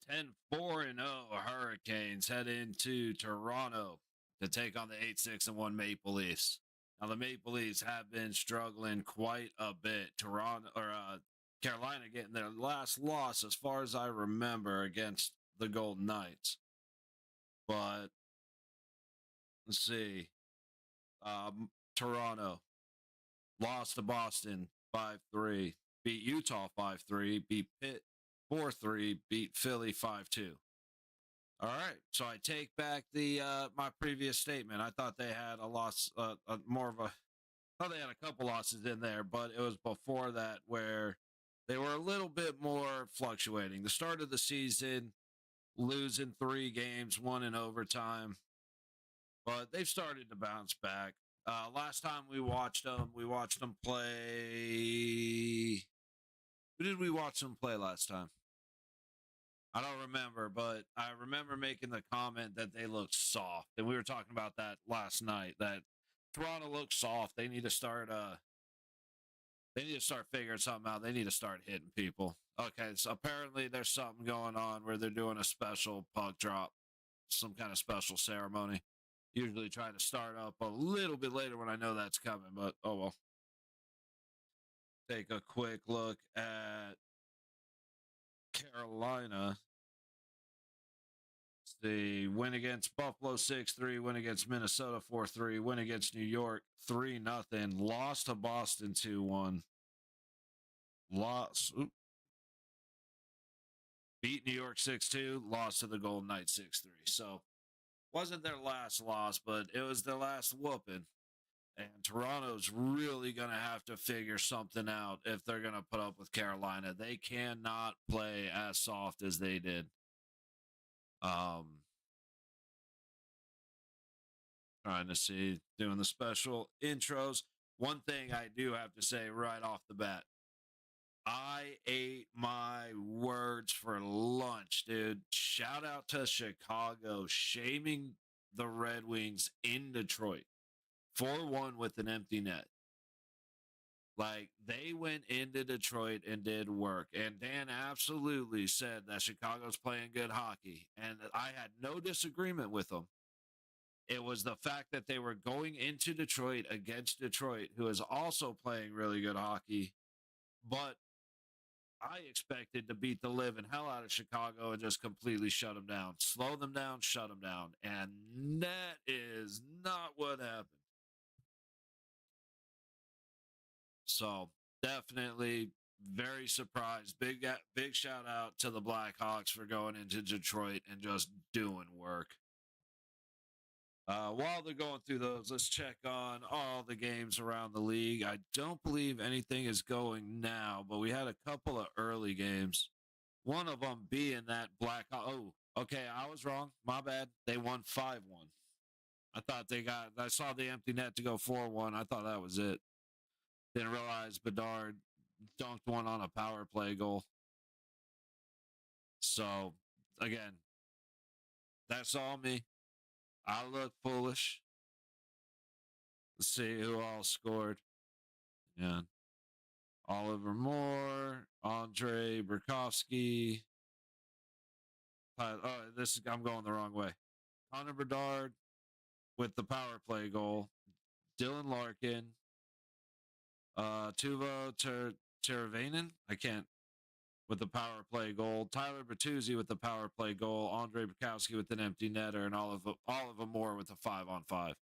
The 10-4-0 Hurricanes head into Toronto to take on the 8-6-1 Maple Leafs. Now the Maple Leafs have been struggling quite a bit. Carolina getting their last loss, as far as I remember, against the Golden Knights. But let's see. Toronto lost to Boston 5-3, beat Utah 5-3, beat Pitt 4-3, beat Philly 5-2. All right, so I take back the my previous statement. I thought they had a loss, more of a. I thought they had a couple losses in there, but it was before that where they were a little bit more fluctuating. The start of the season, losing 3 games, 1 in overtime, but they've started to bounce back. Last time we watched them play. Who did we watch them play last time? I don't remember, but I remember making the comment that they looked soft, and we were talking about that last night. That Toronto looks soft. They need to start. They need to start figuring something out. They need to start hitting people. Okay, so apparently there's something going on where they're doing a special puck drop, some kind of special ceremony. Usually try to start up a little bit later when I know that's coming, but oh well. Take a quick look at Carolina. The win against Buffalo 6-3, win against Minnesota 4-3, win against New York 3-0, lost to Boston 2-1. Beat New York 6-2, lost to the Golden Knights 6-3. So wasn't their last loss, but it was their last whooping. And Toronto's really going to have to figure something out if they're going to put up with Carolina. They cannot play as soft as they did. Trying to see, doing the special intros. One thing I do have to say right off the bat, I ate my words for lunch, dude. Shout out to Chicago shaming the Red Wings in Detroit. 4-1 with an empty net. Like, they went into Detroit and did work. And Dan absolutely said that Chicago's playing good hockey. And I had no disagreement with them. It was the fact that they were going into Detroit against Detroit, who is also playing really good hockey. But I expected to beat the living hell out of Chicago and just completely shut them down. Slow them down, shut them down. And that is not what happened. So definitely very surprised. Big shout out to the Blackhawks for going into Detroit and just doing work. While they're going through those, let's check on all the games around the league. I don't believe anything is going now, but we had a couple of early games. One of them being that Oh, okay, I was wrong. My bad. They won 5-1. I saw the empty net to go 4-1. I thought that was it. Didn't realize Bedard dunked one on a power play goal. So, again, that's all me. I look foolish. Let's see who all scored. Yeah. Oliver Moore, Andre Burakovsky. I'm going the wrong way. Connor Bedard with the power play goal. Dylan Larkin. Tuvo Teravainen. I can't. With the power play goal. Tyler Bertuzzi with the power play goal. Andre Burakovsky with an empty netter. And Oliver Moore with a 5-on-5.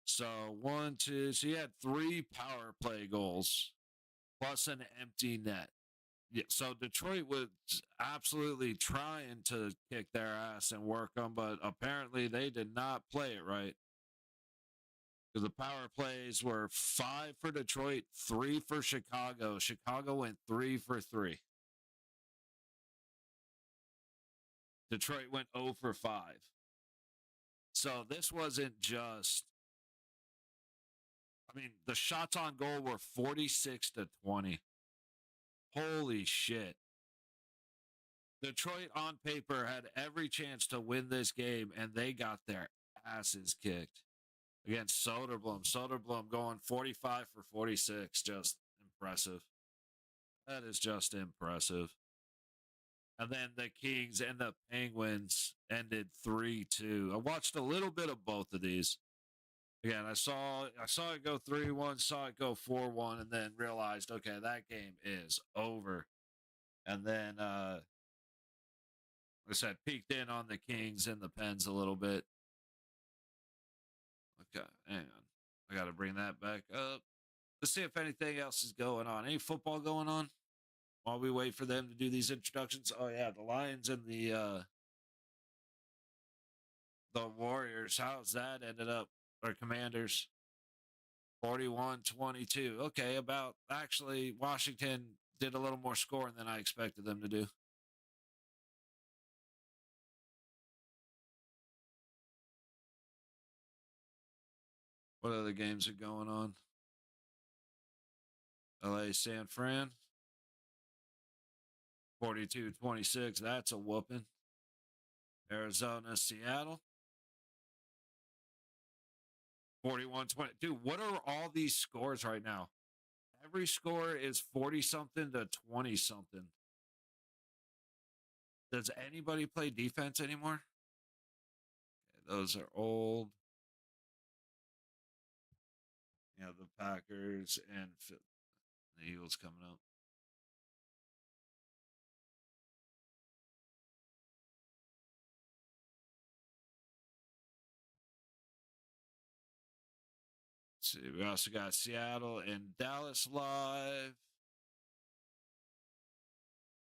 So 1, 2. So you had 3 power play goals plus an empty net. Yeah, so Detroit was absolutely trying to kick their ass and work them, but apparently they did not play it right. Because the power plays were 5 for Detroit, 3 for Chicago. Chicago went 3 for 3. Detroit went 0 for 5. So this wasn't just. I mean, the shots on goal were 46-20. Holy shit. Detroit on paper had every chance to win this game, and they got their asses kicked against Soderblom. Soderblom going 45 for 46. Just impressive. That is just impressive. And then the Kings and the Penguins ended 3-2. I watched a little bit of both of these. Again, I saw it go 3-1, saw it go 4-1, and then realized, okay, that game is over. And then like I said, peeked in on the Kings and the Pens a little bit. Okay, hang on. I got to bring that back up. Let's see if anything else is going on. Any football going on while we wait for them to do these introductions? Oh yeah, the Lions and the Warriors. How's that ended up? Or Commanders? 41-22. Okay, about actually Washington did a little more scoring than I expected them to do. What other games are going on? LA San Fran 42-26. That's a whooping. Arizona Seattle 41-20. Dude, what are all these scores right now? Every score is 40 something to 20 something. Does anybody play defense anymore? Okay, those are old. Yeah, the Packers and the Eagles coming up. Let's see, we also got Seattle and Dallas live.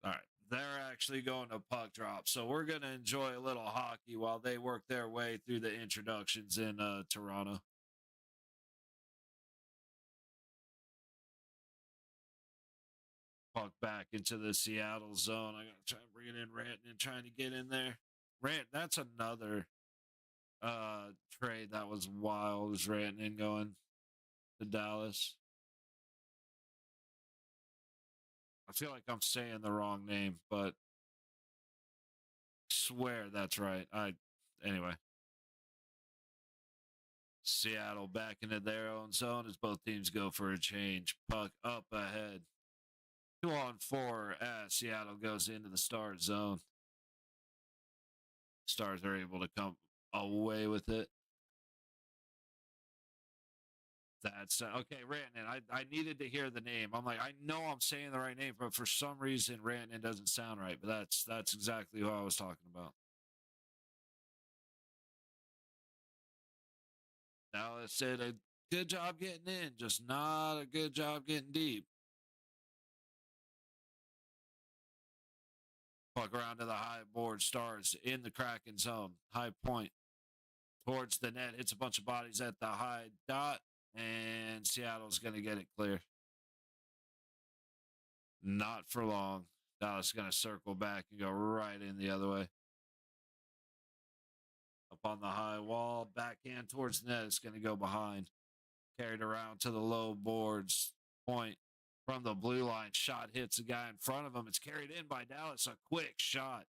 All right, they're actually going to puck drop, so we're going to enjoy a little hockey while they work their way through the introductions in Toronto. Puck back into the Seattle zone. I got to try and bring it in. Rantanen trying to get in there. That's another trade that was wild. Is Rantanen going to Dallas? I feel like I'm saying the wrong name, but I swear that's right. Anyway. Seattle back into their own zone as both teams go for a change. Puck up ahead. 2-on-4 as Seattle goes into the Stars zone. Stars are able to come away with it. That's okay, Rantanen. I needed to hear the name. I'm like, I know I'm saying the right name, but for some reason Rantanen doesn't sound right. But that's exactly who I was talking about. Dallas did a good job getting in, just not a good job getting deep. Puck around to the high board. Stars in the Kraken zone. High point towards the net. Hits a bunch of bodies at the high dot. And Seattle's going to get it clear. Not for long. Dallas is going to circle back and go right in the other way. Up on the high wall. Backhand towards the net. It's going to go behind. Carried around to the low boards. Point from the blue line. Shot hits the guy in front of him. It's carried in by Dallas. A quick shot.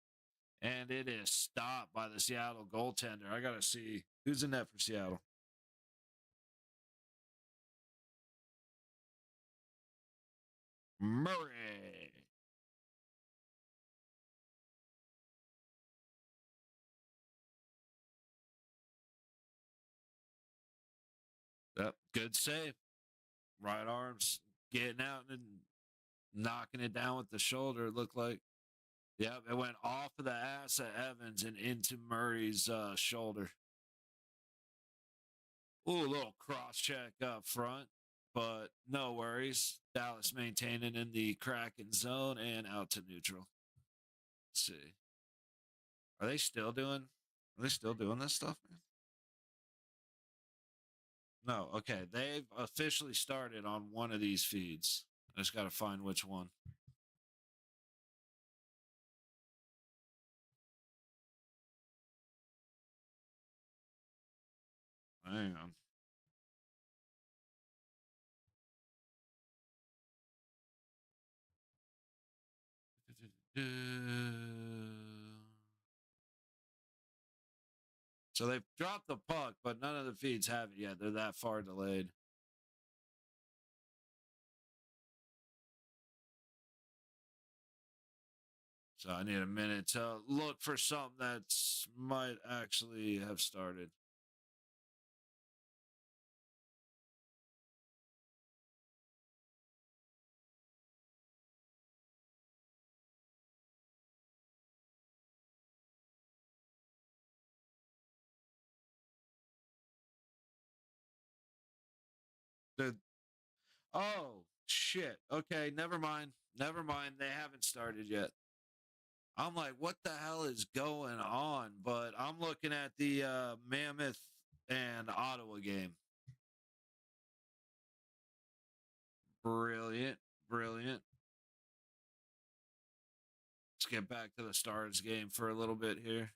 And it is stopped by the Seattle goaltender. I got to see who's in net for Seattle. Murray. Yep, good save. Right arms getting out and knocking it down with the shoulder, it looked like. Yep, it went off of the ass of Evans and into Murray's shoulder. Ooh, a little cross check up front, but no worries. Dallas maintaining in the Kraken zone and out to neutral. Let's see. Are they still doing this stuff, man? No, okay. They've officially started on one of these feeds. I just got to find which one. Hang on. So they've dropped the puck, but none of the feeds have it yet. They're that far delayed. So I need a minute to look for something that might actually have started. The Oh shit. Okay, never mind. Never mind. They haven't started yet. I'm like, what the hell is going on? But I'm looking at the Mammoth and Ottawa game. Brilliant. Brilliant. Let's get back to the Stars game for a little bit here.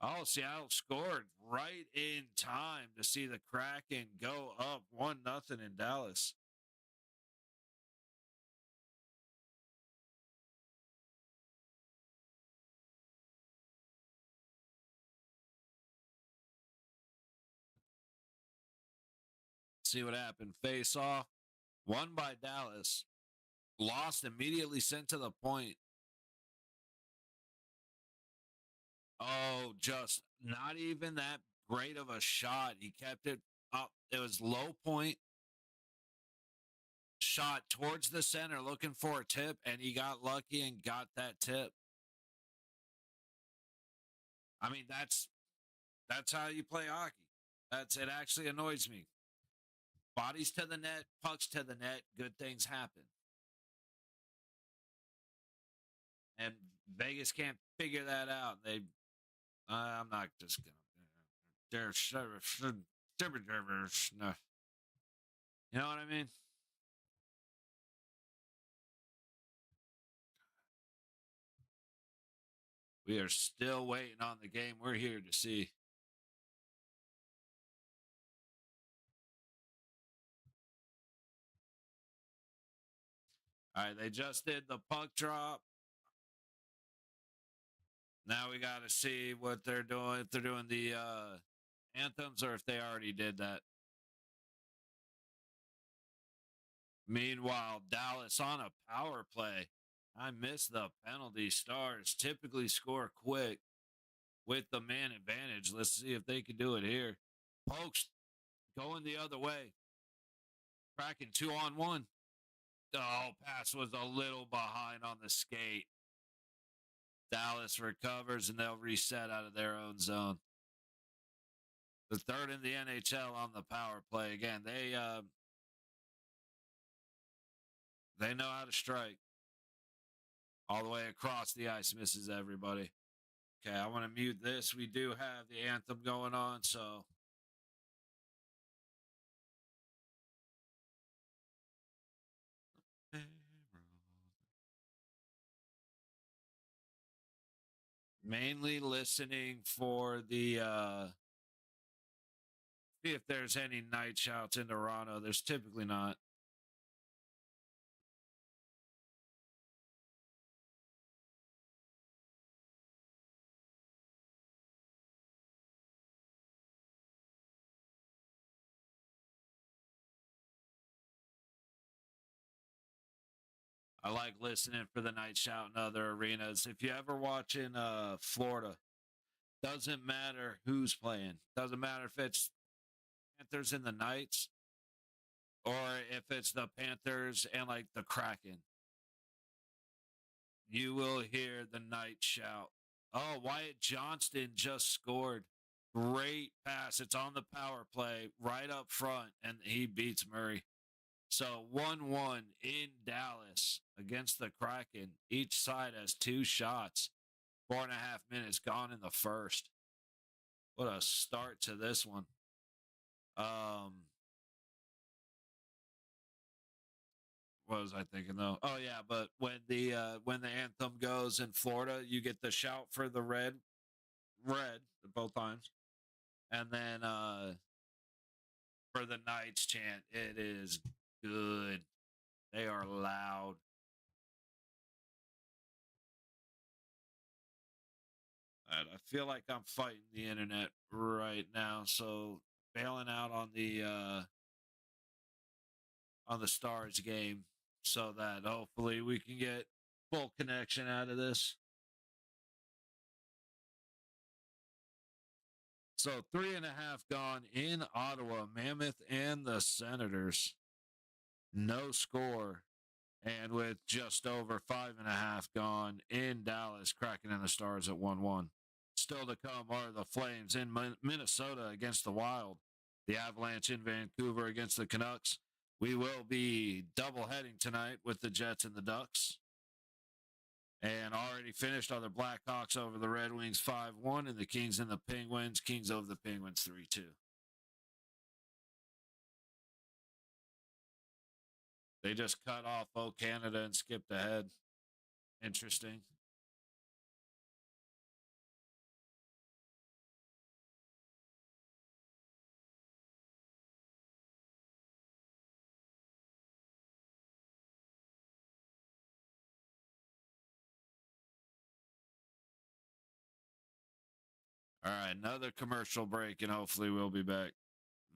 Oh, Seattle scored right in time to see the Kraken go up 1-0 in Dallas. See what happened. Face off, won by Dallas, lost immediately, sent to the point. Oh, just not even that great of a shot. He kept it up. It was low point, shot towards the center, looking for a tip, and he got lucky and got that tip. I mean, that's how you play hockey. It actually annoys me. Bodies to the net, pucks to the net, good things happen. And Vegas can't figure that out. I'm not just gonna. They're no. You know what I mean? We are still waiting on the game. We're here to see. All right, they just did the puck drop. Now we got to see what they're doing. If they're doing the anthems or if they already did that. Meanwhile, Dallas on a power play. I miss the penalty. Stars typically score quick with the man advantage. Let's see if they can do it here. Pokes going the other way. Cracking 2-on-1. Oh, pass was a little behind on the skate. Dallas recovers and they'll reset out of their own zone. The third in the NHL on the power play. Again, they know how to strike. All the way across the ice, misses everybody. Okay, I want to mute this. We do have the anthem going on, so. Mainly listening for the see if there's any night shouts in Toronto. There's typically not. I like listening for the night shout in other arenas. If you ever watch in Florida, doesn't matter who's playing. Doesn't matter if it's Panthers and the Knights or if it's the Panthers and like the Kraken. You will hear the night shout. Oh, Wyatt Johnston just scored. Great pass. It's on the power play right up front, and he beats Murray. So 1-1 in Dallas against the Kraken. Each side has two shots. 4.5 minutes gone in the first. What a start to this one. What was I thinking though? Oh yeah, but when the anthem goes in Florida, you get the shout for the red both times. And then for the Knights chant, it is good. They are loud. And I feel like I'm fighting the internet right now, so bailing out on the on the Stars game so that hopefully we can get full connection out of this. So 3.5 gone in Ottawa, Mammoth and the Senators. No score. And with just over 5.5 gone in Dallas, Kraken and the Stars at 1-1. Still to come are the Flames in Minnesota against the Wild, the Avalanche in Vancouver against the Canucks. We will be doubleheading tonight with the Jets and the Ducks. And already finished are the Blackhawks over the Red Wings 5-1 and the Kings and the Penguins. Kings over the Penguins 3-2. They just cut off Canada and skipped ahead. Interesting. All right, another commercial break, and hopefully we'll be back.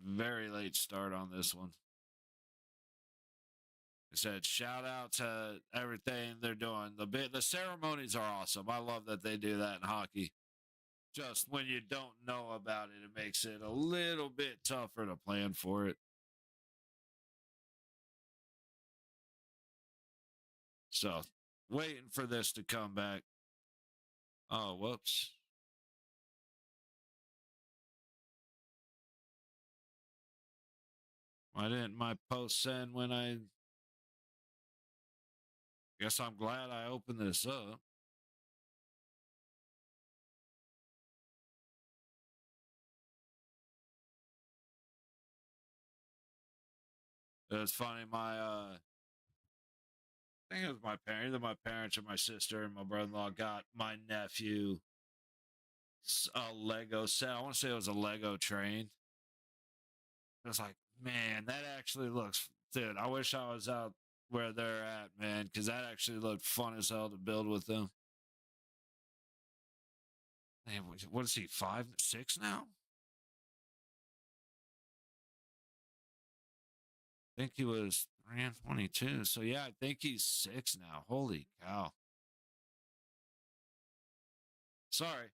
Very late start on this one. I said, shout out to everything they're doing. The ceremonies are awesome. I love that they do that in hockey. Just when you don't know about it, it makes it a little bit tougher to plan for it. So, waiting for this to come back. Oh, whoops. Why didn't my post send when I guess I'm glad I opened this up. It was funny. I think it was my parents, either my parents or my sister and my brother-in-law got my nephew a Lego set. I want to say it was a Lego train. I was like, man, that actually looks, dude. I wish I was out where they're at, man, because that actually looked fun as hell to build with them. Man, what is he, 5, 6 now? I think he was 3 and 22. So yeah, I think he's 6 now. Holy cow. Sorry.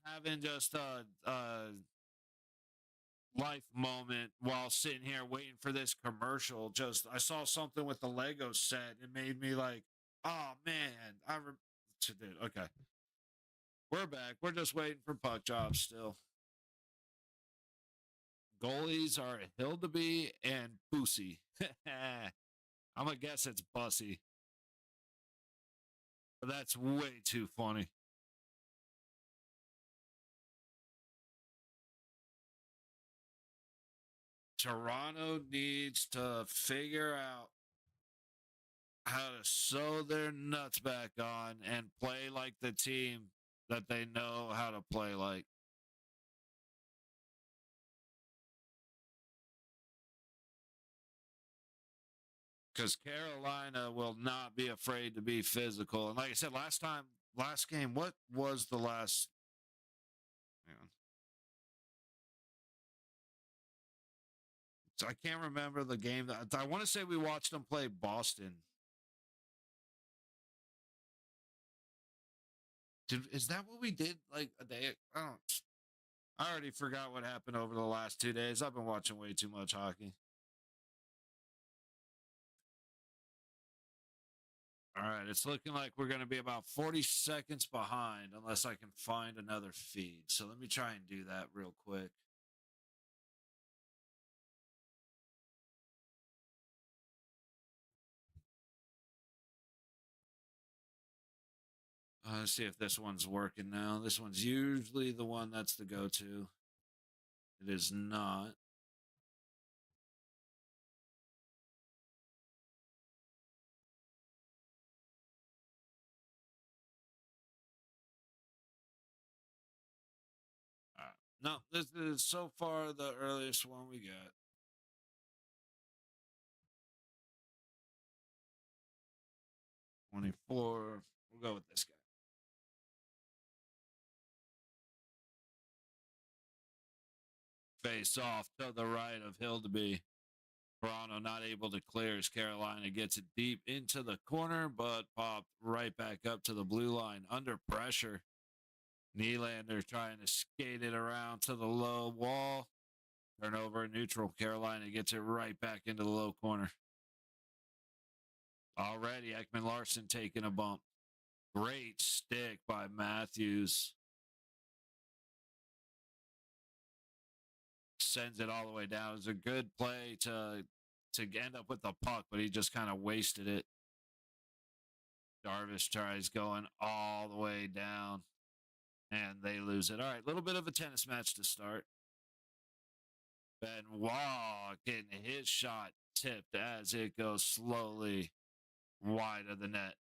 Having just a life moment while sitting here waiting for this commercial. Just I saw something with the Lego set. It made me like, oh man, okay. We're back. We're just waiting for puck drops still. Goalies are Hildeby and Boosie. I'm gonna guess it's Bussy. But that's way too funny. Toronto needs to figure out how to sew their nuts back on and play like the team that they know how to play like. Because Carolina will not be afraid to be physical. And like I said, last game, what was the last? Hang on. So I can't remember the game. I want to say we watched them play Boston. Is that what we did? Like a day? I don't. I already forgot what happened over the last 2 days. I've been watching way too much hockey. All right, it's looking like we're going to be about 40 seconds behind unless I can find another feed. So let me try and do that real quick. Let's see if this one's working now. This one's usually the one that's the go-to. It is not. No, this is so far the earliest one we got. 24. We'll go with this guy. Face off to the right of Hildeby. Toronto not able to clear as Carolina gets it deep into the corner, but popped right back up to the blue line under pressure. Nylander trying to skate it around to the low wall. Turnover neutral. Carolina gets it right back into the low corner. Already, Ekman Larson taking a bump. Great stick by Matthews. Sends it all the way down. It was a good play to end up with the puck, but he just kind of wasted it. Darvish tries going all the way down, and they lose it. All right, a little bit of a tennis match to start. Benoit getting his shot tipped as it goes slowly wide of the net.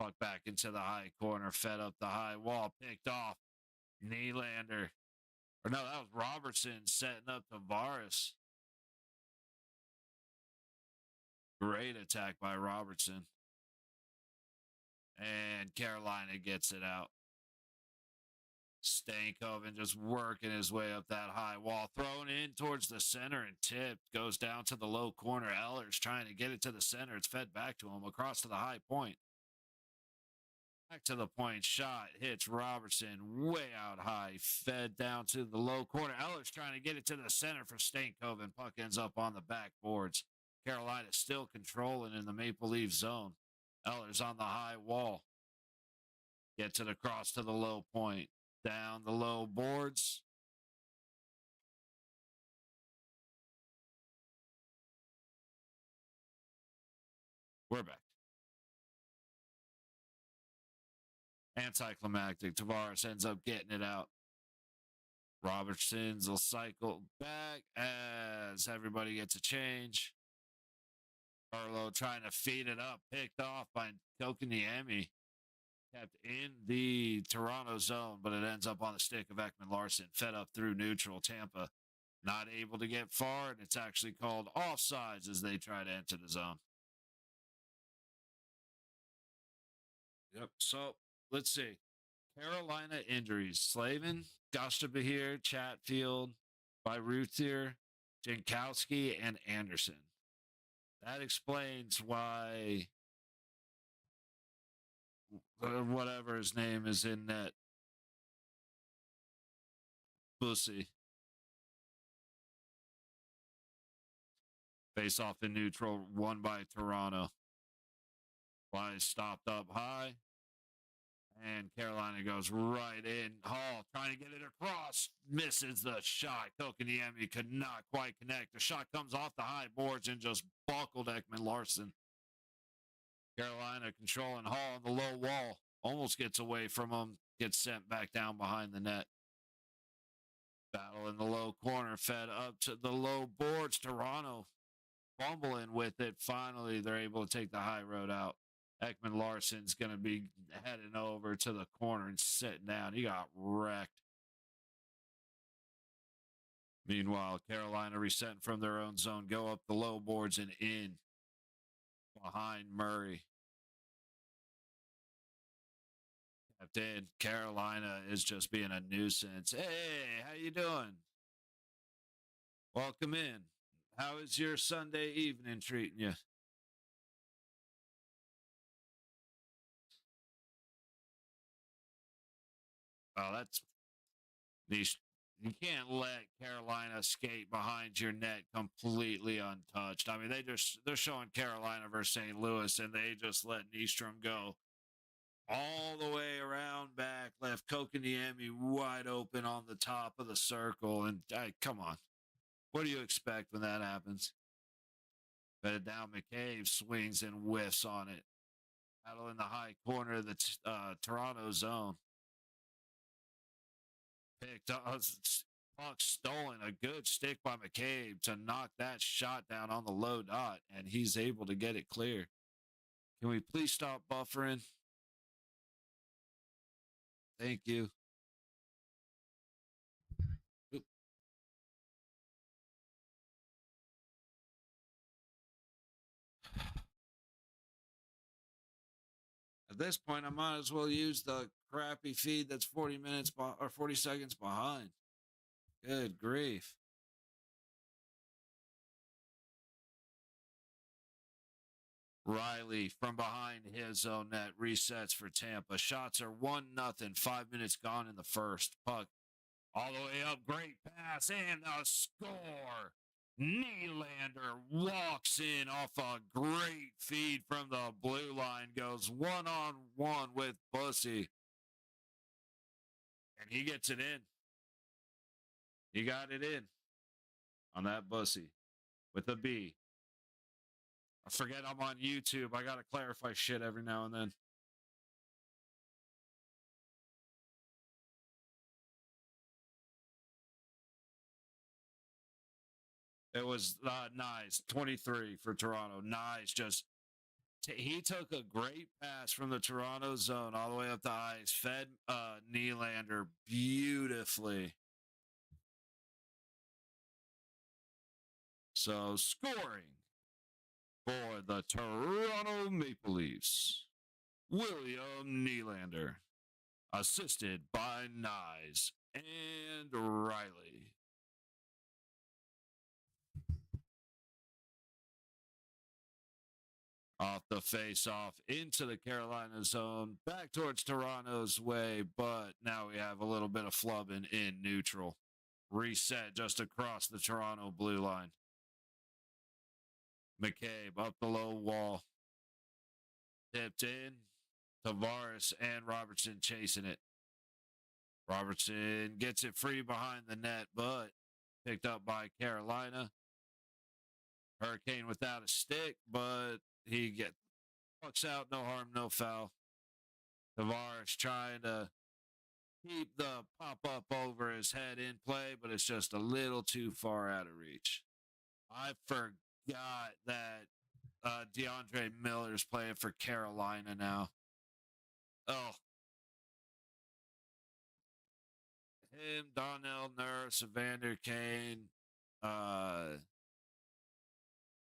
Puck back into the high corner, fed up the high wall, picked off. Nylander. Or no, that was Robertson setting up Tavares. Great attack by Robertson. And Carolina gets it out. Stankoven just working his way up that high wall, thrown in towards the center and tipped. Goes down to the low corner. Eller's trying to get it to the center. It's fed back to him across to the high point. Back to the point, shot, hits Robertson way out high, fed down to the low corner. Eller's trying to get it to the center for Stankoven. Puck ends up on the backboards. Carolina still controlling in the Maple Leaf zone. Eller's on the high wall. Gets it across to the low point. Down the low boards. We're back. Anticlimactic. Tavares ends up getting it out. Robertson's will cycle back as everybody gets a change. Carlo trying to feed it up, picked off by Kokoniemi. Kept in the Toronto zone, but it ends up on the stick of Ekman Larson. Fed up through neutral. Tampa not able to get far, and it's actually called offsides as they try to enter the zone. Yep. So let's see. Carolina injuries. Slavin, Gostabahir, Chatfield, Byruthier, Jankowski, and Anderson. That explains why whatever his name is in net. Bussy. Face off in neutral, won by Toronto. Fly stopped up high. And Carolina goes right in. Hall trying to get it across. Misses the shot. Kokoniemi could not quite connect. The shot comes off the high boards and just buckled Ekman Larson. Carolina controlling Hall on the low wall. Almost gets away from him. Gets sent back down behind the net. Battle in the low corner. Fed up to the low boards. Toronto fumbling with it. Finally, they're able to take the high road out. Ekman Larson's going to be heading over to the corner and sitting down. He got wrecked. Meanwhile, Carolina resetting from their own zone, go up the low boards and in behind Murray. Captain, Carolina is just being a nuisance. Hey, how you doing? Welcome in. How is your Sunday evening treating you? Oh, that's these. You can't let Carolina skate behind your net completely untouched. I mean, they're showing Carolina versus St. Louis, and they just let Nystrom go all the way around back, left Kokoniemi wide open on the top of the circle. And come on, what do you expect when that happens? But down McCabe swings and whiffs on it. Battle in the high corner of the Toronto zone. Picked up, puck stolen. A good stick by McCabe to knock that shot down on the low dot, and he's able to get it clear. Can we please stop buffering? Thank you. At this point, I might as well use the crappy feed that's 40 minutes or 40 seconds behind. Good grief. Riley from behind his own net resets for Tampa. Shots are 1-0. 5 minutes gone in the first. Puck all the way up. Great pass and a score. Nylander walks in off a great feed from the blue line. Goes one-on-one with Bussy. And he gets it in. He got it in on that Bussy with a B. I forget I'm on YouTube. I got to clarify shit every now and then. It was nice. 23 for Toronto. Nice. Just he took a great pass from the Toronto zone all the way up the ice. Fed Nylander beautifully. So scoring for the Toronto Maple Leafs, William Nylander, assisted by Nyes and Riley. Off the face-off into the Carolina zone, back towards Toronto's way, but now we have a little bit of flubbing in neutral. Reset just across the Toronto blue line. McCabe up the low wall. Tipped in. Tavares and Robertson chasing it. Robertson gets it free behind the net, but picked up by Carolina. Hurricane without a stick, but he pucks out, no harm, no foul. Tavares trying to keep the pop-up over his head in play, but it's just a little too far out of reach. I forgot that DeAndre Miller's playing for Carolina now. Oh. Him, Donnell Nurse, Evander Kane,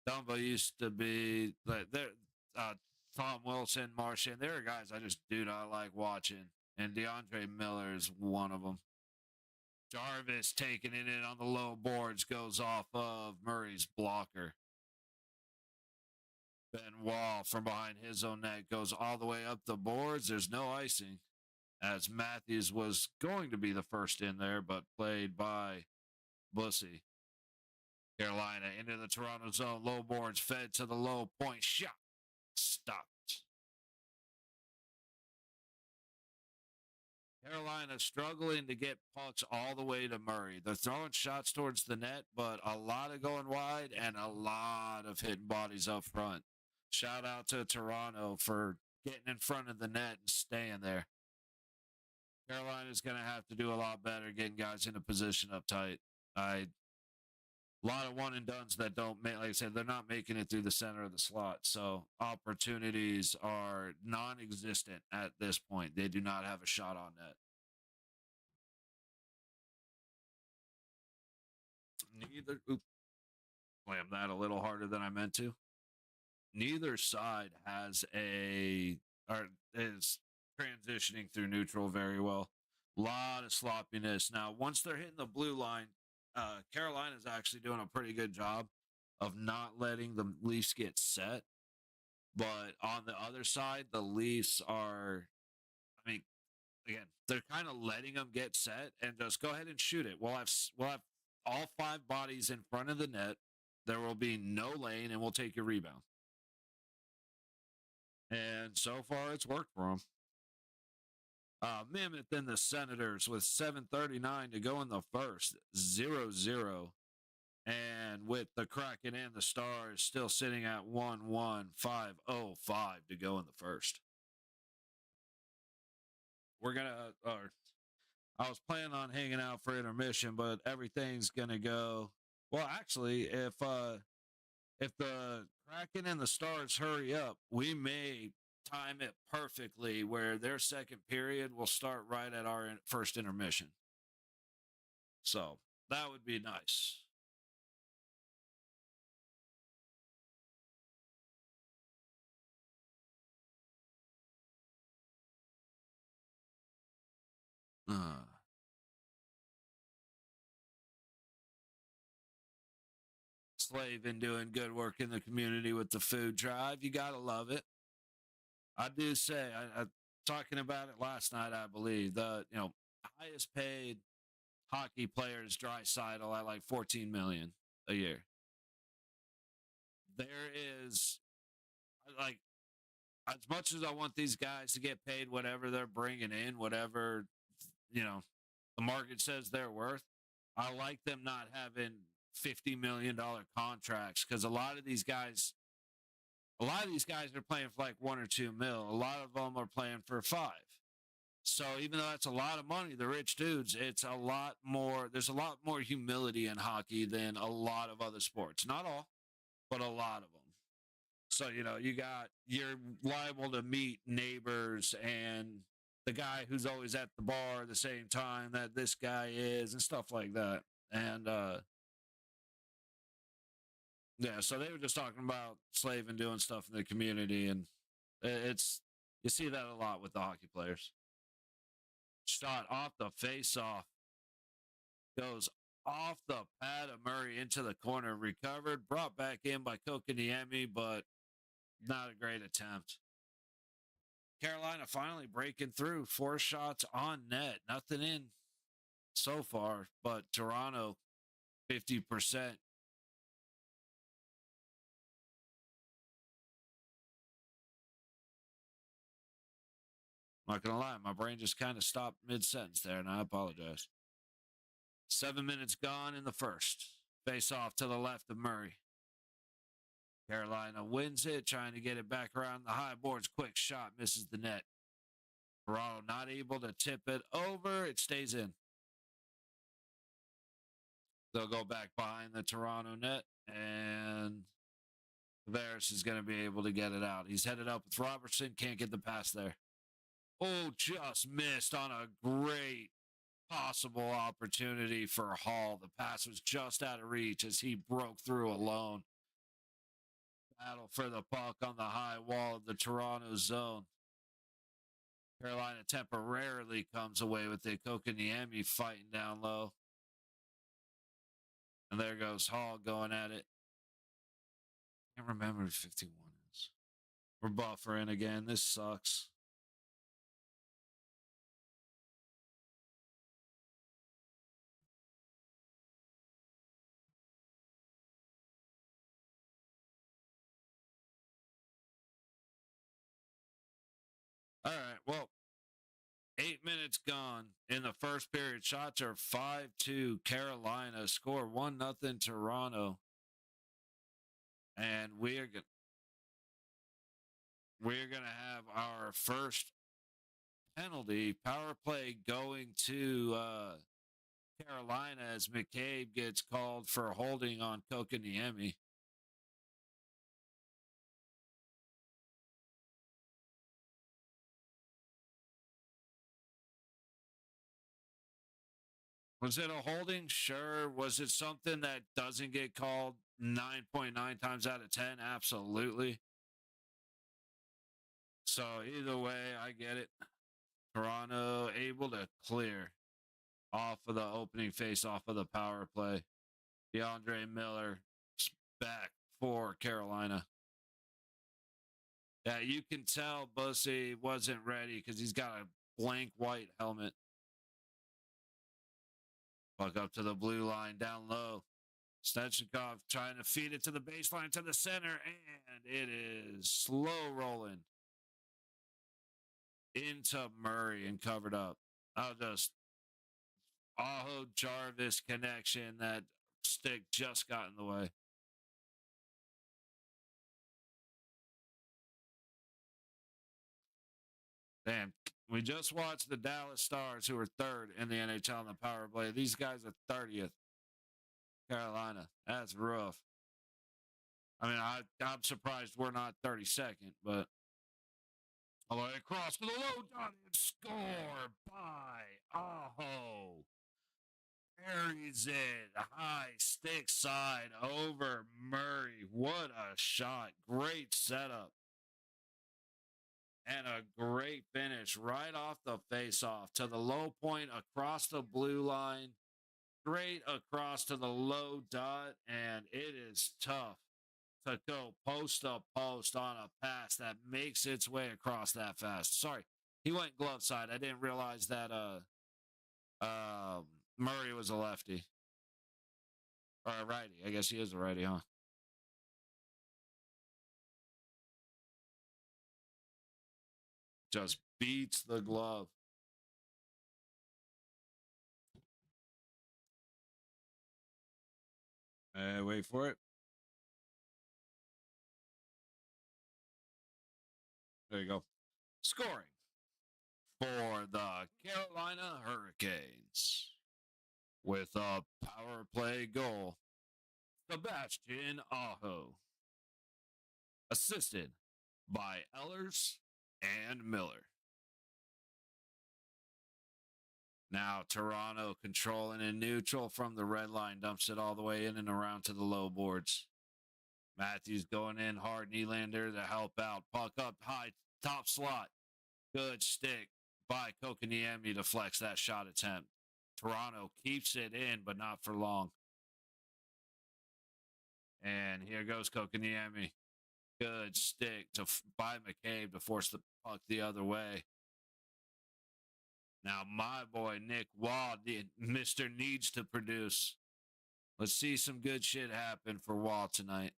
Dumbo used to be like there. Tom Wilson, Martian. There are guys I just do not like watching, and DeAndre Miller is one of them. Jarvis taking it in on the low boards goes off of Murray's blocker. Benoit from behind his own net goes all the way up the boards. There's no icing, as Matthews was going to be the first in there, but played by Bussy. Carolina into the Toronto zone. Low boards fed to the low point. Shot. Stopped. Carolina struggling to get pucks all the way to Murray. They're throwing shots towards the net, but a lot of going wide and a lot of hitting bodies up front. Shout out to Toronto for getting in front of the net and staying there. Carolina's going to have to do a lot better getting guys into position up tight. A lot of one and dones that don't make, like I said, they're not making it through the center of the slot. So opportunities are non-existent at this point. They do not have a shot on net. Slammed that a little harder than I meant to. Neither side has or is transitioning through neutral very well. A lot of sloppiness. Now, once they're hitting the blue line, Carolina's actually doing a pretty good job of not letting the Leafs get set. But on the other side, the Leafs are, I mean, again, they're kind of letting them get set and just go ahead and shoot it. We'll have all 5 bodies in front of the net. There will be no lane, and we'll take your rebound. And so far, it's worked for them. Mammoth and the Senators with 7:39 to go in the first, 0-0. And with the Kraken and the Stars still sitting at 1-1, 5:05 to go in the first. We're going to, I was planning on hanging out for intermission, but everything's going to go. Well, actually, if the Kraken and the Stars hurry up, we may time it perfectly where their second period will start right at our first intermission. So that would be nice. Slavin doing good work in the community with the food drive. You got to love it. I do say, I talking about it last night, I believe, the highest paid hockey player is Draisaitl at like 14 million a year. There is, like, as much as I want these guys to get paid whatever they're bringing in, whatever, the market says they're worth, I like them not having $50 million contracts because a lot of these guys are playing for like 1 or 2 mil. A lot of them are playing for 5. So even though that's a lot of money, the rich dudes, it's a lot more. There's a lot more humility in hockey than a lot of other sports. Not all, but a lot of them. So, you're liable to meet neighbors and the guy who's always at the bar at the same time that this guy is and stuff like that. And, yeah, so they were just talking about Slavin doing stuff in the community, and you see that a lot with the hockey players. Shot off the face-off. Goes off the pad of Murray into the corner. Recovered. Brought back in by Kokaniemi, but not a great attempt. Carolina finally breaking through. 4 shots on net. Nothing in so far, but Toronto, 50%. Not going to lie, my brain just kind of stopped mid-sentence there, and I apologize. 7 minutes gone in the first. Face off to the left of Murray. Carolina wins it, trying to get it back around the high boards. Quick shot, misses the net. Toronto not able to tip it over. It stays in. They'll go back behind the Toronto net, and Tavares is going to be able to get it out. He's headed up with Robertson. Can't get the pass there. Oh, just missed on a great possible opportunity for Hall. The pass was just out of reach as he broke through alone. Battle for the puck on the high wall of the Toronto zone. Carolina temporarily comes away with it. Kokaniemi fighting down low. And there goes Hall going at it. Can't remember who 51 is. We're buffering again. This sucks. All right, well, 8 minutes gone in the first period. Shots are 5-2 Carolina. Score 1-0 Toronto. And we're gonna have our first penalty power play going to Carolina as McCabe gets called for holding on Kokaniemi. Was it a holding? Sure. Was it something that doesn't get called 9.9 times out of 10? Absolutely. So either way, I get it. Toronto able to clear off of the opening face off of the power play. DeAndre Miller back for Carolina. Yeah, you can tell Bussy wasn't ready because he's got a blank white helmet. Puck up to the blue line, down low. Stechnikov trying to feed it to the baseline, to the center, and it is slow rolling into Murray and covered up. Just Aho Jarvis connection. That stick just got in the way. Damn, we just watched the Dallas Stars, who are 3rd in the NHL in the power play. These guys are 30th. Carolina, that's rough. I mean, I'm surprised we're not 32nd, but all the way across to the low down and score by Aho. Carries it high stick side over Murray. What a shot. Great setup. And a great finish right off the face-off to the low point across the blue line. straight across to the low dot, and it is tough to go post to post on a pass that makes its way across that fast. Sorry, he went glove side. I didn't realize that Murray was a lefty or a righty. I guess he is a righty, huh? Just beats the glove. Wait for it. There you go. Scoring for the Carolina Hurricanes with a power play goal, Sebastian Aho, assisted by Ellers and Miller. Now Toronto controlling in neutral from the red line, dumps it all the way in and around to the low boards. Matthews going in hard, Nylander to help out. Puck up high, top slot. Good stick by Kokoniemi to flex that shot attempt. Toronto keeps it in, but not for long. And here goes Kokoniemi. Good stick by McCabe to force the puck the other way. Now, my boy, Nick Wall, Mr. Needs to produce. Let's see some good shit happen for Wall tonight.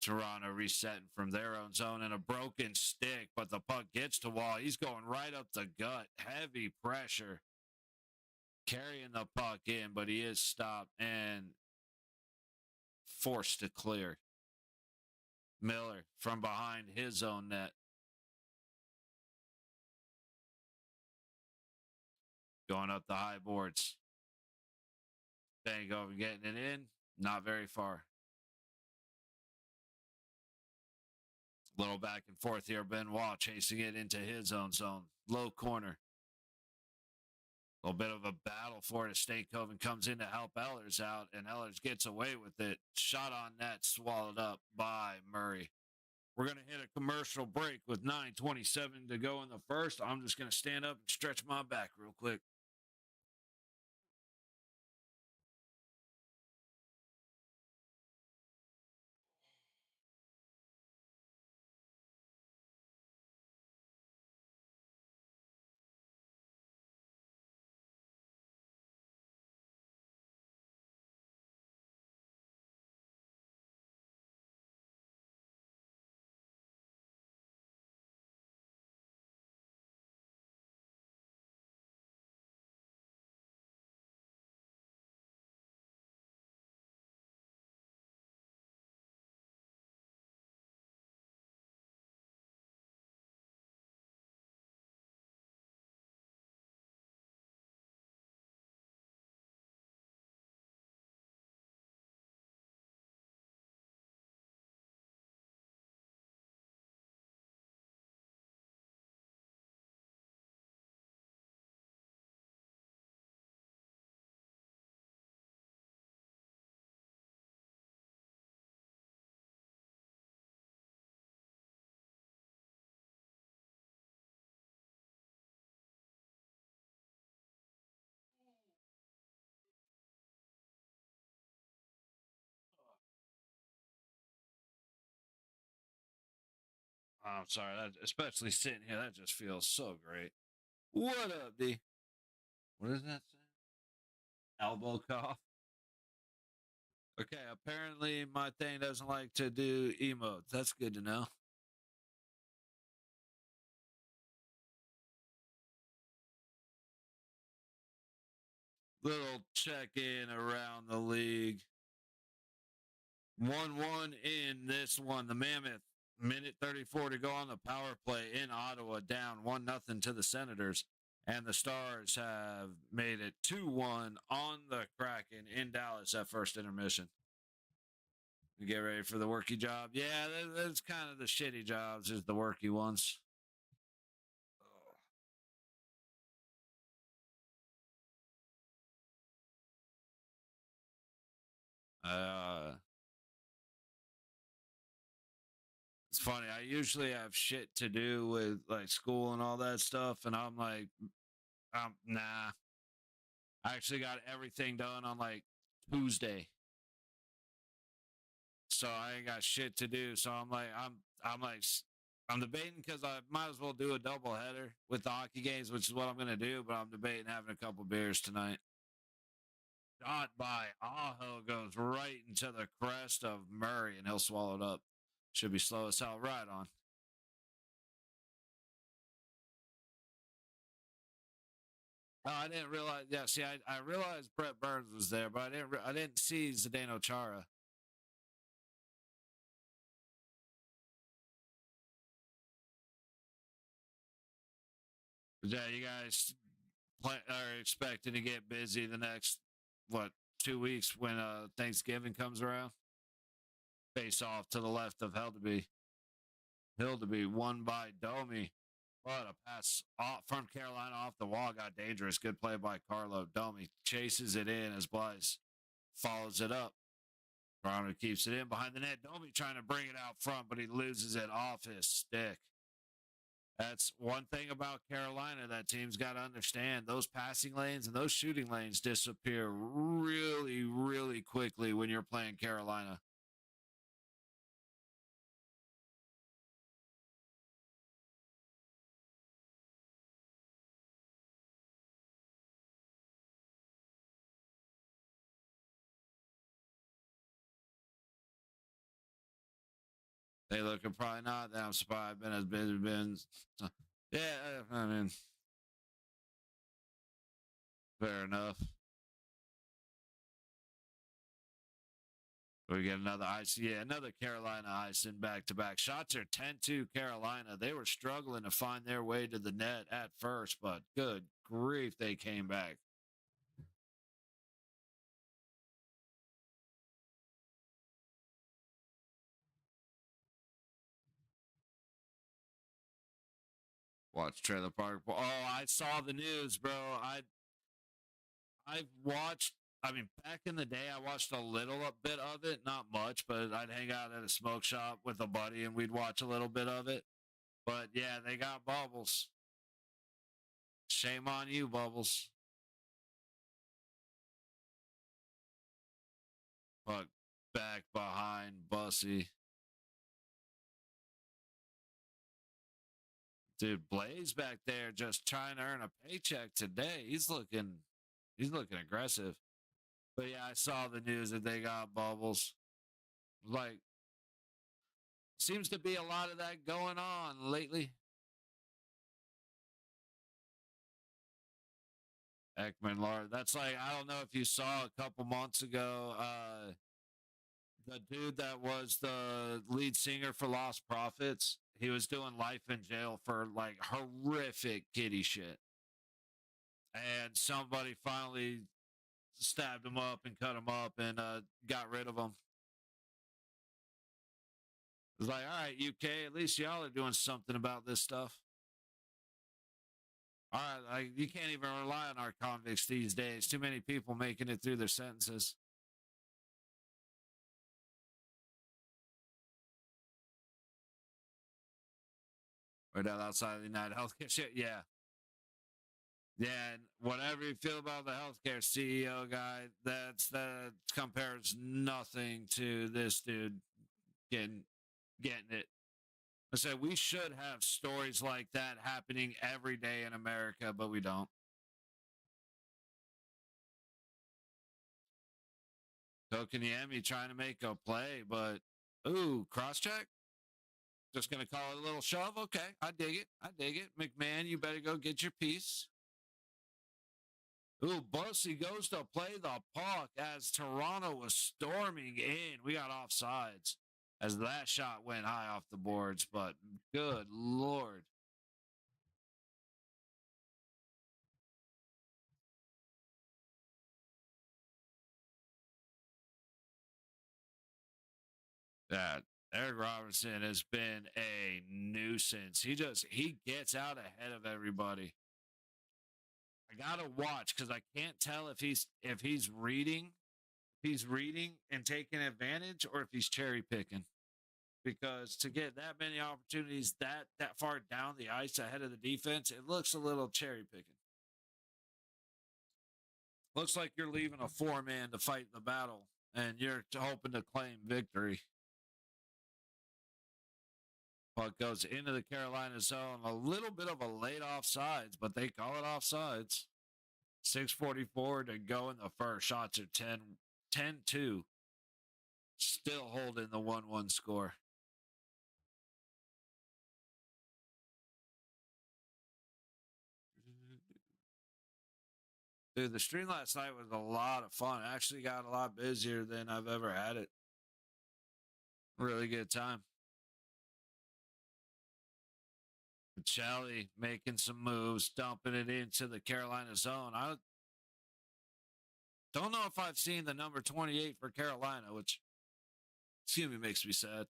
Toronto resetting from their own zone and a broken stick, but the puck gets to Wall. He's going right up the gut. Heavy pressure. Carrying the puck in, but he is stopped and forced to clear. Miller from behind his own net. Going up the high boards. Bango getting it in. Not very far. Little back and forth here. Benoit chasing it into his own zone. Low corner. A little bit of a battle for it. Stankoven comes in to help Ellers out, and Ellers gets away with it. Shot on net, swallowed up by Murray. We're going to hit a commercial break with 9:27 to go in the first. I'm just going to stand up and stretch my back real quick. I'm sorry, that, especially sitting here, that just feels so great. What up, D? What does that say? Elbow cough. Okay, apparently my thing doesn't like to do emotes. That's good to know. Little check in around the league. 1-1 in this one. The Mammoth, minute 34 to go on the power play in Ottawa, down 1-0 to the Senators. And the Stars have made it 2-1 on the Kraken in Dallas at first intermission. You get ready for the worky job. Yeah, that's kind of the shitty jobs is the worky ones. Uh, it's funny. I usually have shit to do with like school and all that stuff, and I'm like Nah. I actually got everything done on like Tuesday. So I ain't got shit to do. So I'm debating because I might as well do a double header with the hockey games, which is what I'm gonna do. But I'm debating having a couple beers tonight. Shot by Aho goes right into the crest of Murray, and he'll swallow it up. Should be slow as hell. Right on. Oh, I didn't realize. Yeah, see, I realized Brett Burns was there, but I didn't see Zdeno Chara. Yeah, you guys are expecting to get busy the next what 2 weeks when Thanksgiving comes around. Face off to the left of Hildeby. Hildeby won by Domi. What a pass off from Carolina off the wall. Got dangerous. Good play by Carlo. Domi chases it in as Blythe follows it up. Toronto keeps it in behind the net. Domi trying to bring it out front, but he loses it off his stick. That's one thing about Carolina that team's got to understand. Those passing lanes and those shooting lanes disappear really, really quickly when you're playing Carolina. They looking probably not. That I'm surprised. Been as busy been. Yeah, I mean, fair enough. We get another ice. Yeah, another Carolina icing back to back. Shots are 10-2 Carolina. They were struggling to find their way to the net at first, but good grief, they came back. Watch Trailer Park. Oh, I saw the news, bro. I watched. I mean, back in the day, I watched a little bit of it, not much, but I'd hang out at a smoke shop with a buddy and we'd watch a little bit of it. But yeah, they got Bubbles. Shame on you, Bubbles. Fuck back behind Bussy. Dude, Blaze back there just trying to earn a paycheck today. He's looking aggressive. But yeah, I saw the news that they got Bubbles. Like, seems to be a lot of that going on lately. Ekman Lard. That's like, I don't know if you saw a couple months ago, the dude that was the lead singer for Lost Prophets, he was doing life in jail for like horrific kitty shit. And somebody finally stabbed him up and cut him up and got rid of him. It's like, all right, UK, at least y'all are doing something about this stuff. All right, like you can't even rely on our convicts these days. Too many people making it through their sentences. Right out outside of the United Healthcare shit. Yeah. Yeah, and whatever you feel about the healthcare CEO guy, that compares nothing to this dude getting getting it. I said we should have stories like that happening every day in America, but we don't. Kokaniemi trying to make a play, but ooh, cross check. Just gonna call it a little shove. Okay, I dig it. I dig it. McMahon, you better go get your piece. Ooh, Bussy goes to play the puck as Toronto was storming in. We got offsides as that shot went high off the boards, but good Lord. That Eric Robertson has been a nuisance. He gets out ahead of everybody. I gotta watch because I can't tell if he's reading and taking advantage or if he's cherry picking. Because to get that many opportunities that far down the ice ahead of the defense, it looks a little cherry picking. Looks like you're leaving a 4-man to fight the battle, and you're hoping to claim victory. Puck goes into the Carolina zone. A little bit of a late offsides, but they call it offsides. 6:44 to go in the first. Shots are 10-2. Still holding the 1-1 score. Dude, the stream last night was a lot of fun. Actually got a lot busier than I've ever had it. Really good time. Chelly making some moves, dumping it into the Carolina zone. I don't know if I've seen the number 28 for Carolina, which, excuse me, makes me sad.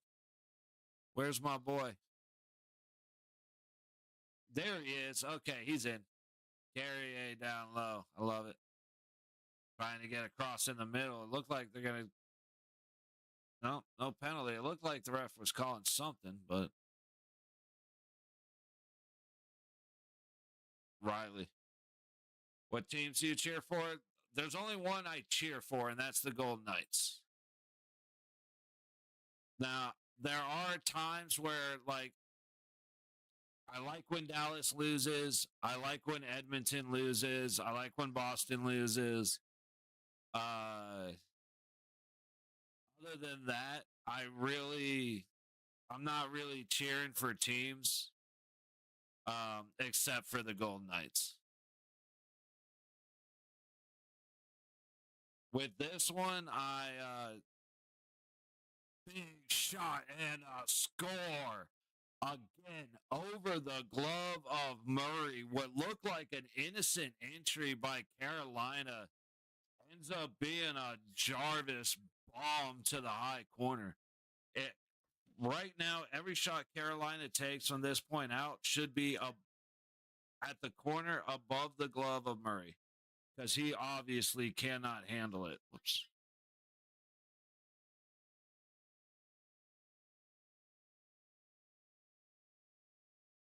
Where's my boy? There he is. Okay, he's in. Carrier down low. I love it. Trying to get across in the middle. It looked like they're going to. No penalty. It looked like the ref was calling something, but. Riley. What teams do you cheer for? There's only one I cheer for, and that's the Golden Knights. Now, there are times where, like, I like when Dallas loses. I like when Edmonton loses. I like when Boston loses. Other than that, I'm not really cheering for teams, except for the Golden Knights. With this one, big shot and a score. Again, over the glove of Murray. What looked like an innocent entry by Carolina ends up being a Jarvis bomb to the high corner. Right now, every shot Carolina takes from this point out should be at the corner above the glove of Murray, because he obviously cannot handle it. Whoops.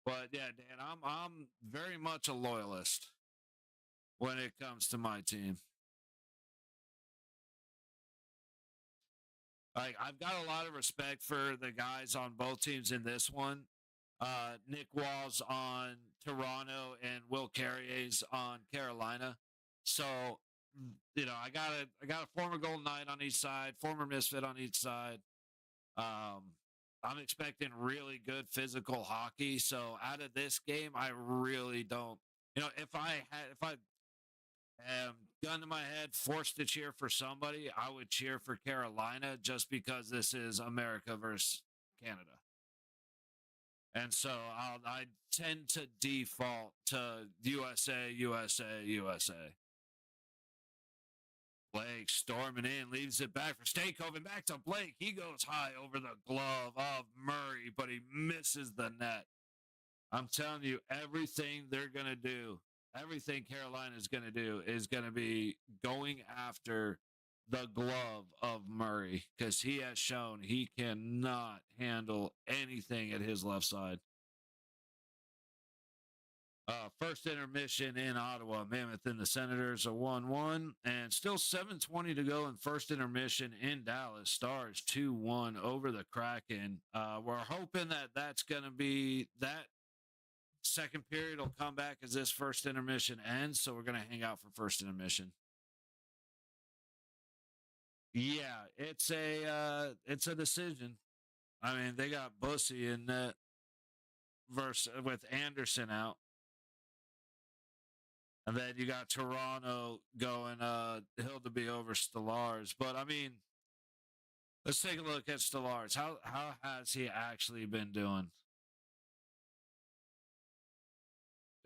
But yeah, Dan, I'm very much a loyalist when it comes to my team. Like, I've got a lot of respect for the guys on both teams in this one. Nick Walls on Toronto and Will Carrier's on Carolina. So, I got a former Golden Knight on each side, former Misfit on each side. I'm expecting really good physical hockey. So out of this game, I really don't. If I gun to my head, forced to cheer for somebody, I would cheer for Carolina just because this is America versus Canada. And so I tend to default to USA, USA, USA. Blake storming in, leaves it back for Stakehoven, back to Blake. He goes high over the glove of Murray, but he misses the net. I'm telling you, everything they're going to do, everything Carolina is going to do is going to be going after the glove of Murray, because he has shown he cannot handle anything at his left side. First intermission in Ottawa. Mammoth and the Senators are 1-1, and still 7:20 to go in first intermission in Dallas. Stars 2-1 over the Kraken. We're hoping that that's going to be that second period will come back as this first intermission ends, so we're going to hang out for first intermission. Yeah, it's a decision. I mean, they got Bussy in that verse with Anderson out. And then you got Toronto going Hildeby over Stellars. But I mean, let's take a look at Stellars. How has he actually been doing?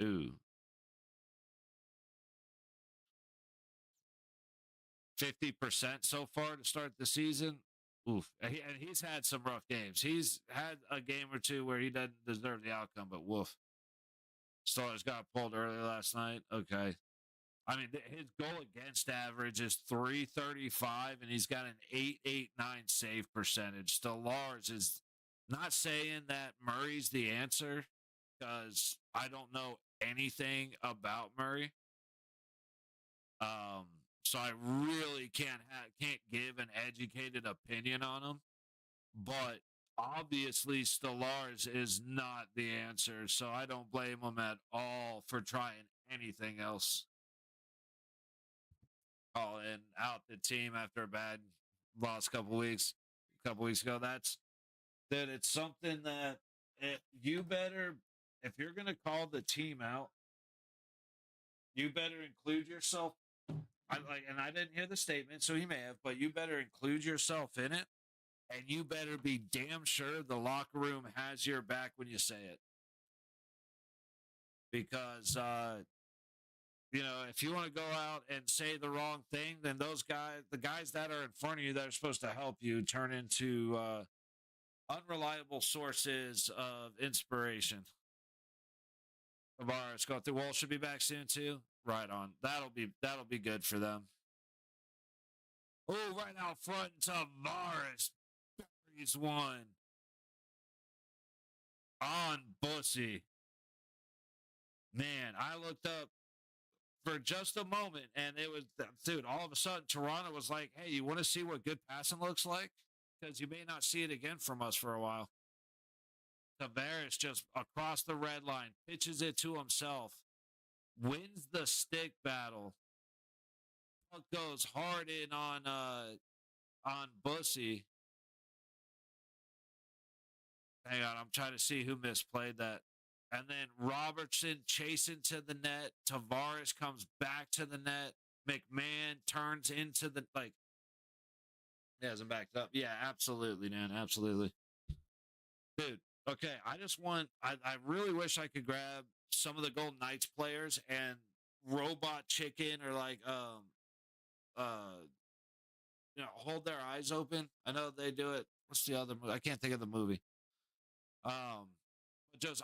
Ooh. 50% so far to start the season. Oof. And he's had some rough games. He's had a game or two where he doesn't deserve the outcome, but woof. Stars got pulled early last night. Okay. I mean, his goal against average is 335, and he's got an 889 save percentage. Stellars is not saying that Murray's the answer, because I don't know anything about Murray. Um, so I really can't give an educated opinion on him. But obviously, Stellaris is not the answer, so I don't blame him at all for trying anything else. Oh, and out the team after a bad loss a couple weeks ago. That it's something that you better, if you're going to call the team out, you better include yourself. And I didn't hear the statement, so he may have, but you better include yourself in it, and you better be damn sure the locker room has your back when you say it, because if you want to go out and say the wrong thing, then the guys that are in front of you that are supposed to help you, turn into unreliable sources of inspiration. Tavares go through. Wall should be back soon too. Right on. That'll be good for them. Oh, right out front, Tavares buries one on Bussy. Man, I looked up for just a moment, and it was, dude, all of a sudden, Toronto was like, hey, you want to see what good passing looks like? Because you may not see it again from us for a while. Tavares just across the red line, pitches it to himself, wins the stick battle. Puck goes hard in on Bussy. Hang on, I'm trying to see who misplayed that. And then Robertson chasing to the net. Tavares comes back to the net. McMahon turns into the, like, he hasn't backed up. Yeah, absolutely, man. Absolutely. Dude, okay. I really wish I could grab some of the Golden Knights players and Robot Chicken, or like, hold their eyes open. I know they do it. What's the other movie? I can't think of the movie. Um,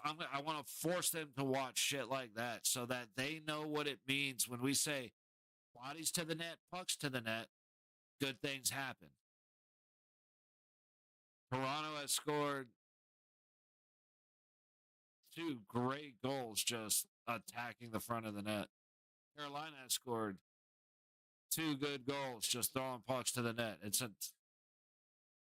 I want to force them to watch shit like that so that they know what it means when we say bodies to the net, pucks to the net, good things happen. Toronto has scored 2 great goals just attacking the front of the net. Carolina has scored 2 good goals just throwing pucks to the net. It's a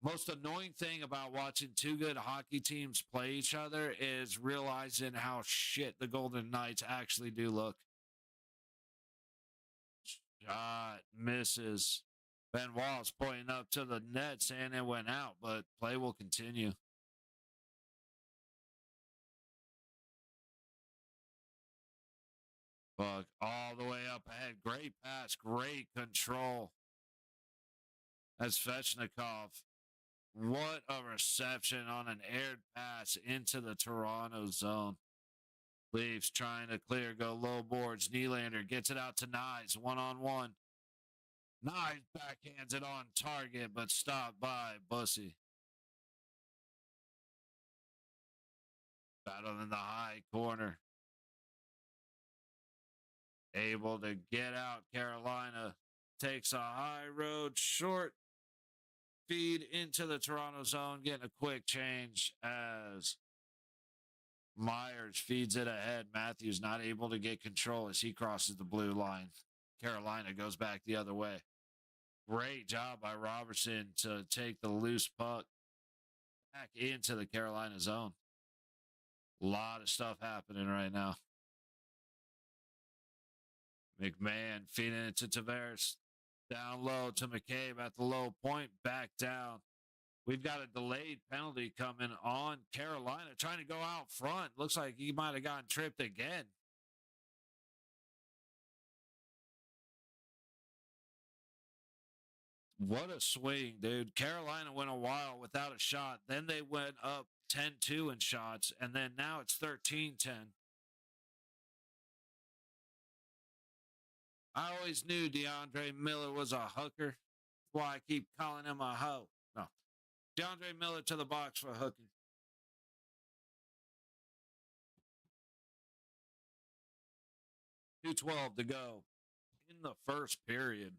most annoying thing about watching 2 good hockey teams play each other is realizing how shit the Golden Knights actually do look. Shot misses. Ben Wallace pointing up to the net saying it went out, but play will continue. Buck all the way up ahead. Great pass, great control. That's Svechnikov. What a reception on an aired pass into the Toronto zone. Leafs trying to clear, go low boards. Nylander gets it out to Nyes, one-on-one. Nyes backhands it on target, but stopped by Bussy. Battle in the high corner. Able to get out. Carolina takes a high road short. Feed into the Toronto zone, getting a quick change as Myers feeds it ahead. Matthews not able to get control as he crosses the blue line. Carolina goes back the other way. Great job by Robertson to take the loose puck back into the Carolina zone. A lot of stuff happening right now. McMahon feeding it to Tavares. Down low to McCabe at the low point. Back down. We've got a delayed penalty coming on Carolina, trying to go out front. Looks like he might have gotten tripped again. What a swing, dude. Carolina went a while without a shot. Then they went up 10-2 in shots, and then now it's 13-10. I always knew DeAndre Miller was a hooker. That's why I keep calling him a hoe. No. DeAndre Miller to the box for hooking. 2:12 to go in the first period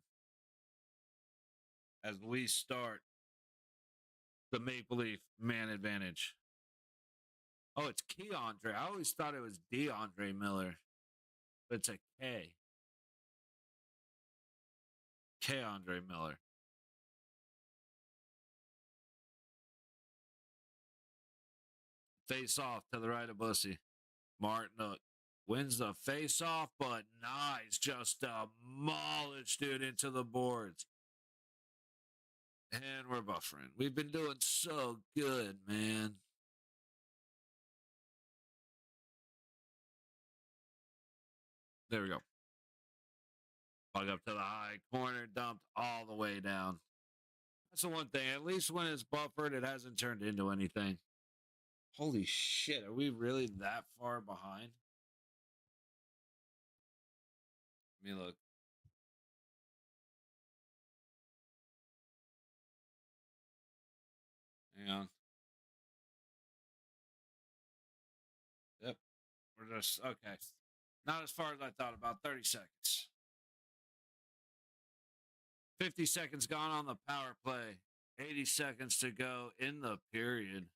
as we start the Maple Leaf man advantage. Oh, it's Keandre. I always thought it was DeAndre Miller, but it's a K. Keandre Miller. Face off to the right of Bussy. Martin wins the face off, but nice. Just demolished dude into the boards. And we're buffering. We've been doing so good, man. There we go. Plug up to the high corner, dumped all the way down. That's the one thing. At least when it's buffered, it hasn't turned into anything. Holy shit. Are we really that far behind? Let me look. Hang on. Yep. We're just, okay. Not as far as I thought, about 30 seconds. 50 seconds gone on the power play. 80 seconds to go in the period.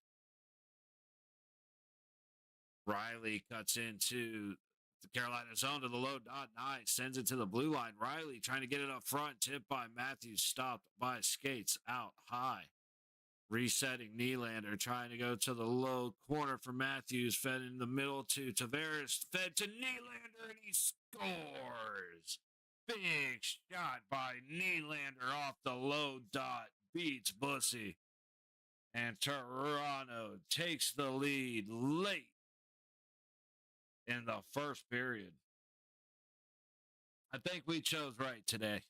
Riley cuts into the Carolina zone to the low dot. Nice. Sends it to the blue line. Riley trying to get it up front. Tipped by Matthews. Stopped by Skates out high. Resetting Nylander. Trying to go to the low corner for Matthews. Fed in the middle to Tavares. Fed to Nylander and he scores. Big shot by Nylander off the low dot. Beats Bussy. And Toronto takes the lead late in the first period. I think we chose right today.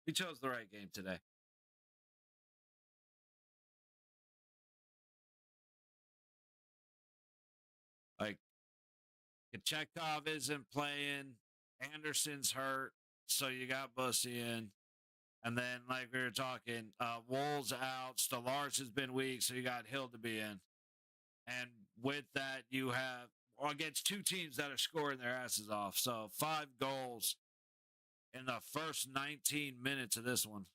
We chose the right game today. Like, Kachekov isn't playing. Anderson's hurt. So you got Bussy in. And then, like we were talking, Wool's out. Stolarz has been weak, so you got Hill to be in. And with that, you have against two teams that are scoring their asses off. So 5 goals in the first 19 minutes of this one.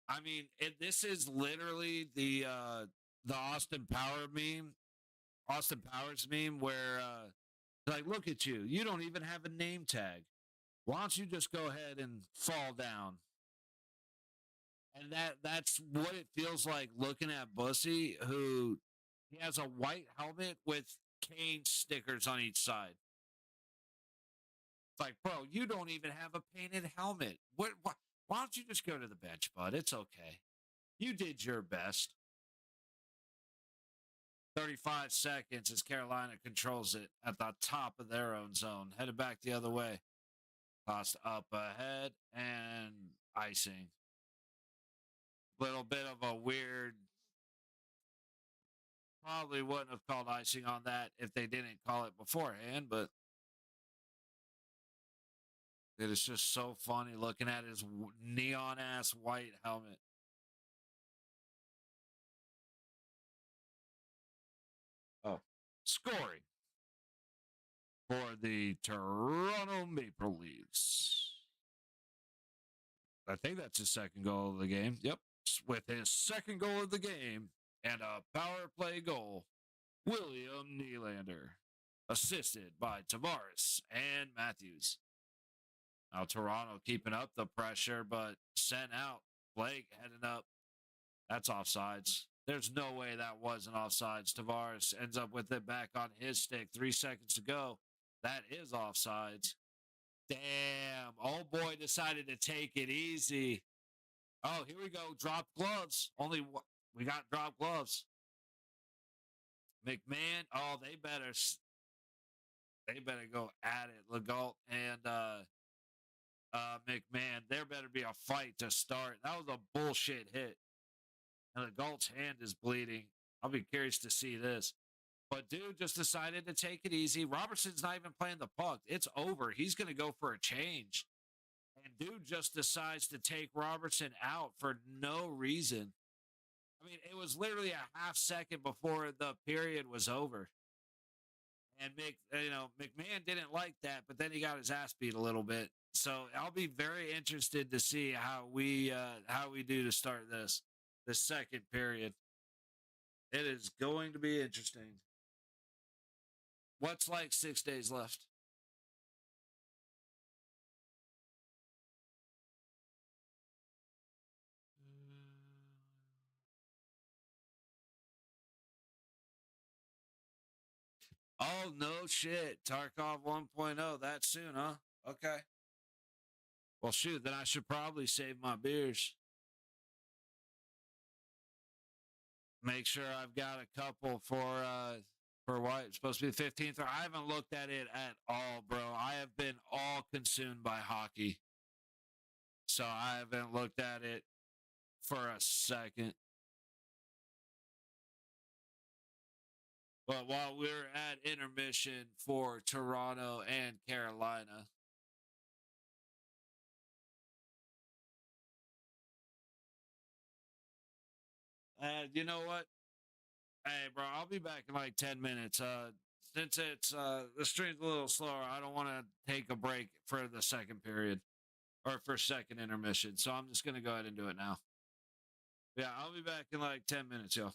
I mean, this is literally the Austin Powers meme, where like, look at you, you don't even have a name tag. Why don't you just go ahead and fall down? And that's what it feels like looking at Bussy, who he has a white helmet with Kane stickers on each side. It's like, bro, you don't even have a painted helmet. Why don't you just go to the bench, bud? It's okay. You did your best. 35 seconds as Carolina controls it at the top of their own zone. Headed back the other way. Tossed up ahead and icing. Little bit of a weird. Probably wouldn't have called icing on that if they didn't call it beforehand, but it is just so funny looking at his neon ass white helmet. Oh, scoring for the Toronto Maple Leafs. I think that's his second goal of the game. Yep. With his second goal of the game and a power play goal, William Nylander, assisted by Tavares and Matthews. Now Toronto keeping up the pressure, but sent out. Blake heading up. That's offsides. There's no way that wasn't offsides. Tavares ends up with it back on his stick. 3 seconds to go. That is offsides. Damn. Old boy decided to take it easy. Oh, here we go. Drop gloves. We got drop gloves. McMahon. Oh, they better go at it. Legault and McMahon. There better be a fight to start. That was a bullshit hit. And Legault's hand is bleeding. I'll be curious to see this. But dude just decided to take it easy. Robertson's not even playing the puck. It's over. He's going to go for a change. And dude just decides to take Robertson out for no reason. I mean, it was literally a half second before the period was over. And McMahon didn't like that, but then he got his ass beat a little bit. So I'll be very interested to see how we do to start the second period. It is going to be interesting. What's like 6 days left? Oh, no shit. Tarkov 1.0 that soon, huh? Okay. Well, shoot, then I should probably save my beers. Make sure I've got a couple for what? It's supposed to be the 15th. Or I haven't looked at it at all, bro. I have been all consumed by hockey. So I haven't looked at it for a second. But while we're at intermission for Toronto and Carolina, you know what? Hey, bro, I'll be back in like 10 minutes. Since it's the stream's a little slower, I don't want to take a break for the second period or for second intermission. So I'm just gonna go ahead and do it now. Yeah, I'll be back in like 10 minutes, yo.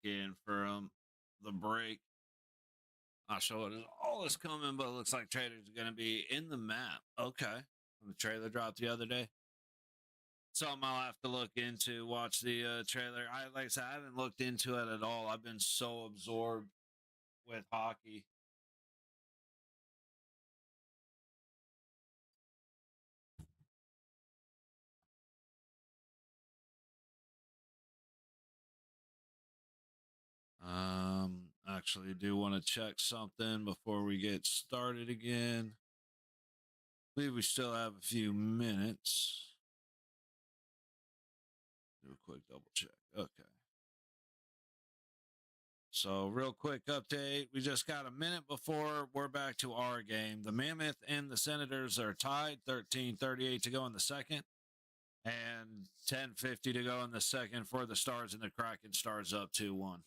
in from the break. Not sure what all is coming, but it looks like trailers are going to be in the map. Okay. The trailer dropped the other day. Something I'll have to look into, watch the trailer. Like I said, I haven't looked into it at all. I've been so absorbed with hockey. Actually do want to check something before we get started again. I believe we still have a few minutes. Do a quick double check. Okay. So, real quick update. We just got a minute before we're back to our game. The Mammoth and the Senators are tied, 13:38 to go in the second, and 10:50 to go in the second for the Stars, and the Kraken. Stars up 2-1.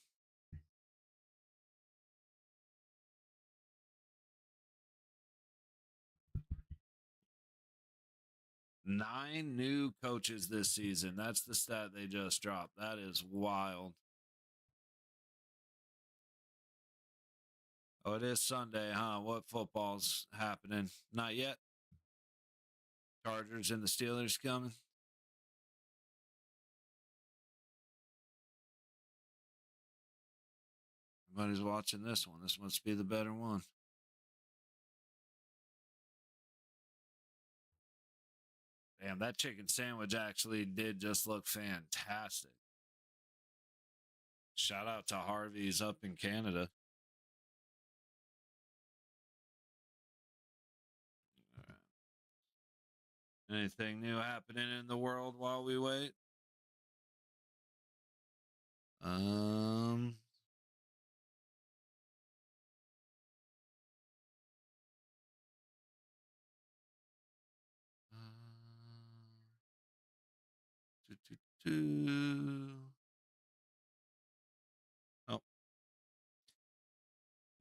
Nine new coaches this season. That's the stat they just dropped. That is wild. Oh, it is Sunday, huh? What football's happening? Not yet. Chargers and the Steelers coming. Everybody's watching this one. This must be the better one. Damn, that chicken sandwich actually did just look fantastic. Shout out to Harvey's up in Canada. Anything new happening in the world while we wait? Um, do, do, do. Oh,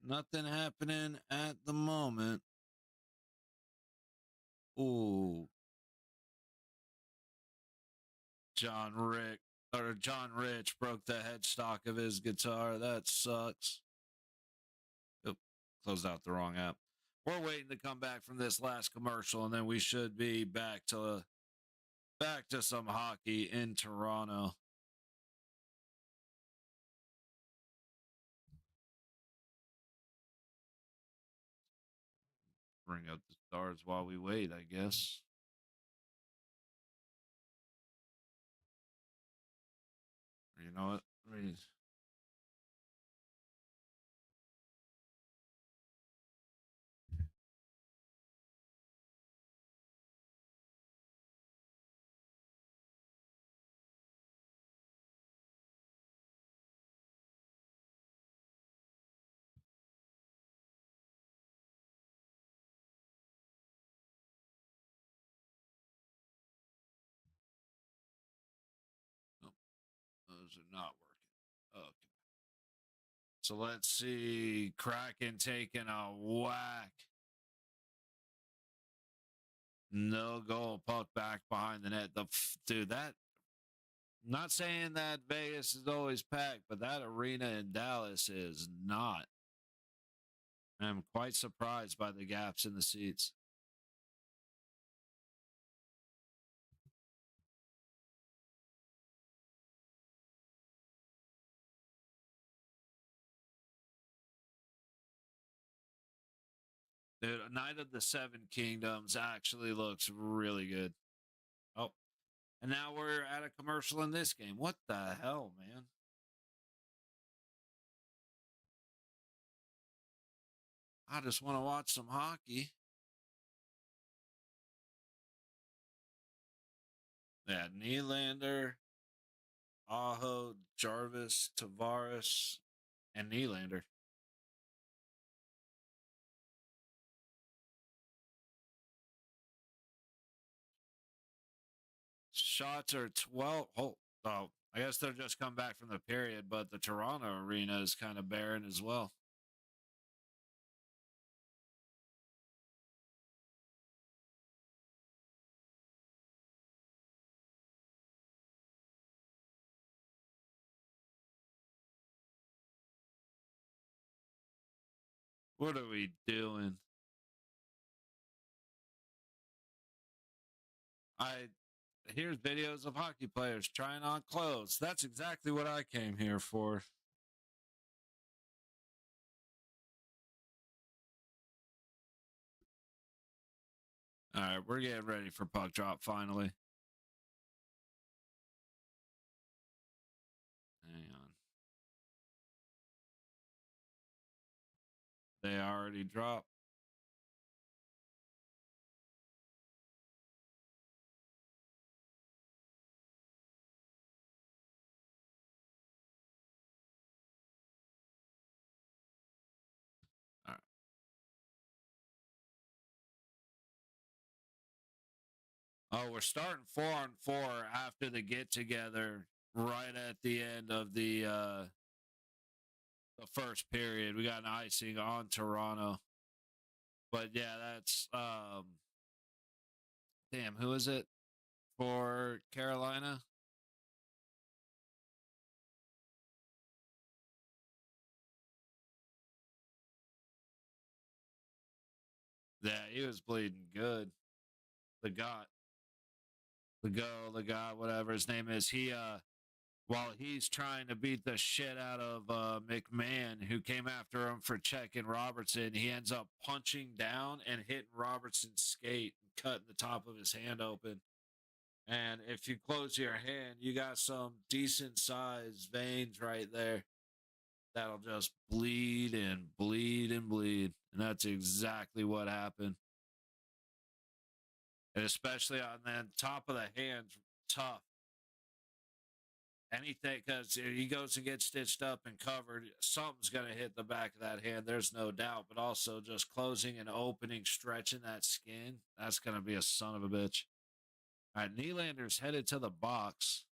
nothing happening at the moment. Ooh, John Rich broke the headstock of his guitar. That sucks. Oop, closed out the wrong app. We're waiting to come back from this last commercial, and then we should be back to some hockey in Toronto. Bring up the Stars while we wait, I guess. You know what? Nope, those are not working. Okay. So let's see. Kraken taking a whack. No goal. Puck back behind the net. Dude, that. Not saying that Vegas is always packed, but that arena in Dallas is not. I'm quite surprised by the gaps in the seats. Dude, Night of the Seven Kingdoms actually looks really good. Oh, and now we're at a commercial in this game. What the hell, man? I just want to watch some hockey. Yeah, Nylander, Aho, Jarvis, Tavares, and Nylander. Shots are 12. Oh, I guess they're just come back from the period, but the Toronto arena is kind of barren as well. What are we doing? Here's videos of hockey players trying on clothes. That's exactly what I came here for. All right, we're getting ready for puck drop finally. Hang on. They already dropped. All right. Oh, we're starting 4-on-4 after the get together right at the end of the first period. We got an icing on Toronto. But yeah, that's damn, who is it for Carolina? Yeah, he was bleeding good. The God, the God, whatever his name is. He while he's trying to beat the shit out of McMahon, who came after him for checking Robertson, he ends up punching down and hitting Robertson's skate and cutting the top of his hand open. And if you close your hand, you got some decent sized veins right there that'll just bleed and bleed and bleed. And that's exactly what happened. And especially on the top of the hands, tough. Anything, because he goes and gets stitched up and covered, something's going to hit the back of that hand. There's no doubt. But also just closing and opening, stretching that skin, that's going to be a son of a bitch. All right, Nylander's headed to the box.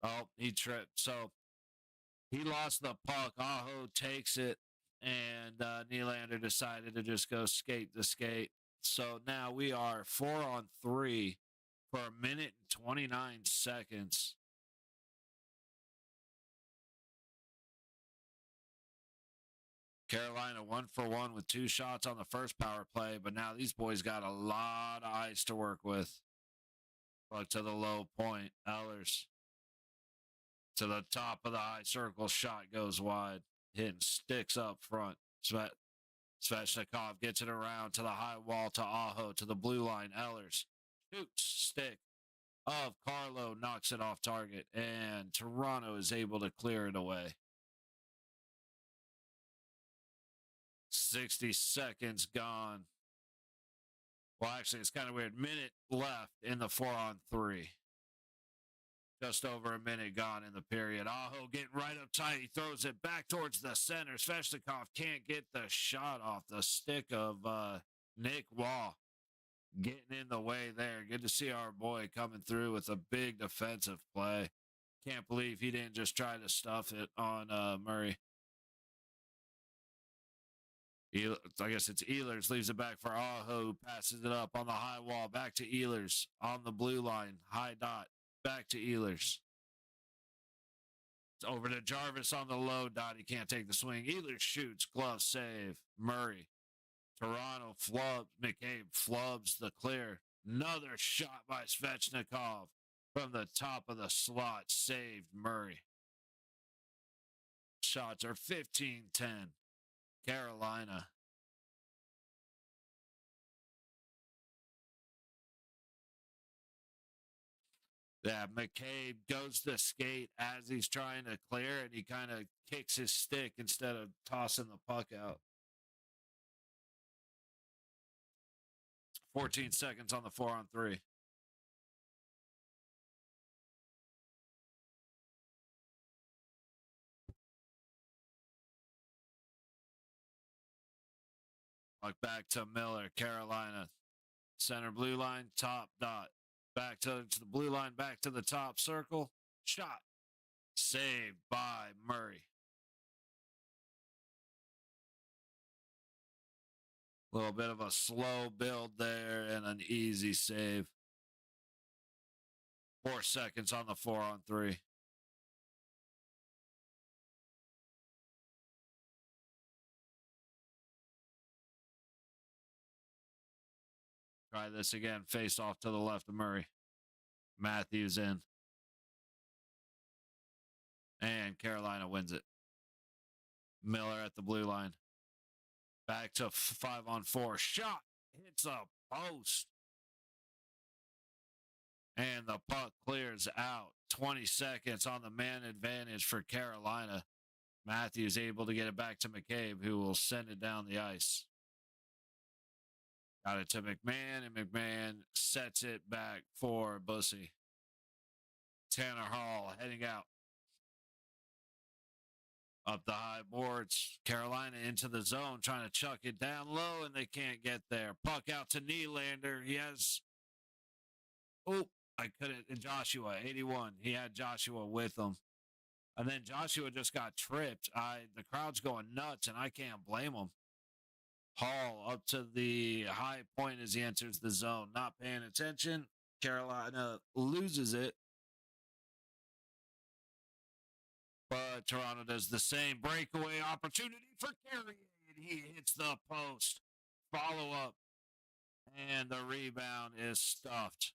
Oh, he tripped. So he lost the puck. Aho takes it, and Nylander decided to just go skate the skate. So now we are 4-on-3 for 1 minute and 29 seconds. Carolina 1-for-1 with 2 shots on the first power play, but now these boys got a lot of ice to work with. Look to the low point. Ellers to the top of the high circle. Shot goes wide. Hitting sticks up front. Svechnikov gets it around to the high wall to Aho to the blue line. Ellers shoots stick of Carlo, knocks it off target, and Toronto is able to clear it away. 60 seconds gone. Well, actually, it's kind of weird. Minute left in the 4-on-3. Just over a minute gone in the period. Aho getting right up tight. He throws it back towards the center. Svechnikov can't get the shot off the stick of Nick Waugh. Getting in the way there. Good to see our boy coming through with a big defensive play. Can't believe he didn't just try to stuff it on Murray. I guess it's Ehlers, leaves it back for Aho, passes it up on the high wall, back to Ehlers on the blue line, high dot, back to Ehlers. It's over to Jarvis on the low dot. He can't take the swing. Ehlers shoots, glove save. Murray. Toronto flubs. McCabe flubs the clear. Another shot by Svechnikov from the top of the slot. Saved Murray. Shots are 15-10. Carolina. Yeah, McCabe goes to skate as he's trying to clear, and he kind of kicks his stick instead of tossing the puck out. 14 seconds on the 4-on-3. Puck back to Miller, Carolina. Center blue line, top dot. Back to the blue line, back to the top circle. Shot. Saved by Murray. A little bit of a slow build there and an easy save. 4 seconds on the 4-on-3. Try this again. Face off to the left of Murray. Matthews in. And Carolina wins it. Miller at the blue line. Back to 5-on-4. Shot. Hits a post. And the puck clears out. 20 seconds on the man advantage for Carolina. Matthews able to get it back to McCabe, who will send it down the ice. Got it to McMahon, and McMahon sets it back for Bussy. Tanner Hall heading out. Up the high boards. Carolina into the zone, trying to chuck it down low, and they can't get there. Puck out to Nylander. He has... Oh, I couldn't... Joshua, 81. He had Joshua with him. And then Joshua just got tripped. The crowd's going nuts, and I can't blame him. Hall up to the high point as he enters the zone. Not paying attention. Carolina loses it. But Toronto does the same. Breakaway opportunity for Carrier. He hits the post. Follow up. And the rebound is stuffed.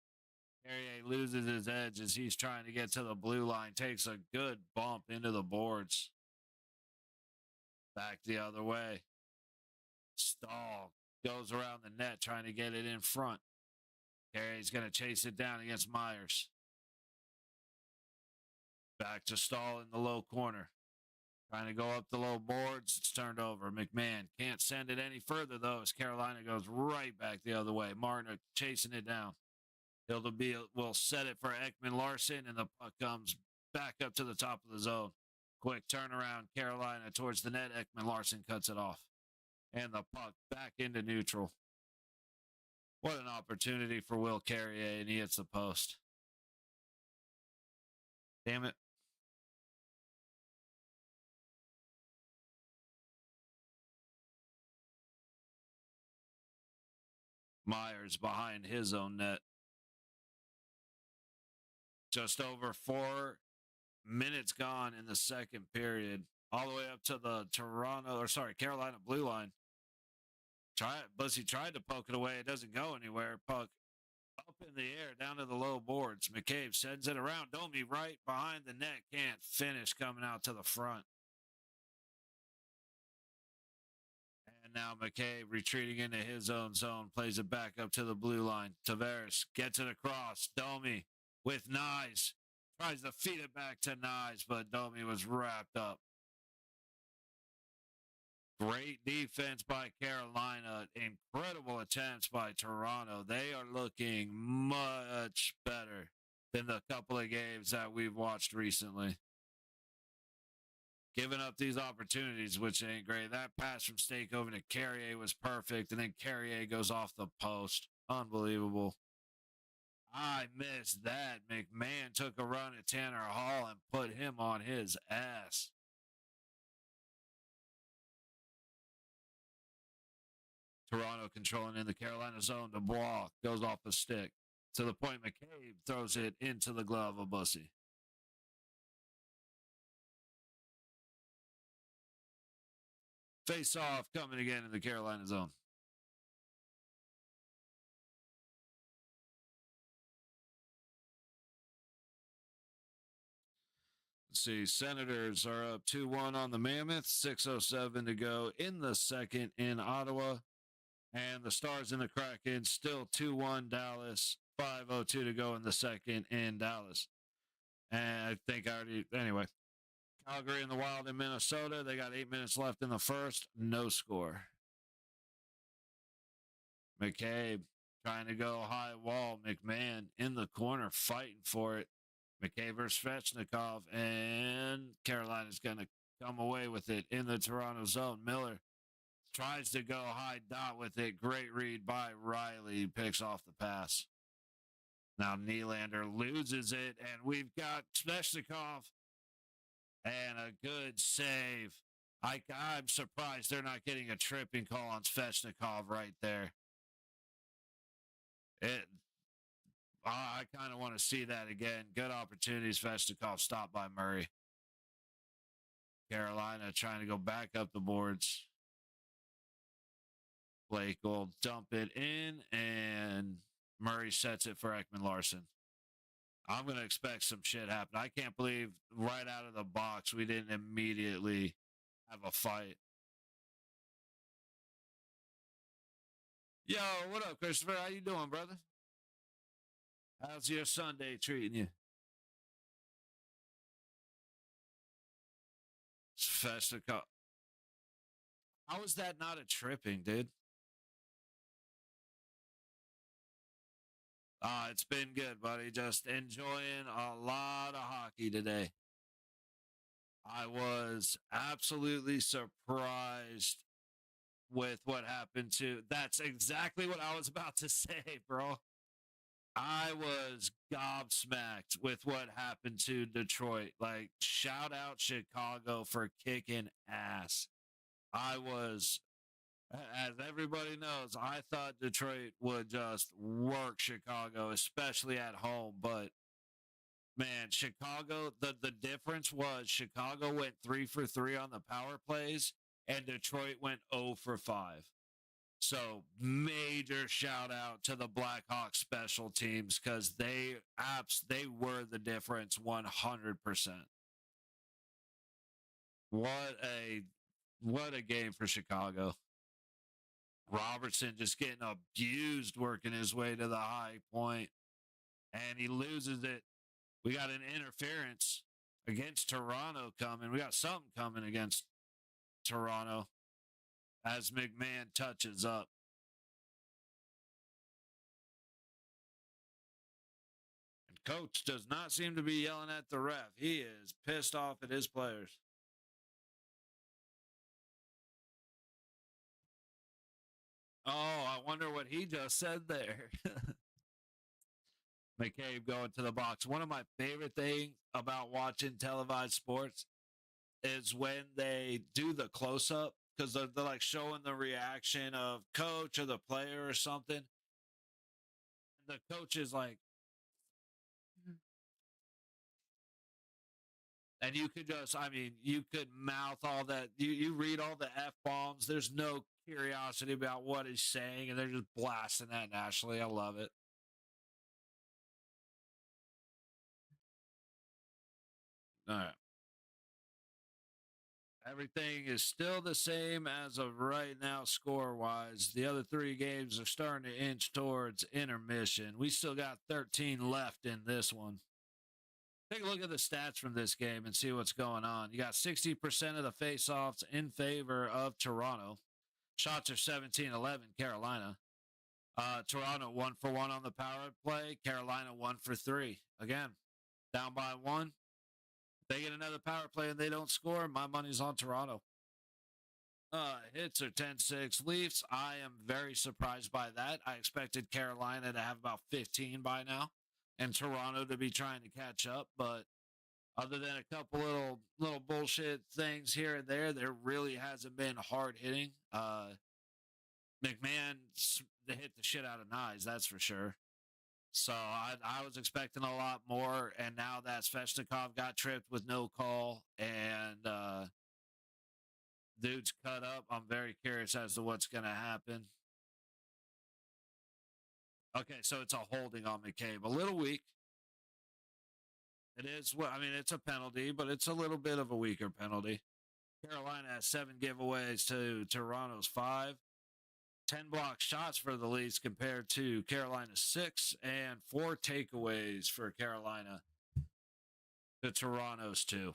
Carrier loses his edge as he's trying to get to the blue line. Takes a good bump into the boards. Back the other way. Stahl goes around the net trying to get it in front. Carrier's going to chase it down against Myers. Back to Stahl in the low corner. Trying to go up the low boards. It's turned over. McMahon can't send it any further, though, as Carolina goes right back the other way. Martin chasing it down. Hildeby will set it for Ekman Larson, and the puck comes back up to the top of the zone. Quick turnaround, Carolina towards the net. Ekman Larson cuts it off. And the puck back into neutral. What an opportunity for Will Carrier, and he hits the post. Damn it. Myers behind his own net. Just over 4 minutes gone in the second period. All the way up to the Carolina blue line. Bussy tried to poke it away. It doesn't go anywhere. Puck up in the air, down to the low boards. McCabe sends it around. Domi right behind the net. Can't finish, coming out to the front. And now McCabe retreating into his own zone. Plays it back up to the blue line. Tavares gets it across. Domi with Nyes. Tries to feed it back to Nyes, but Domi was wrapped up. Great defense by Carolina. Incredible attempts by Toronto. They are looking much better than the couple of games that we've watched recently. Giving up these opportunities, which ain't great. That pass from Stakeover to Carrier was perfect, and then Carrier goes off the post. Unbelievable. I missed that. McMahon took a run at Tanner Hall and put him on his ass. Toronto controlling in the Carolina zone. Dubois goes off the stick. To the point, McCabe throws it into the glove of Bussy. Face off coming again in the Carolina zone. Let's see, Senators are up 2-1 on the Mammoth. 6:07 to go in the second in Ottawa. And the Stars and the Kraken still 2-1 Dallas. 5:02 to go in the second in Dallas. And I think anyway. Calgary and the Wild in Minnesota. They got 8 minutes left in the first. No score. McCabe trying to go high wall. McMahon in the corner fighting for it. McCabe versus Svechnikov. And Carolina's going to come away with it in the Toronto zone. Miller tries to go high dot with it. Great read by Riley. Picks off the pass. Now Nylander loses it, and we've got Svechnikov. And a good save. I'm surprised they're not getting a tripping call on Svechnikov right there. I kind of want to see that again. Good opportunity. Svechnikov stopped by Murray. Carolina trying to go back up the boards. Blake will dump it in, and Murray sets it for Ekman Larson. I'm going to expect some shit happen. I can't believe right out of the box we didn't immediately have a fight. Yo, what up, Christopher? How you doing, brother? How's your Sunday treating you? It's Festica. How is that not a tripping, dude? It's been good, buddy. Just enjoying a lot of hockey today. I was absolutely surprised with what happened to. That's exactly what I was about to say, bro. I was gobsmacked with what happened to Detroit. Like, shout out Chicago for kicking ass. I was, as everybody knows, I thought Detroit would just work Chicago, especially at home. But man, Chicago, the difference was Chicago went 3 for 3 on the power plays, and Detroit went 0 for 5. So major shout out to the Blackhawks special teams because they were the difference 100%. What a game for Chicago. Robertson just getting abused working his way to the high point, and he loses it. We got an interference against Toronto coming. We got something coming against Toronto as McMahon touches up. And coach does not seem to be yelling at the ref. He is pissed off at his players. Oh, I wonder what he just said there. McCabe going to the box. One of my favorite things about watching televised sports is when they do the close up because they're like showing the reaction of coach or the player or something. And the coach is like, and you could just, I mean, you could mouth all that. You read all the F bombs. There's no curiosity about what he's saying, and they're just blasting that nationally. I love it. All right. Everything is still the same as of right now, score wise. The other 3 games are starting to inch towards intermission. We still got 13 left in this one. Take a look at the stats from this game and see what's going on. You got 60% of the faceoffs in favor of Toronto. Shots are 17-11, Carolina. Toronto 1 for 1 on the power play. Carolina 1 for 3. Again, down by 1. They get another power play and they don't score. My money's on Toronto. Hits are 10-6 Leafs. I am very surprised by that. I expected Carolina to have about 15 by now and Toronto to be trying to catch up. But other than a couple little bullshit things here and there really hasn't been hard hitting. McMahon hit the shit out of Nyes, that's for sure. So I was expecting a lot more, and now that Svechnikov got tripped with no call and dude's cut up, I'm very curious as to what's going to happen. Okay, so it's a holding on McCabe. A little weak. It is, well, I mean, it's a penalty, but it's a little bit of a weaker penalty. Carolina has 7 giveaways to Toronto's 5. 10 block shots for the Leafs compared to Carolina's 6, and 4 takeaways for Carolina to Toronto's 2.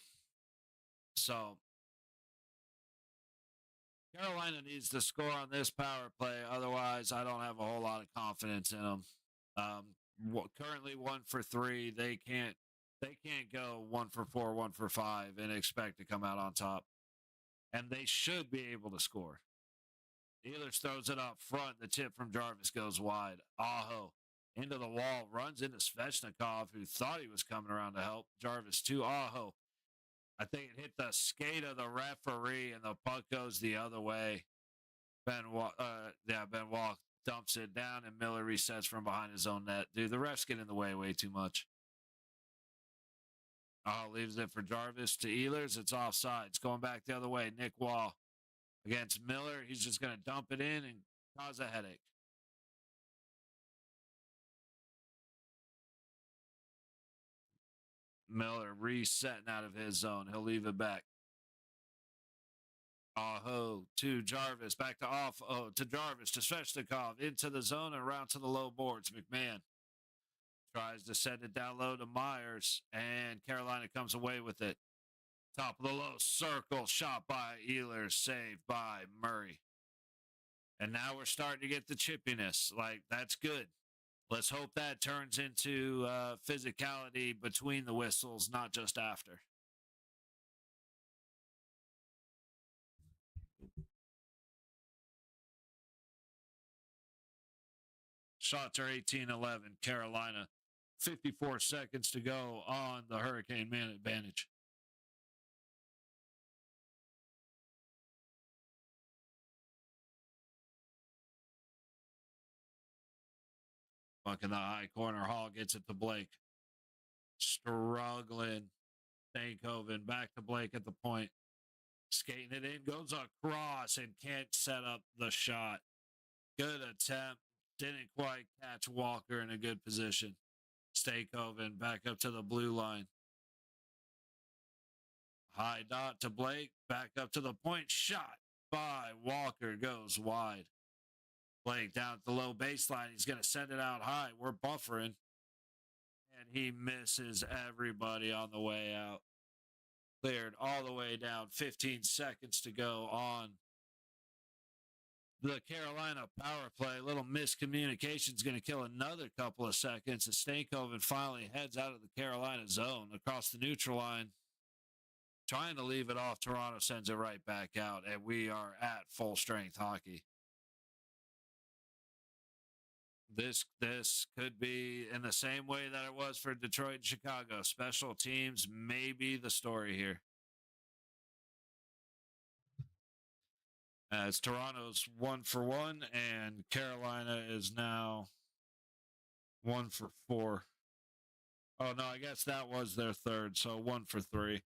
So Carolina needs to score on this power play. Otherwise, I don't have a whole lot of confidence in them. Currently 1 for 3. They can't go 1 for 4, 1 for 5 and expect to come out on top. And they should be able to score. Ehlers throws it up front. The tip from Jarvis goes wide. Aho into the wall, runs into Svechnikov, who thought he was coming around to help. Jarvis to Aho. I think it hit the skate of the referee, and the puck goes the other way. Ben Walk dumps it down, and Miller resets from behind his own net. Dude, the refs get in the way too much. Leaves it for Jarvis to Ehlers. It's offside. It's going back the other way. Nick Wall against Miller. He's just going to dump it in and cause a headache. Miller resetting out of his zone. He'll leave it back. Aho to Jarvis. Back to off. Oh, to Jarvis. To Svechnikov. Into the zone and around to the low boards. McMahon tries to send it down low to Myers. And Carolina comes away with it. Top of the low circle. Shot by Ehlers. Saved by Murray. And now we're starting to get the chippiness. Like, that's good. Let's hope that turns into physicality between the whistles, not just after. Shots are 18-11, Carolina. 54 seconds to go on the Hurricane man advantage. Buck in the high corner. Hall gets it to Blake. Struggling. Stankoven back to Blake at the point. Skating it in. Goes across and can't set up the shot. Good attempt. Didn't quite catch Walker in a good position. Stankoven back up to the blue line. High dot to Blake. Back up to the point. Shot by Walker. Goes wide. Blake down at the low baseline. He's going to send it out high. We're buffering. And he misses everybody on the way out. Cleared all the way down. 15 seconds to go on the Carolina power play. A little miscommunication is going to kill another couple of seconds as Stankoven finally heads out of the Carolina zone across the neutral line. Trying to leave it off. Toronto sends it right back out, and we are at full strength hockey. This could be in the same way that it was for Detroit and Chicago. Special teams may be the story here. As Toronto's 1-for-1 and Carolina is now 1-for-4. Oh, no, I guess that was their third, so 1-for-3.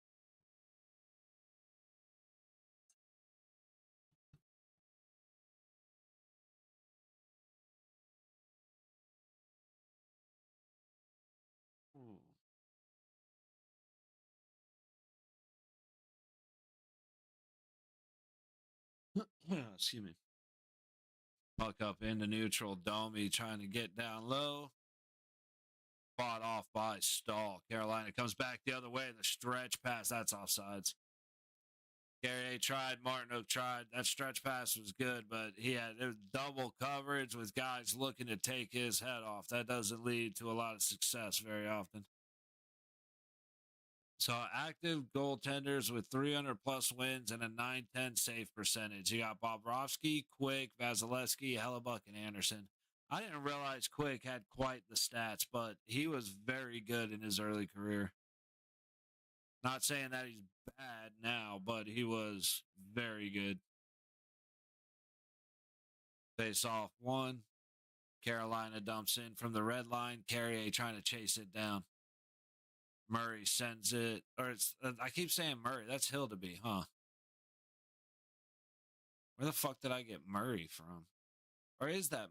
Excuse me. Puck up into neutral. Domi trying to get down low. Fought off by Stahl. Carolina comes back the other way. The stretch pass. That's offsides. Carrier tried. Martinook tried. That stretch pass was good, but it was double coverage with guys looking to take his head off. That doesn't lead to a lot of success very often. So active goaltenders with 300-plus wins and a .910 save percentage. You got Bobrovsky, Quick, Vasilevsky, Hellebuck, and Anderson. I didn't realize Quick had quite the stats, but he was very good in his early career. Not saying that he's bad now, but he was very good. Face off one. Carolina dumps in from the red line. Carrier trying to chase it down. Murray sends it, or I keep saying Murray. That's Hildeby, huh? Where the fuck did I get Murray from? Or is that?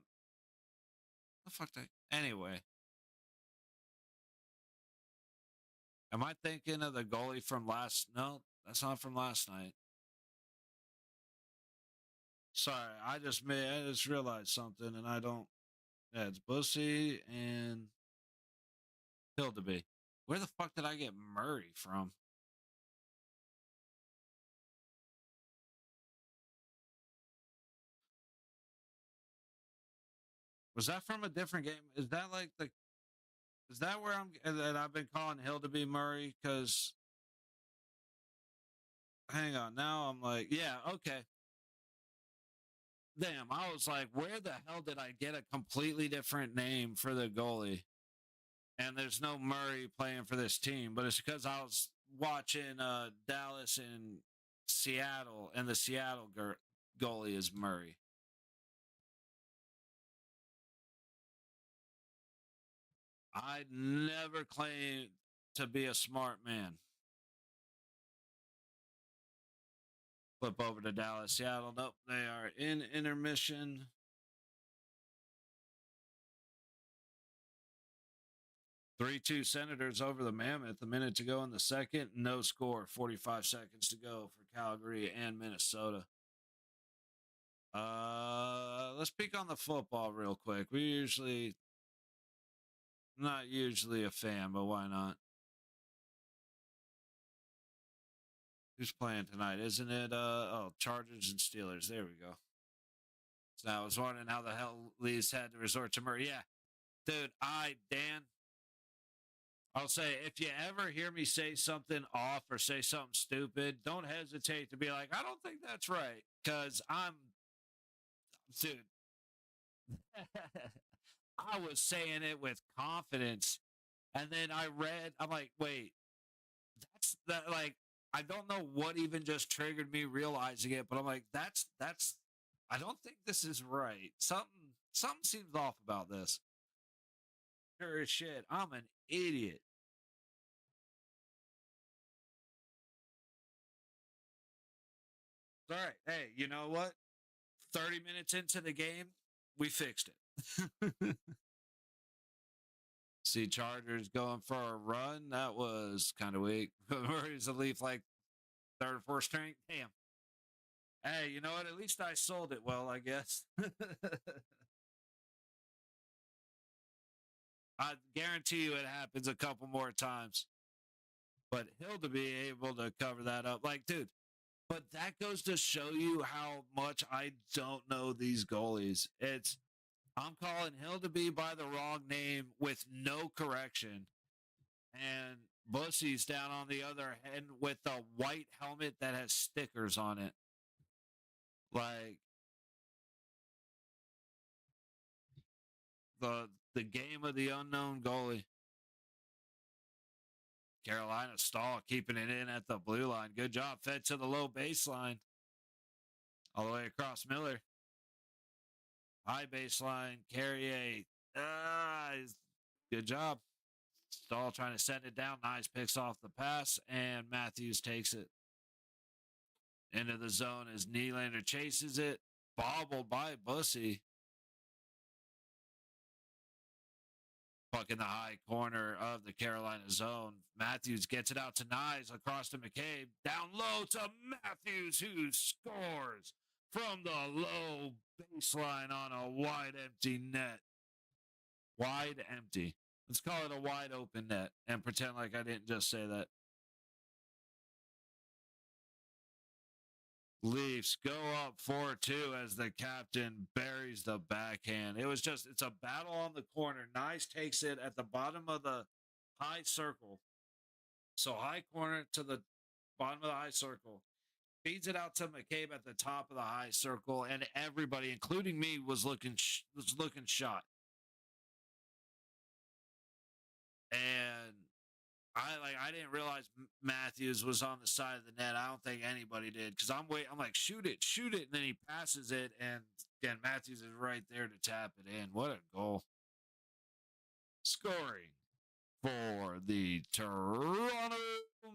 The fuck did anyway. Am I thinking of the goalie from last? No, that's not from last night. Sorry, I just realized something, and I don't. Yeah, it's Bussy and Hildeby. Where the fuck did I get Murray from? Was that from a different game? Is that like the? Is that where I've been calling Hildeby Murray? Because hang on, now I'm like, yeah, okay. Damn, I was like, where the hell did I get a completely different name for the goalie? And there's no Murray playing for this team, but it's because I was watching Dallas and Seattle, and the Seattle goalie is Murray. I never claimed to be a smart man. Flip over to Dallas, Seattle. Nope, they are in intermission. 3-2 Senators over the Mammoth. A minute to go in the second. No score. 45 seconds to go for Calgary and Minnesota. Let's peek on the football real quick. Not usually a fan, but why not? Who's playing tonight? Isn't it Chargers and Steelers? There we go. So I was wondering how the hell Lee's had to resort to Murray. Yeah. Dude, Dan, I'll say if you ever hear me say something off or say something stupid, don't hesitate to be like, I don't think that's right. Cause dude, I was saying it with confidence. And then I'm like, wait, that's that like I don't know what even just triggered me realizing it, but I'm like, that's I don't think this is right. Something seems off about this. Sure as shit. I'm an idiot. All right. Hey, you know what? 30 minutes into the game, we fixed it. See Chargers going for a run. That was kind of weak. Murray's a leaf like third or fourth string. Damn. Hey, you know what? At least I sold it well, I guess. I guarantee you it happens a couple more times. But Hill to be able to cover that up, like, dude, but that goes to show you how much I don't know these goalies. I'm calling Hill to be by the wrong name with no correction. And Bussy's down on the other end with a white helmet that has stickers on it. Like the game of the unknown goalie. Carolina Stahl keeping it in at the blue line. Good job. Fed to the low baseline. All the way across Miller. High baseline. Carrier. Good job. Stahl trying to send it down. Nice picks off the pass. And Matthews takes it into the zone as Nylander chases it. Bobbled by Bussy. Puck in the high corner of the Carolina zone. Matthews gets it out to Nyes across to McCabe. Down low to Matthews, who scores from the low baseline on a wide empty net. Wide empty. Let's call it a wide open net and pretend like I didn't just say that. Leafs go up 4-2 as the captain buries the backhand. It's a battle on the corner. Nice takes it at the bottom of the high circle. So high corner to the bottom of the high circle. Feeds it out to McCabe at the top of the high circle, and everybody, including me, was looking shot. And I didn't realize Matthews was on the side of the net. I don't think anybody did because I'm like, shoot it, and then he passes it, and again Matthews is right there to tap it in. What a goal! Scoring for the Toronto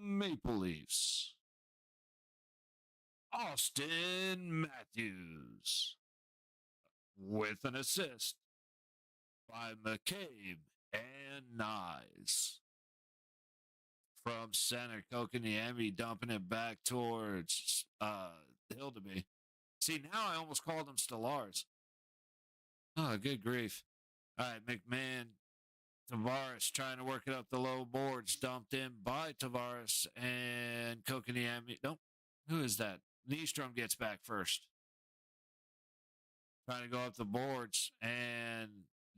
Maple Leafs, Austin Matthews with an assist by McCabe and Nyes. From center, Kokaniemi dumping it back towards Hildeby. See, now I almost called him Stellars. Oh, good grief. All right, McMahon, Tavares trying to work it up the low boards, dumped in by Tavares and Kokaniemi. Nope. Who is that? Nystrom gets back first. Trying to go up the boards, and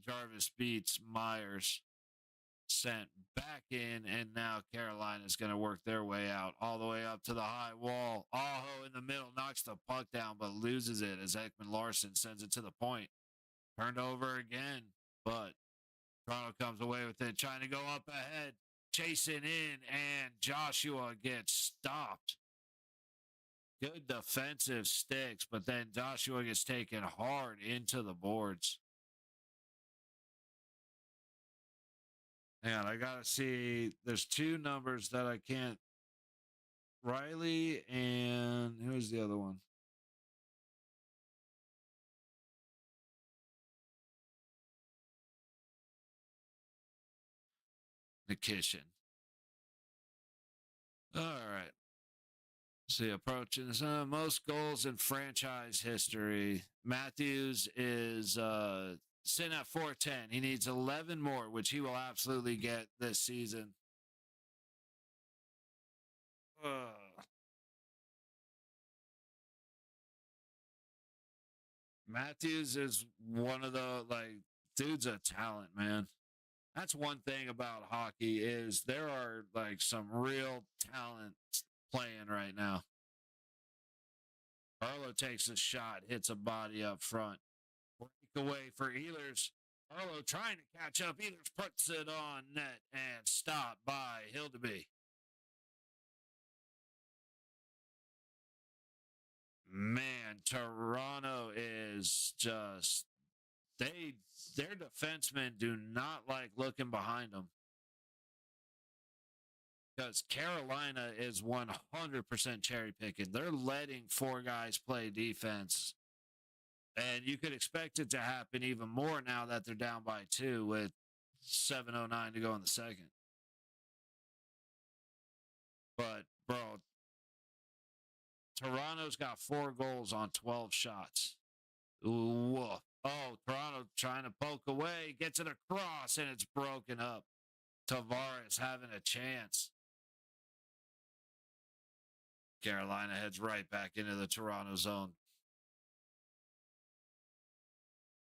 Jarvis beats Myers. Sent back in, and now Carolina's going to work their way out all the way up to the high wall. Aho in the middle knocks the puck down, but loses it as Ekman Larson sends it to the point. Turned over again, but Toronto comes away with it, trying to go up ahead, chasing in, and Joshua gets stopped. Good defensive sticks, but then Joshua gets taken hard into the boards. Hang on, I gotta see. There's two numbers that I can't. Riley and who's the other one? Nikishin. All right. See, approaching most goals in franchise history. Matthews is sitting at 410. He needs 11 more, which he will absolutely get this season. Matthews is one of the dude's a talent, man. That's one thing about hockey is there are some real talent playing right now. Arlo takes a shot, hits a body up front. Breakaway for Ehlers. Arlo trying to catch up. Ehlers puts it on net and stopped by Hildeby. Man, Toronto is just their defensemen do not like looking behind them. Because Carolina is 100% cherry picking. They're letting four guys play defense. And you could expect it to happen even more now that they're down by 2 with 7:09 to go in the second. But, bro, Toronto's got 4 goals on 12 shots. Ooh, oh, Toronto trying to poke away, gets it across, and it's broken up. Tavares having a chance. Carolina heads right back into the Toronto zone.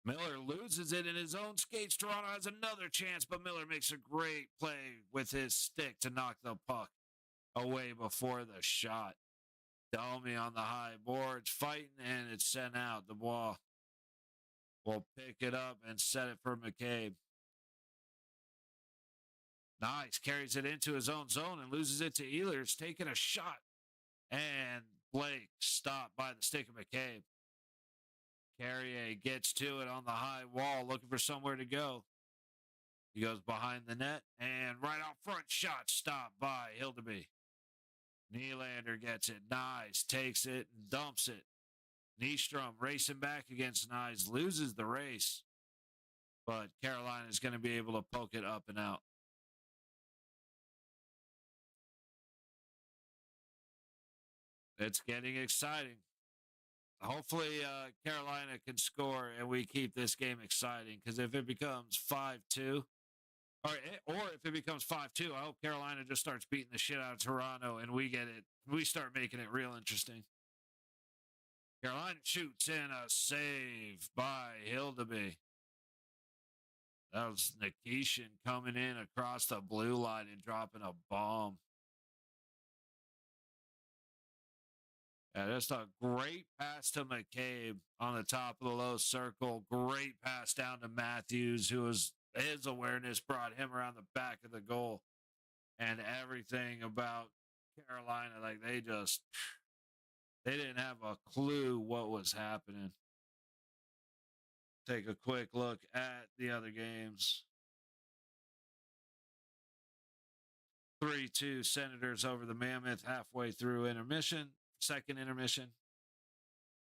Miller loses it in his own skates. Toronto has another chance, but Miller makes a great play with his stick to knock the puck away before the shot. Domi on the high boards fighting, and it's sent out. The ball will pick it up and set it for McCabe. Nice. Carries it into his own zone and loses it to Ehlers, taking a shot. And Blake stopped by the stick of McCabe. Carrier gets to it on the high wall, looking for somewhere to go. He goes behind the net, and right out front, shot stopped by Hildeby. Nylander gets it. Nyes takes it and dumps it. Nystrom racing back against Nyes, loses the race. But Carolina is going to be able to poke it up and out. It's getting exciting. Hopefully, Carolina can score and we keep this game exciting. Because if it becomes 5-2, or if it becomes 5-2, I hope Carolina just starts beating the shit out of Toronto and we get it. We start making it real interesting. Carolina shoots in a save by Hildeby. That was Nikishin coming in across the blue line and dropping a bomb. Yeah, just a great pass to McCabe on the top of the low circle. Great pass down to Matthews, his awareness brought him around the back of the goal. And everything about Carolina, they didn't have a clue what was happening. Take a quick look at the other games. 3-2 Senators over the Mammoth halfway through intermission. Second intermission.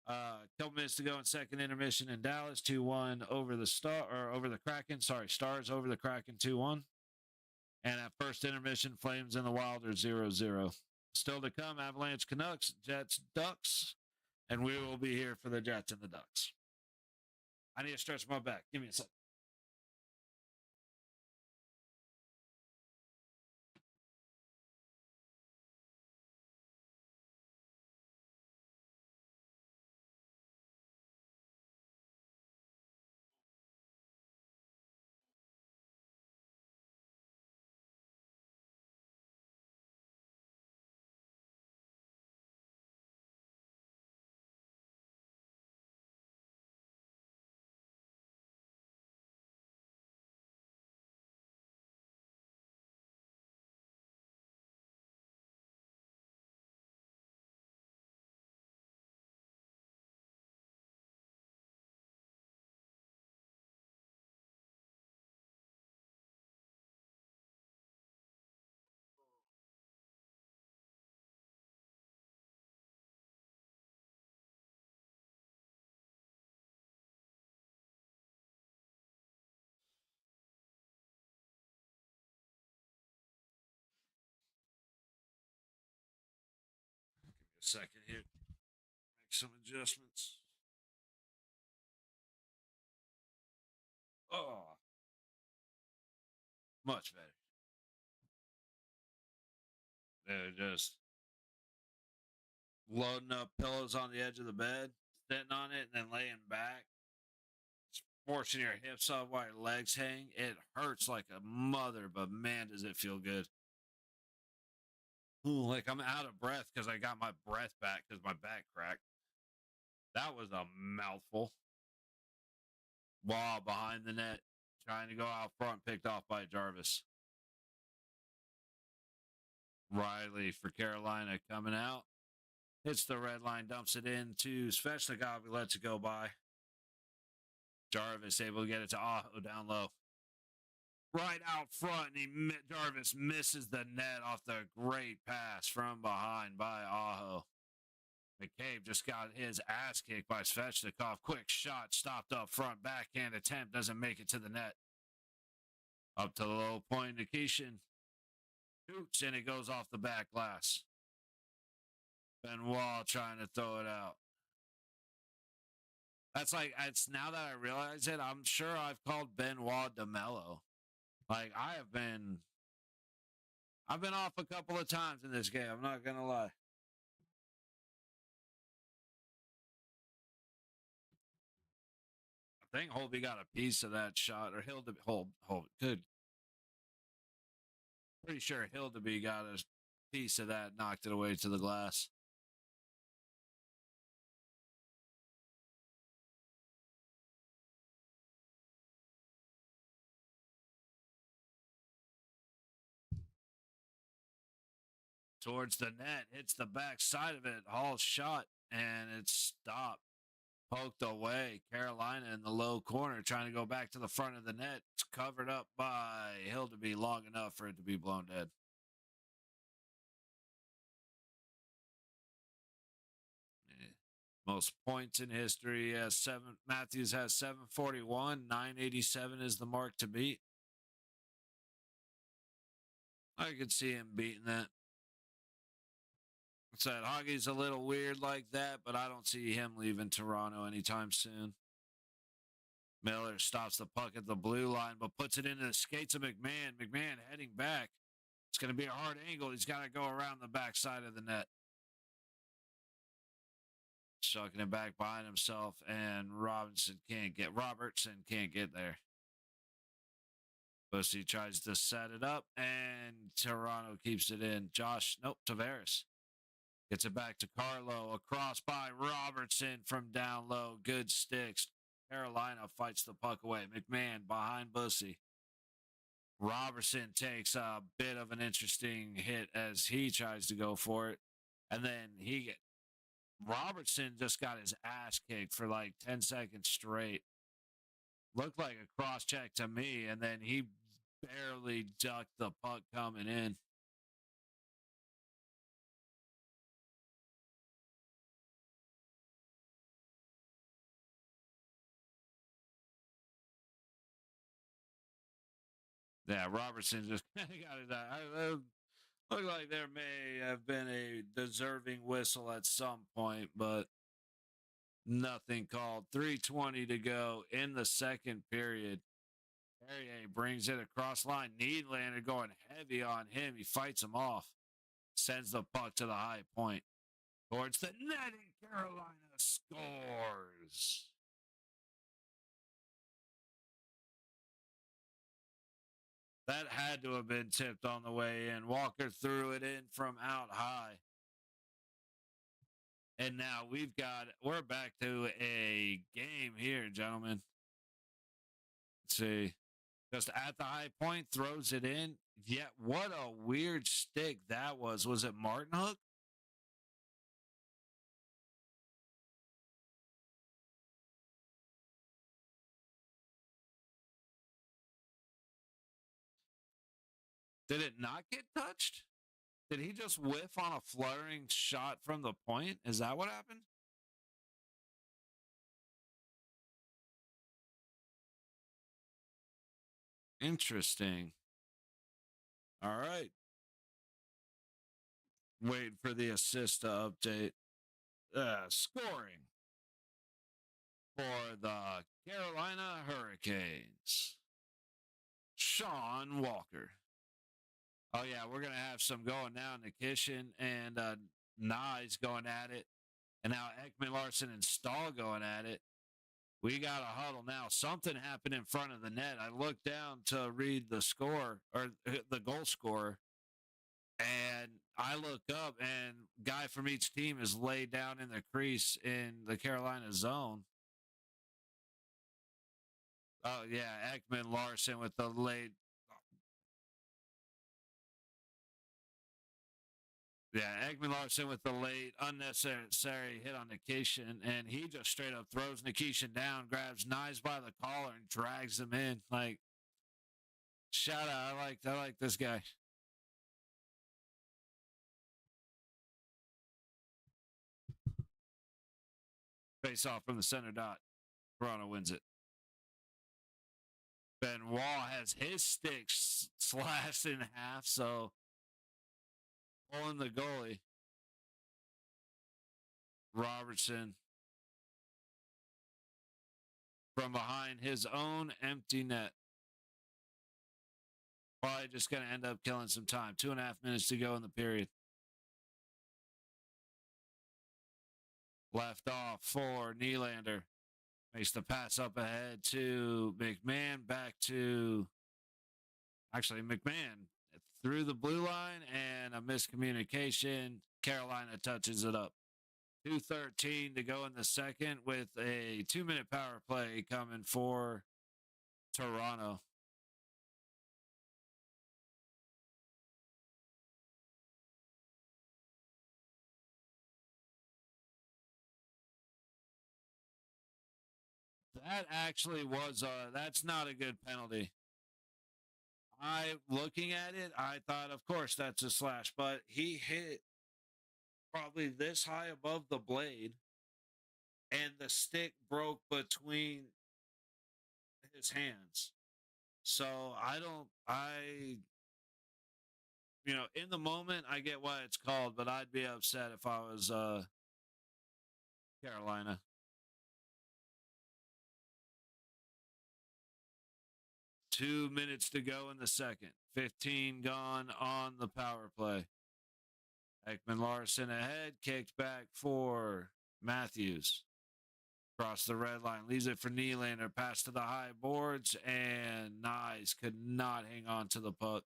Couple minutes to go in second intermission in Dallas. 2-1 over the Kraken. Stars over the Kraken 2-1. And at first intermission, Flames and the Wild are 0-0. Still to come, Avalanche Canucks, Jets Ducks, and we will be here for the Jets and the Ducks. I need to stretch my back. Give me a second. a second here. Make some adjustments. Oh, much better. They're just loading up pillows on the edge of the bed, sitting on it, and then laying back, forcing your hips up while your legs hang. It hurts like a mother, but man, does it feel good. Ooh, like I'm out of breath because I got my breath back because my back cracked. That was a mouthful. Wall behind the net, trying to go out front, picked off by Jarvis. Riley for Carolina coming out. Hits the red line, dumps it into Svechnikov, who lets it go by. Jarvis able to get it to Aho down low. Right out front, and Jarvis misses the net off the great pass from behind by Aho. McCabe just got his ass kicked by Svechnikov. Quick shot, stopped up front, backhand attempt, doesn't make it to the net. Up to the low point, Nikishin shoots, and it goes off the back glass. Benoit trying to throw it out. That's like, it's now that I realize it, I'm sure I've called Benoit DeMello. Like, I've been off a couple of times in this game. I'm not going to lie. I think Holby got a piece of that shot, or Hold, good. Pretty sure Hildeby got a piece of that, knocked it away to the glass. Towards the net, hits the back side of it. Hall's shot, and it's stopped. Poked away. Carolina in the low corner, trying to go back to the front of the net. It's covered up by Hildeby long enough for it to be blown dead. Most points in history. Matthews has 741. 987 is the mark to beat. I could see him beating that. Said Hockey's a little weird like that, but I don't see him leaving Toronto anytime soon. Miller stops the puck at the blue line, but puts it into the skates of McMahon. McMahon heading back. It's going to be a hard angle. He's got to go around the backside of the net. Chucking it back behind himself, and Robertson can't get there. Bussy tries to set it up, and Toronto keeps it in. Tavares gets it back to Carlo. Across by Robertson from down low. Good sticks. Carolina fights the puck away. McMahon behind Bussy. Robertson takes a bit of an interesting hit as he tries to go for it. And then Robertson just got his ass kicked for like 10 seconds straight. Looked like a cross check to me, and then he barely ducked the puck coming in. Yeah, Robertson just kind of got it out. Looked like there may have been a deserving whistle at some point, but nothing called. 3:20 to go in the second period. Perrier brings it across line. Nylander going heavy on him. He fights him off. Sends the puck to the high point. Towards the net, and Carolina scores. That had to have been tipped on the way in. Walker threw it in from out high. And now we're back to a game here, gentlemen. Let's see. Just at the high point, throws it in. Yet, what a weird stick that was. Was it Martin Hook? Did it not get touched? Did he just whiff on a fluttering shot from the point? Is that what happened? Interesting. All right. Waiting for the assist to update. Scoring for the Carolina Hurricanes. Sean Walker. Oh, yeah, we're going to have some going now. Nikishin and Nyes going at it. And now Ekman Larson and Stahl going at it. We got a huddle now. Something happened in front of the net. I looked down to read the score or the goal scorer. And I look up, and guy from each team is laid down in the crease in the Carolina zone. Oh, yeah, Ekman Larson with the late. Yeah, Ekman Larson with the late unnecessary hit on Nikishin, and he just straight up throws Nikishin down, grabs Knives by the collar, and drags him in. Like, shout out! I like this guy. Face off from the center dot. Toronto wins it. Benoit has his stick slashed in half, so pulling the goalie. Robertson from behind his own empty net. Probably just going to end up killing some time. 2.5 minutes to go in the period. Left off for Nylander. Makes the pass up ahead to McMahon. Back to actually McMahon through the blue line and a miscommunication. Carolina touches it up. 2:13 to go in the second with a 2-minute power play coming for Toronto. That actually was that's not a good penalty. Looking at it, I thought, of course, that's a slash, but he hit probably this high above the blade, and the stick broke between his hands. So in the moment, I get why it's called, but I'd be upset if I was Carolina. 2 minutes to go in the second. 15 gone on the power play. Ekman Larson ahead, kicked back for Matthews. Across the red line, leaves it for Nylander. Pass to the high boards, and Nyes could not hang on to the puck.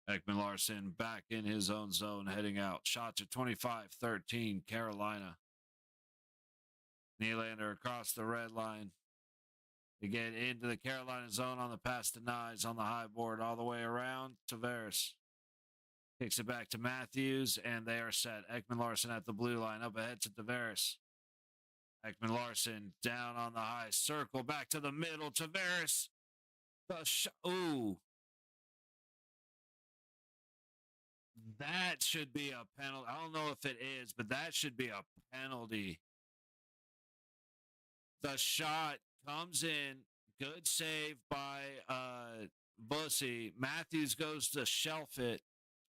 Ekman Larson back in his own zone, heading out. Shots at 25-13, Carolina. Nylander across the red line to get into the Carolina zone on the pass to Nyes on the high board all the way around. Tavares kicks it back to Matthews, and they are set. Ekman Larson at the blue line, up ahead to Tavares. Ekman Larson down on the high circle, back to the middle. Tavares, ooh. That should be a penalty. I don't know if it is, but that should be a penalty. The shot comes in. Good save by Bussy. Matthews goes to shelf it.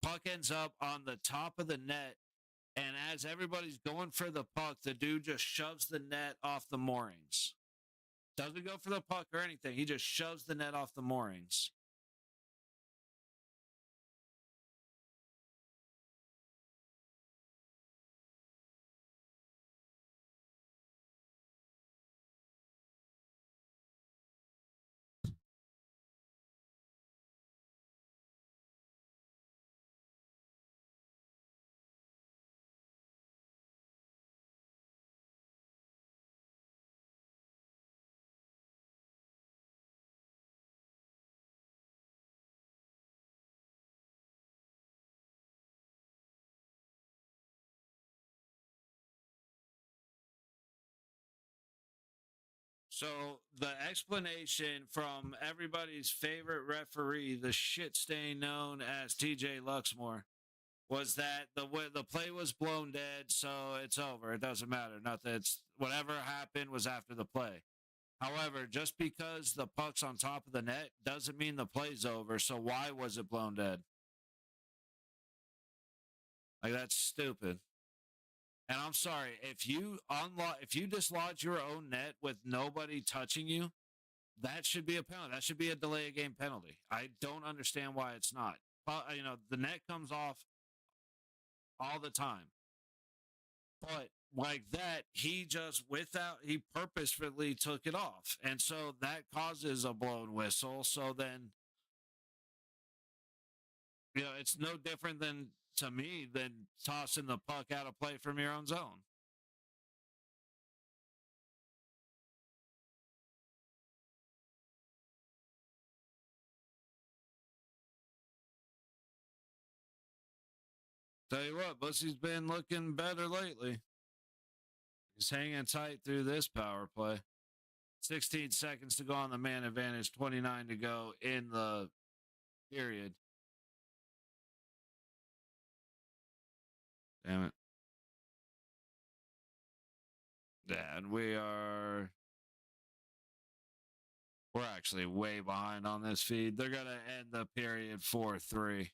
Puck ends up on the top of the net. And as everybody's going for the puck, the dude just shoves the net off the moorings. Doesn't go for the puck or anything. He just shoves the net off the moorings. So the explanation from everybody's favorite referee, the shit stain known as TJ Luxmore, was that the play was blown dead, so it's over. It doesn't matter. Nothing. It's whatever happened was after the play. However, just because the puck's on top of the net doesn't mean the play's over. So why was it blown dead? Like, that's stupid. And I'm sorry, if you dislodge your own net with nobody touching you, that should be a penalty. That should be a delay of game penalty. I don't understand why it's not. The net comes off all the time. But like that, he purposefully took it off. And so that causes a blown whistle. So then, it's no different to me than tossing the puck out of play from your own zone. Tell you what, Bussy's been looking better lately. He's hanging tight through this power play. 16 seconds to go on the man advantage, 29 to go in the period. Damn it. Yeah, and we're actually way behind on this feed. They're going to end the period 4-3.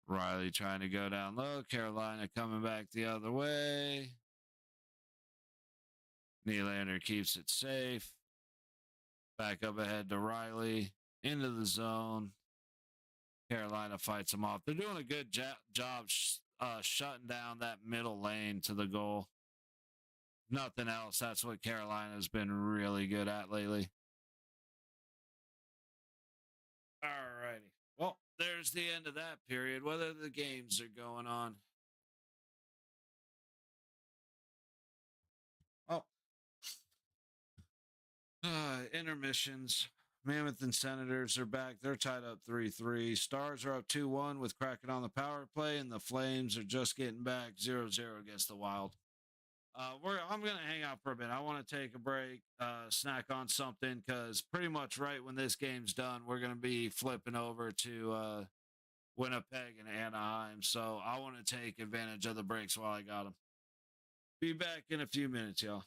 Riley trying to go down low. Carolina coming back the other way. Nylander keeps it safe. Back up ahead to Riley. Into the zone. Carolina fights him off. They're doing a good job shutting down that middle lane to the goal. Nothing else. That's what Carolina's been really good at lately. All righty. Well, there's the end of that period. Whether the games are going on. Oh. Intermissions. Mammoth and Senators are back. They're tied up 3-3. Stars are up 2-1 with Kraken on the power play, and the Flames are just getting back 0-0 against the Wild. I'm going to hang out for a bit. I want to take a break, snack on something, because pretty much right when this game's done, we're going to be flipping over to Winnipeg and Anaheim. So I want to take advantage of the breaks while I got them. Be back in a few minutes, y'all.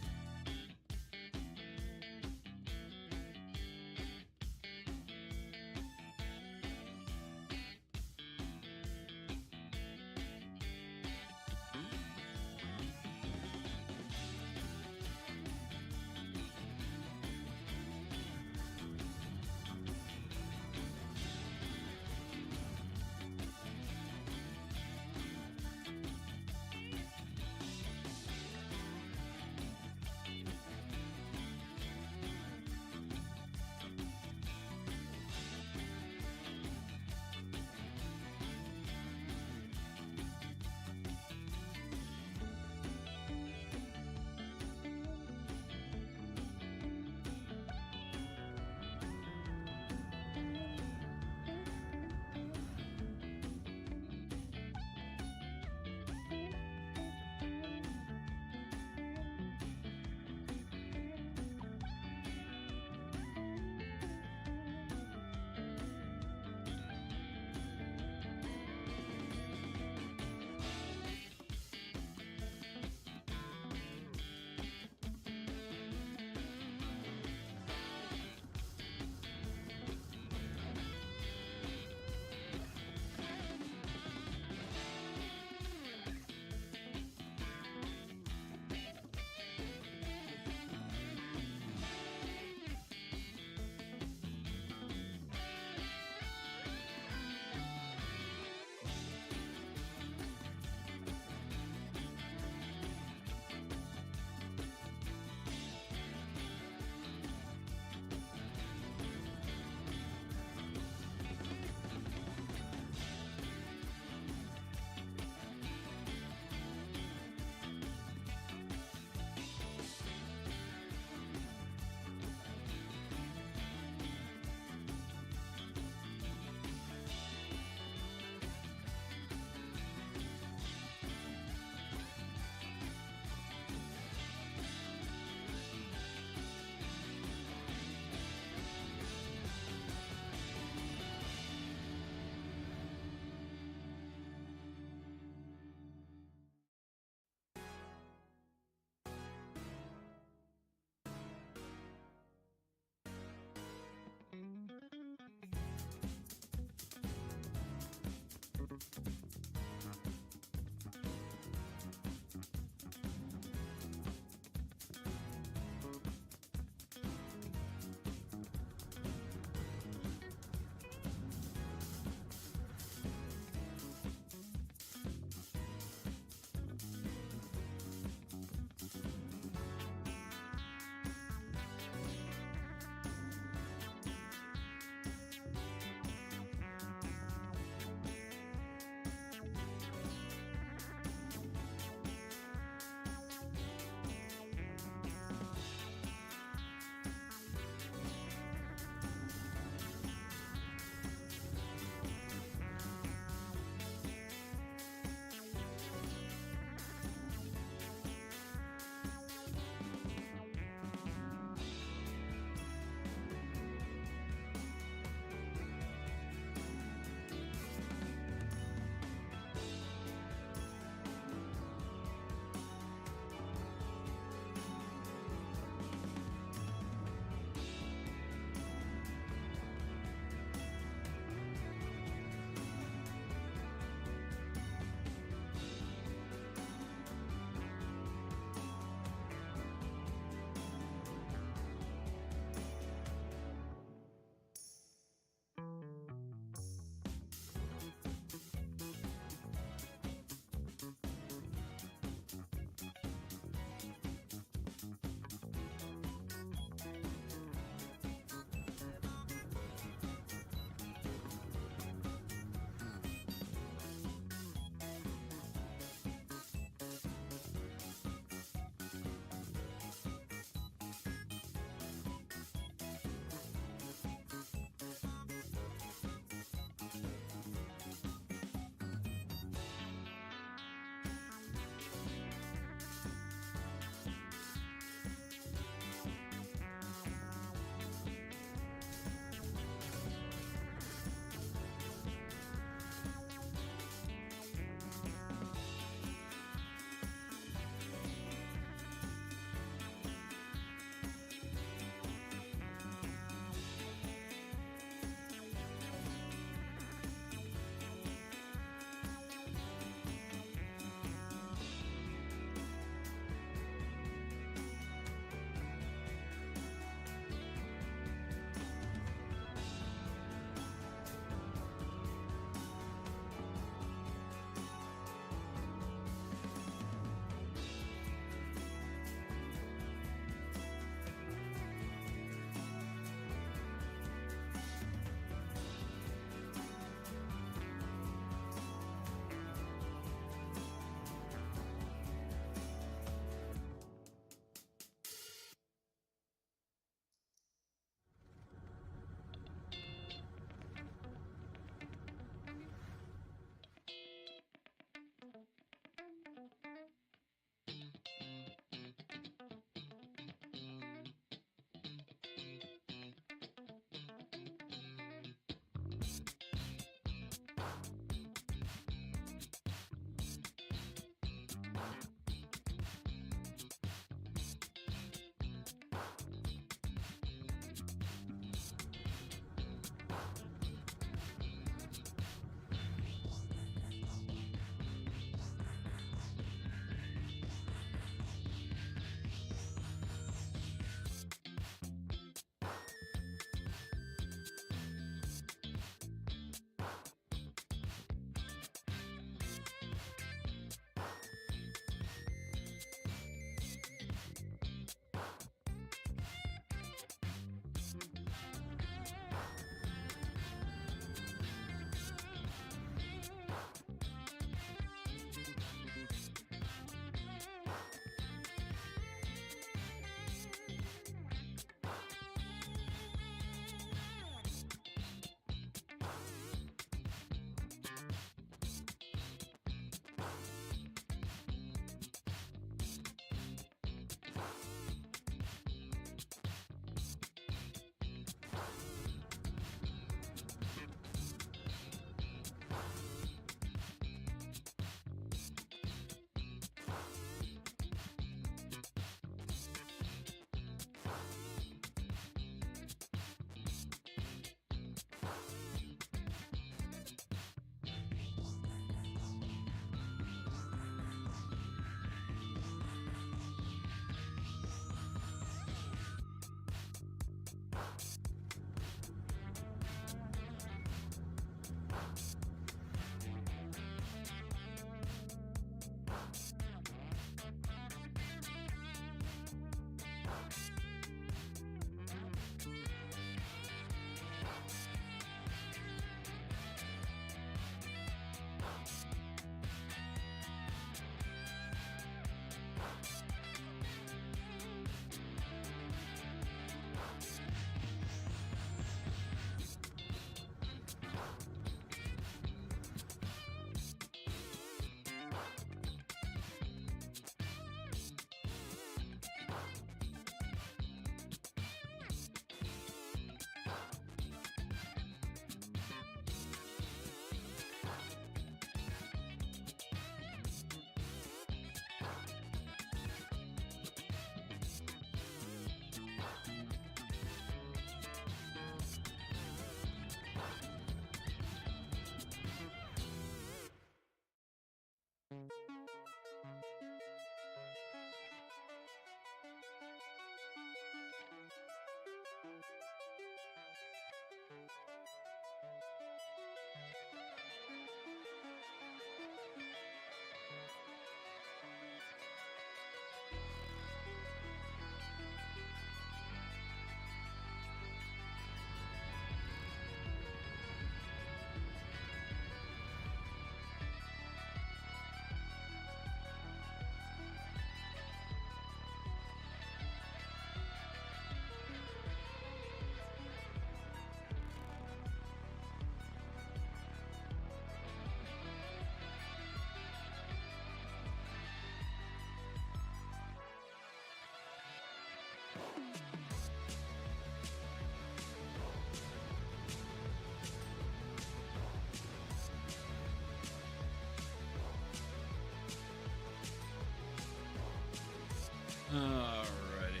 Alrighty.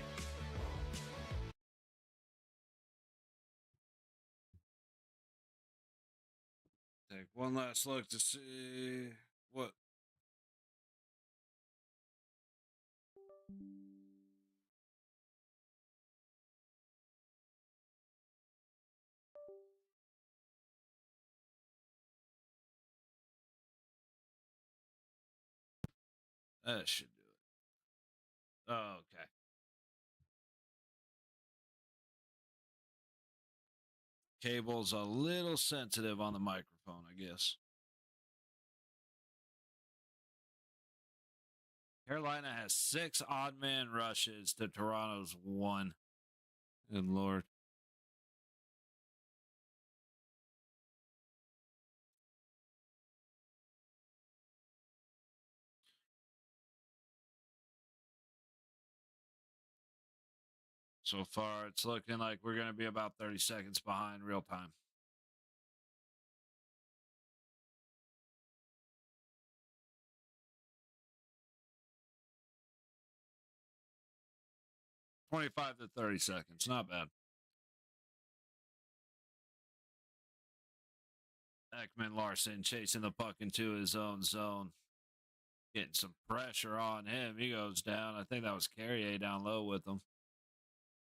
Take one last look to see what. That should do it. Oh, okay. Cable's a little sensitive on the microphone, I guess. Carolina has 6 odd man rushes to Toronto's 1. Good Lord. So far, it's looking like we're going to be about 30 seconds behind real time. $25 to 30 seconds. Not bad. Ekman Larson chasing the puck into his own zone. Getting some pressure on him. He goes down. I think that was Carrier down low with him.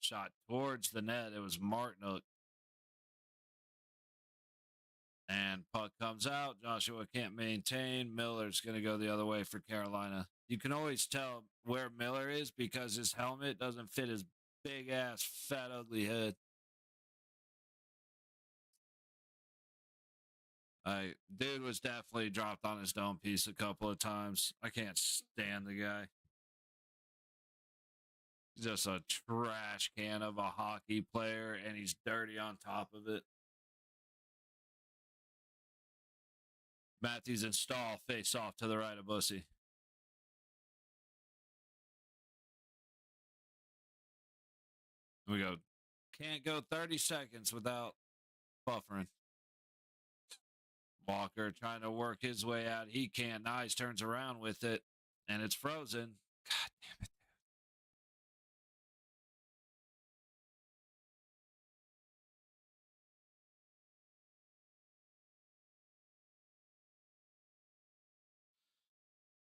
Shot towards the net. It was Martinook. And puck comes out. Joshua can't maintain. Miller's going to go the other way for Carolina. You can always tell where Miller is because his helmet doesn't fit his big ass, fat, ugly head. Dude was definitely dropped on his dome piece a couple of times. I can't stand the guy. He's just a trash can of a hockey player, and he's dirty on top of it. Matthews and Stahl face off to the right of Bussy. We go. Can't go 30 seconds without buffering. Walker trying to work his way out. He can't. Nice turns around with it, and it's frozen. God damn it.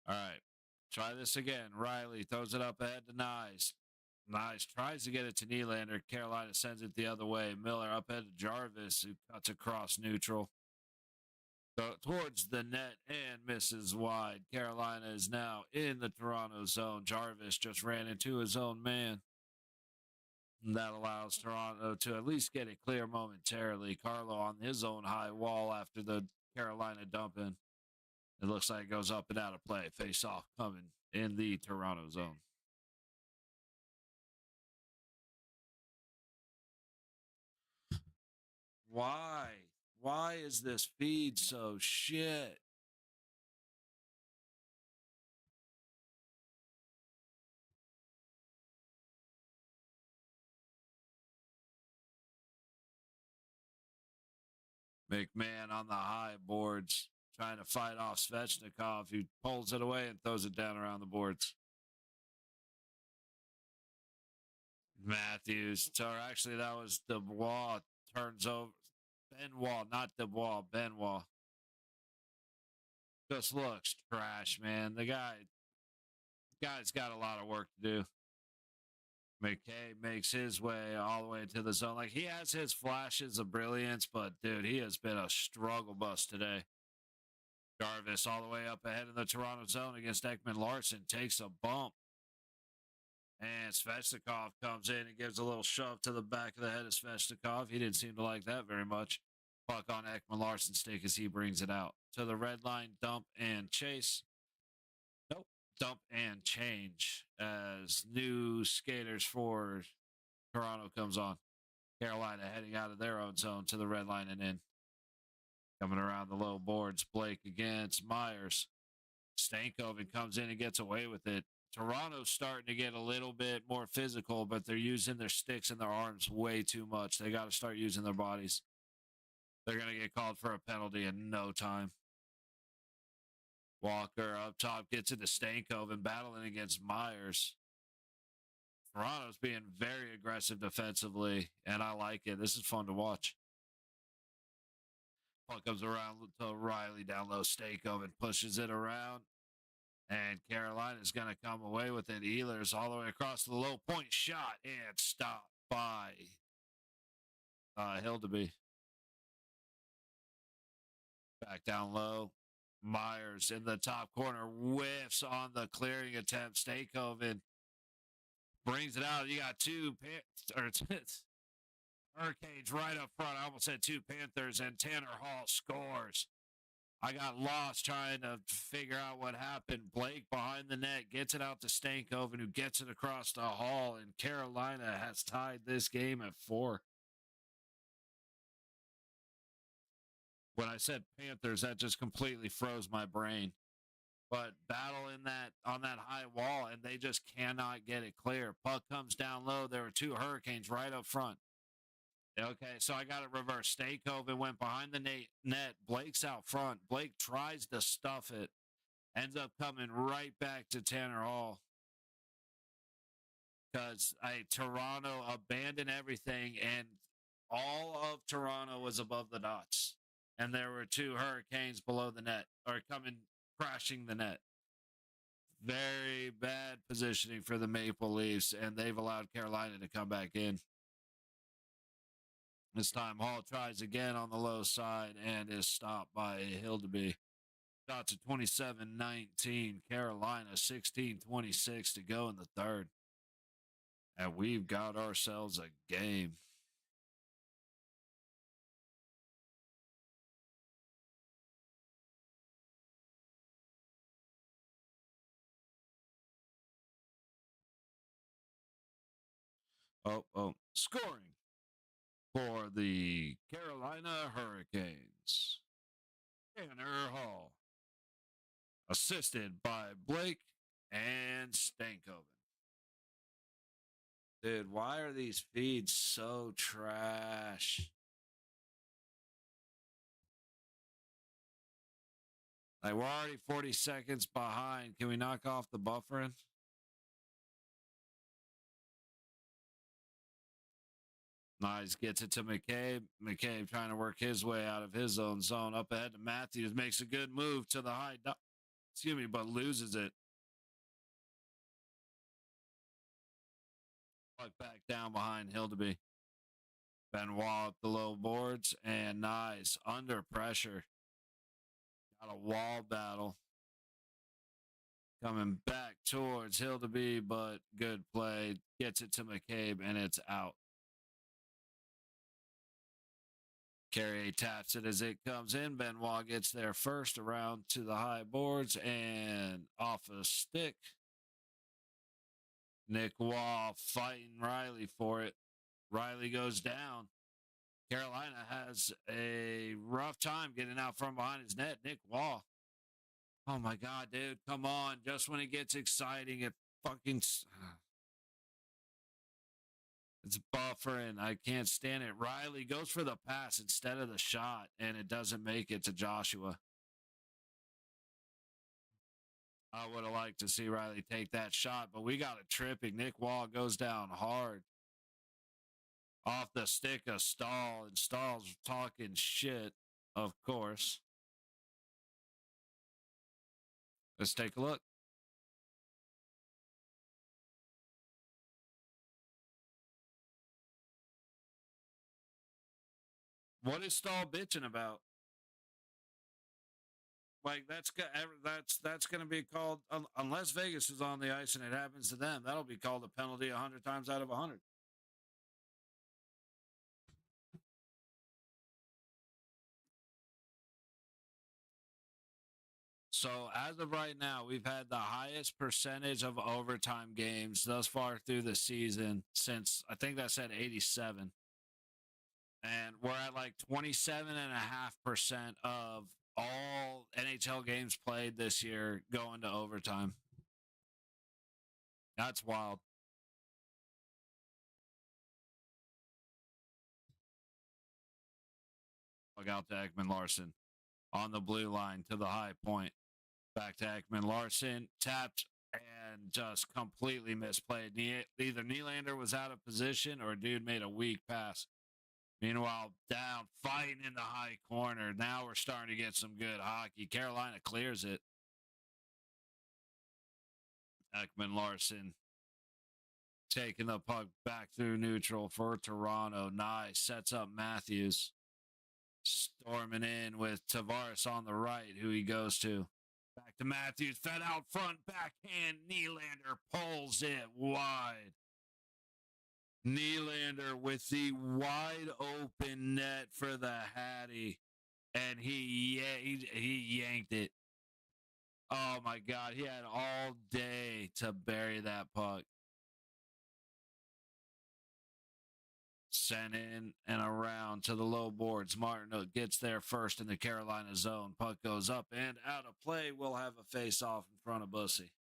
All right. Try this again. Riley throws it up ahead to Nice. Nice. Tries to get it to Nylander. Carolina sends it the other way. Miller up ahead to Jarvis, who cuts across neutral. Towards the net and misses wide. Carolina is now in the Toronto zone. Jarvis just ran into his own man. And that allows Toronto to at least get it clear momentarily. Carlo on his own high wall after the Carolina dump in. It looks like it goes up and out of play. Face off coming in the Toronto zone. Why? Why is this feed so shit? McMahon on the high boards trying to fight off Svechnikov, who pulls it away and throws it down around the boards. Matthews, or actually that was Dubois, turns over. Benoit, not Dubois, Benoit. just looks trash, man. The guy's got a lot of work to do. McCabe makes his way all the way into the zone. Like, he has his flashes of brilliance, but dude, he has been a struggle bus today. Jarvis all the way up ahead in the Toronto zone against Ekman Larson takes a bump. And Svechnikov comes in and gives a little shove to the back of the head of Svechnikov. He didn't seem to like that very much. Puck on Ekman Larson's stick as he brings it out to the red line, dump and chase. Nope. Dump and change as new skaters for Toronto comes on. Carolina heading out of their own zone to the red line and in. Coming around the low boards, Blake against Myers. Stankoven comes in and gets away with it. Toronto's starting to get a little bit more physical, but they're using their sticks and their arms way too much. They got to start using their bodies. They're going to get called for a penalty in no time. Walker up top gets into Stankoven battling against Myers. Toronto's being very aggressive defensively, and I like it. This is fun to watch. Puck comes around to Riley down low. Stankoven pushes it around. And Carolina's going to come away with it. Ehlers all the way across the low point shot and stopped by Hildeby. Back down low. Myers in the top corner whiffs on the clearing attempt. Stankoven brings it out. You got Hurricanes right up front. I almost said two Panthers, and Tanner Hall scores. I got lost trying to figure out what happened. Blake behind the net gets it out to Stankoven, who gets it across the hall, and Carolina has tied this game at 4. When I said Panthers, that just completely froze my brain. But battle in that on that high wall, and they just cannot get it clear. Puck comes down low. There were two Hurricanes right up front. Okay, so I got it reversed. Stankoven went behind the net. Blake's out front. Blake tries to stuff it. Ends up coming right back to Tanner Hall. Because Toronto abandoned everything, and all of Toronto was above the dots. And there were two Hurricanes below the net, or coming crashing the net. Very bad positioning for the Maple Leafs, and they've allowed Carolina to come back in. This time, Hall tries again on the low side and is stopped by Hildeby. Shot to 27-19. Carolina 16-26 to go in the third. And we've got ourselves a game. Scoring for the Carolina Hurricanes. Tanner Hall. Assisted by Blake and Stankoven. Dude, why are these feeds so trash? Like, we're already 40 seconds behind. Can we knock off the buffering? Nice. Gets it to McCabe. McCabe trying to work his way out of his own zone. Up ahead to Matthews. Makes a good move to the high. But loses it. Back down behind Hildeby. Benoit up the low boards. And nice. Under pressure. Got a wall battle. Coming back towards Hildeby, but good play. Gets it to McCabe, and it's out. Carrier taps it as it comes in. Benoit gets there first around to the high boards and off a stick. Nick Wall fighting Riley for it. Riley goes down. Carolina has a rough time getting out from behind his net. Nick Wall. Oh, my God, dude. Come on. Just when it gets exciting, it fucking... It's buffering. I can't stand it. Riley goes for the pass instead of the shot, and it doesn't make it to Joshua. I would have liked to see Riley take that shot, but we got a tripping. Nick Wall goes down hard. Off the stick of Stahl, and Stahl's talking shit, of course. Let's take a look. What is Stahl bitching about? Like that's going to be called unless Vegas is on the ice and it happens to them. That'll be called a penalty 100 times out of 100. So as of right now, we've had the highest percentage of overtime games thus far through the season since I think that said 87. And we're at like 27.5% of all NHL games played this year going to overtime. That's wild. Look out to Ekman Larson on the blue line to the high point. Back to Ekman Larson, tapped and just completely misplayed. Either Nylander was out of position or dude made a weak pass. Meanwhile, down, fighting in the high corner. Now we're starting to get some good hockey. Carolina clears it. Ekman Larson taking the puck back through neutral for Toronto. Nice. Sets up Matthews. Storming in with Tavares on the right, who he goes to. Back to Matthews. Fed out front. Backhand. Nylander pulls it wide. Nylander with the wide open net for the Hattie, and he yanked it. Oh my God, he had all day to bury that puck. Sent in and around to the low boards. Martin gets there first in the Carolina zone. Puck goes up and out of play. We'll have a face-off in front of Bussy.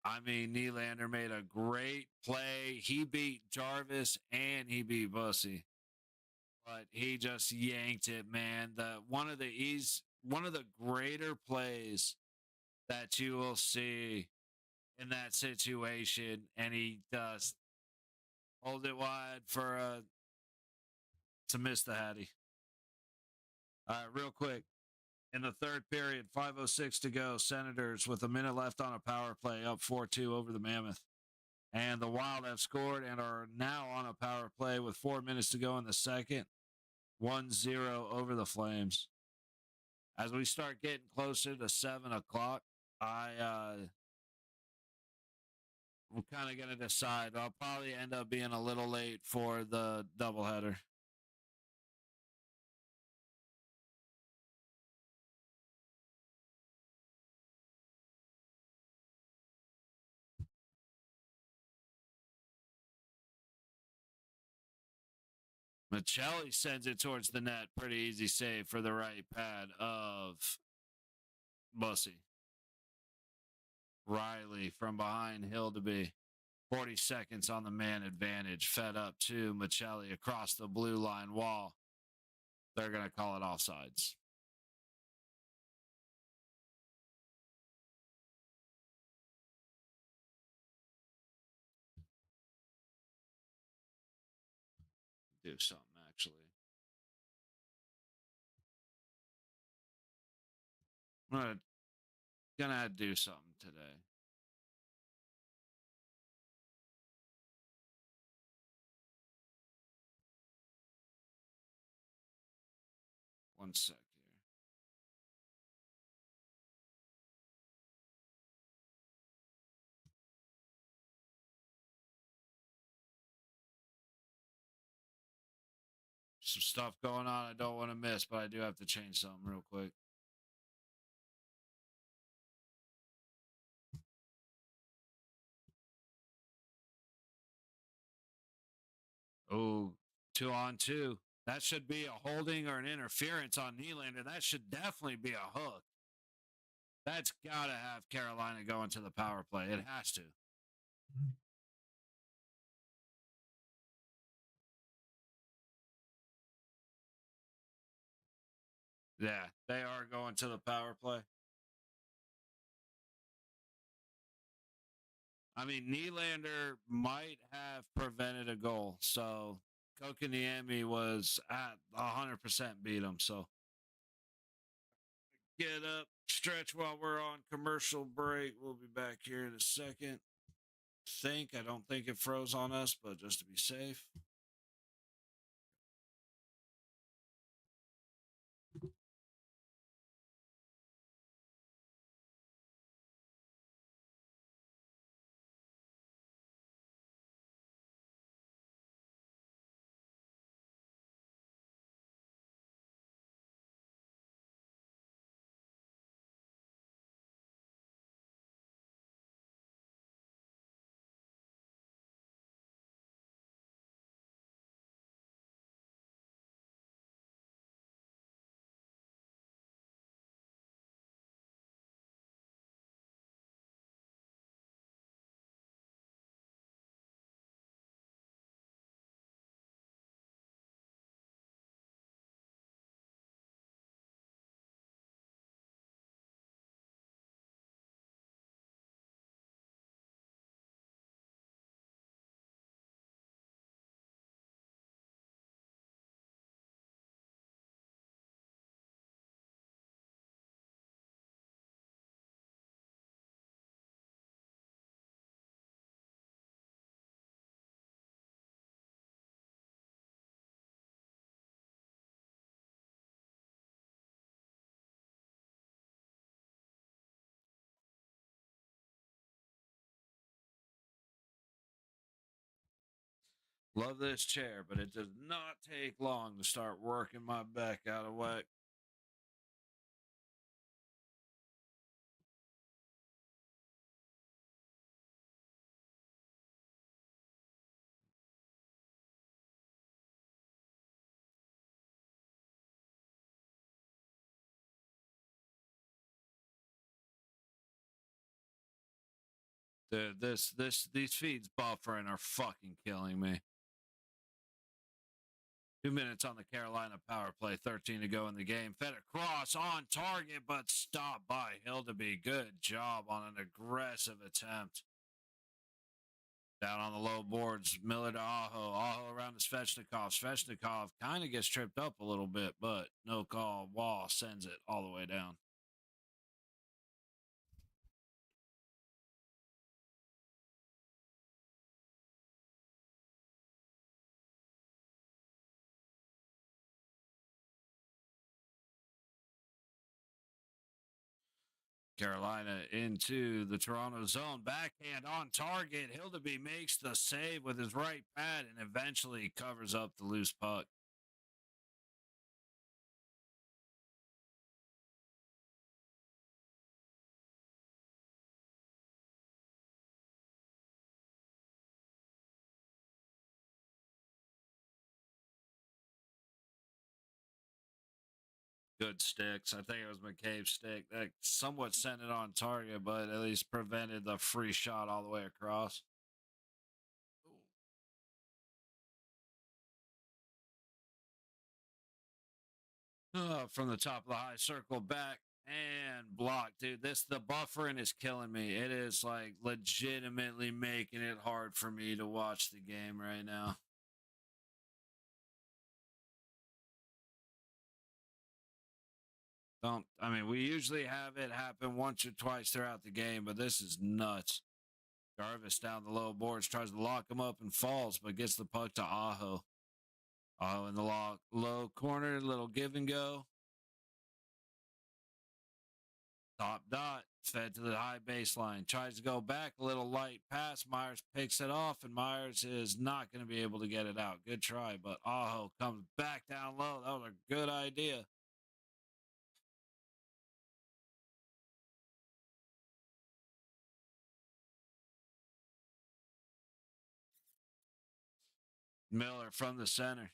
I mean, Nylander made a great play. He beat Jarvis and he beat Bussy, but he just yanked it, man. One of the greater plays that you will see in that situation, and he does hold it wide for to miss the Hattie. All right, real quick. In the third period, 5:06 to go. Senators with a minute left on a power play, up 4-2 over the Mammoth. And the Wild have scored and are now on a power play with 4 minutes to go in the second. 1-0 over the Flames. As we start getting closer to 7 o'clock, I'm kind of going to decide. I'll probably end up being a little late for the doubleheader. Michelli sends it towards the net. Pretty easy save for the right pad of Bussy. Riley from behind Hildeby. 40 seconds on the man advantage. Fed up to Michelli across the blue line wall. They're going to call it offsides. Do something, actually. I'm gonna do something today. One sec here. Some stuff going on I don't want to miss, but I do have to change something real quick. Oh, 2-on-2. That should be a holding or an interference on Nylander. That should definitely be a hook. That's got to have Carolina going to the power play. It has to. Yeah, they are going to the power play. I mean, Nylander might have prevented a goal, so Kokaniemi was at 100% beat him. So get up, stretch while we're on commercial break. We'll be back here in a second. I don't think it froze on us, but just to be safe. Love this chair, but it does not take long to start working my back out of whack. Dude, these feeds buffering are fucking killing me. 2 minutes on the Carolina power play, 13 to go in the game. Fed across on target, but stopped by Hildeby. Good job on an aggressive attempt. Down on the low boards, Miller to Aho. Aho around to Svechnikov. Svechnikov kind of gets tripped up a little bit, but no call. Wall sends it all the way down. Carolina into the Toronto zone. Backhand on target. Hildeby makes the save with his right pad and eventually covers up the loose puck. Good sticks. I think it was McCabe's stick that somewhat sent it on target, but at least prevented the free shot all the way across. From the top of the high circle back and blocked, dude. The buffering is killing me. It is like legitimately making it hard for me to watch the game right now. We usually have it happen once or twice throughout the game, but this is nuts. Jarvis down the low boards, tries to lock him up and falls, but gets the puck to Aho. Aho in the low corner, little give and go. Top dot, fed to the high baseline. Tries to go back, a little light pass. Myers picks it off, and Myers is not going to be able to get it out. Good try, but Aho comes back down low. That was a good idea. Miller from the center.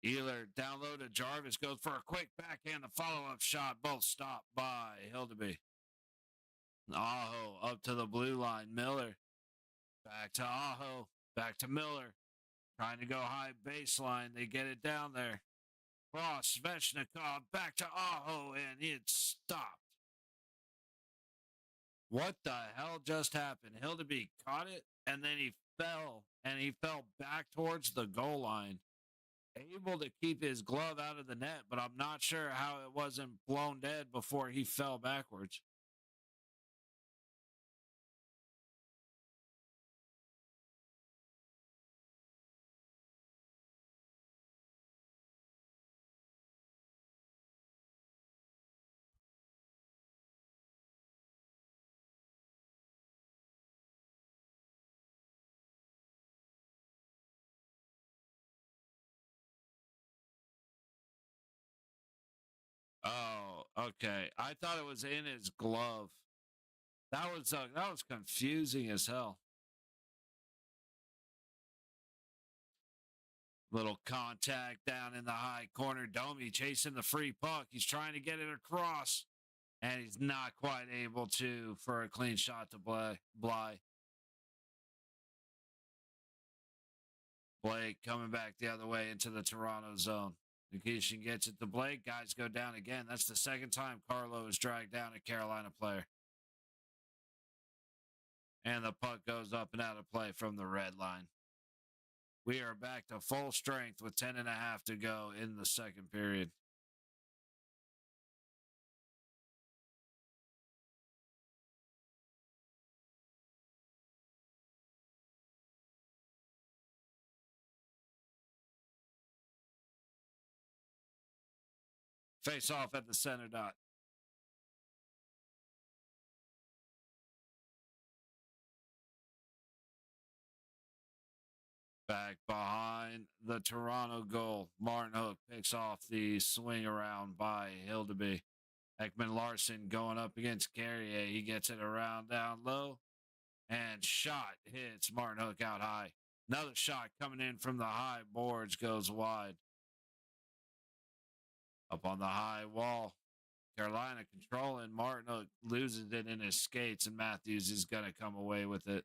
Ealer down low to Jarvis, goes for a quick backhand, a follow-up shot. Both stopped by Hildeby. Aho up to the blue line. Miller back to Aho, back to Miller. Trying to go high baseline. They get it down there. Cross, Svechnikov, back to Aho, and it stopped. What the hell just happened? Hildeby caught it, and then he fell, and he fell back towards the goal line, able to keep his glove out of the net, but I'm not sure how it wasn't blown dead before he fell backwards. Oh, okay. I thought it was in his glove. That was confusing as hell. Little contact down in the high corner. Domi chasing the free puck. He's trying to get it across, and he's not quite able to for a clean shot to Bly. Blake coming back the other way into the Toronto zone. Nikishin gets it to Blake. Guys go down again. That's the second time Carlo is dragged down a Carolina player. And the puck goes up and out of play from the red line. We are back to full strength with 10 and a half to go in the second period. Face off at the center dot. Back behind the Toronto goal. Martin Hook picks off the swing around by Hildeby. Ekman Larson going up against Carrier. He gets it around down low. And shot hits Martin Hook out high. Another shot coming in from the high boards goes wide. Up on the high wall. Carolina controlling. Martin Hook loses it in his skates, and Matthews is going to come away with it.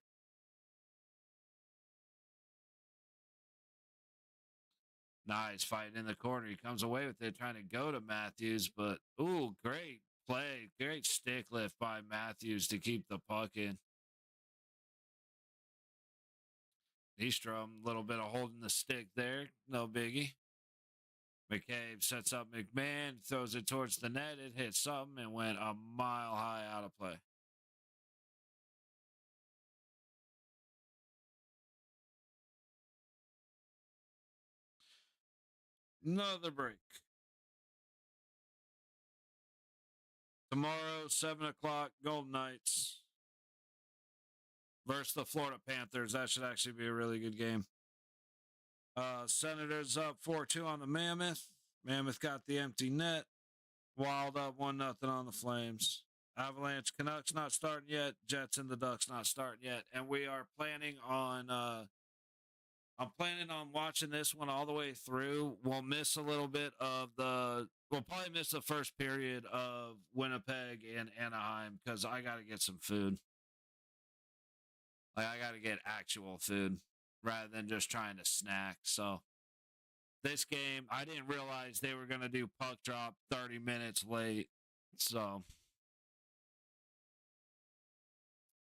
Nice fight in the corner. He comes away with it, trying to go to Matthews, but ooh, great play. Great stick lift by Matthews to keep the puck in. Nystrom, a little bit of holding the stick there. No biggie. McCabe sets up McMahon, throws it towards the net. It hit something and went a mile high out of play. Another break. Tomorrow, 7 o'clock, Golden Knights versus the Florida Panthers. That should actually be a really good game. Senators up 4-2 on the Mammoth. Mammoth got the empty net. Wild up 1-0 on the Flames. Avalanche Canucks not starting yet. Jets and the Ducks not starting yet. And we are planning on I'm planning on watching this one all the way through. We'll miss a little bit of we'll probably miss the first period of Winnipeg and Anaheim because I got to get some food. Like, I got to get actual food rather than just trying to snack. So, this game, I didn't realize they were going to do puck drop 30 minutes late. So,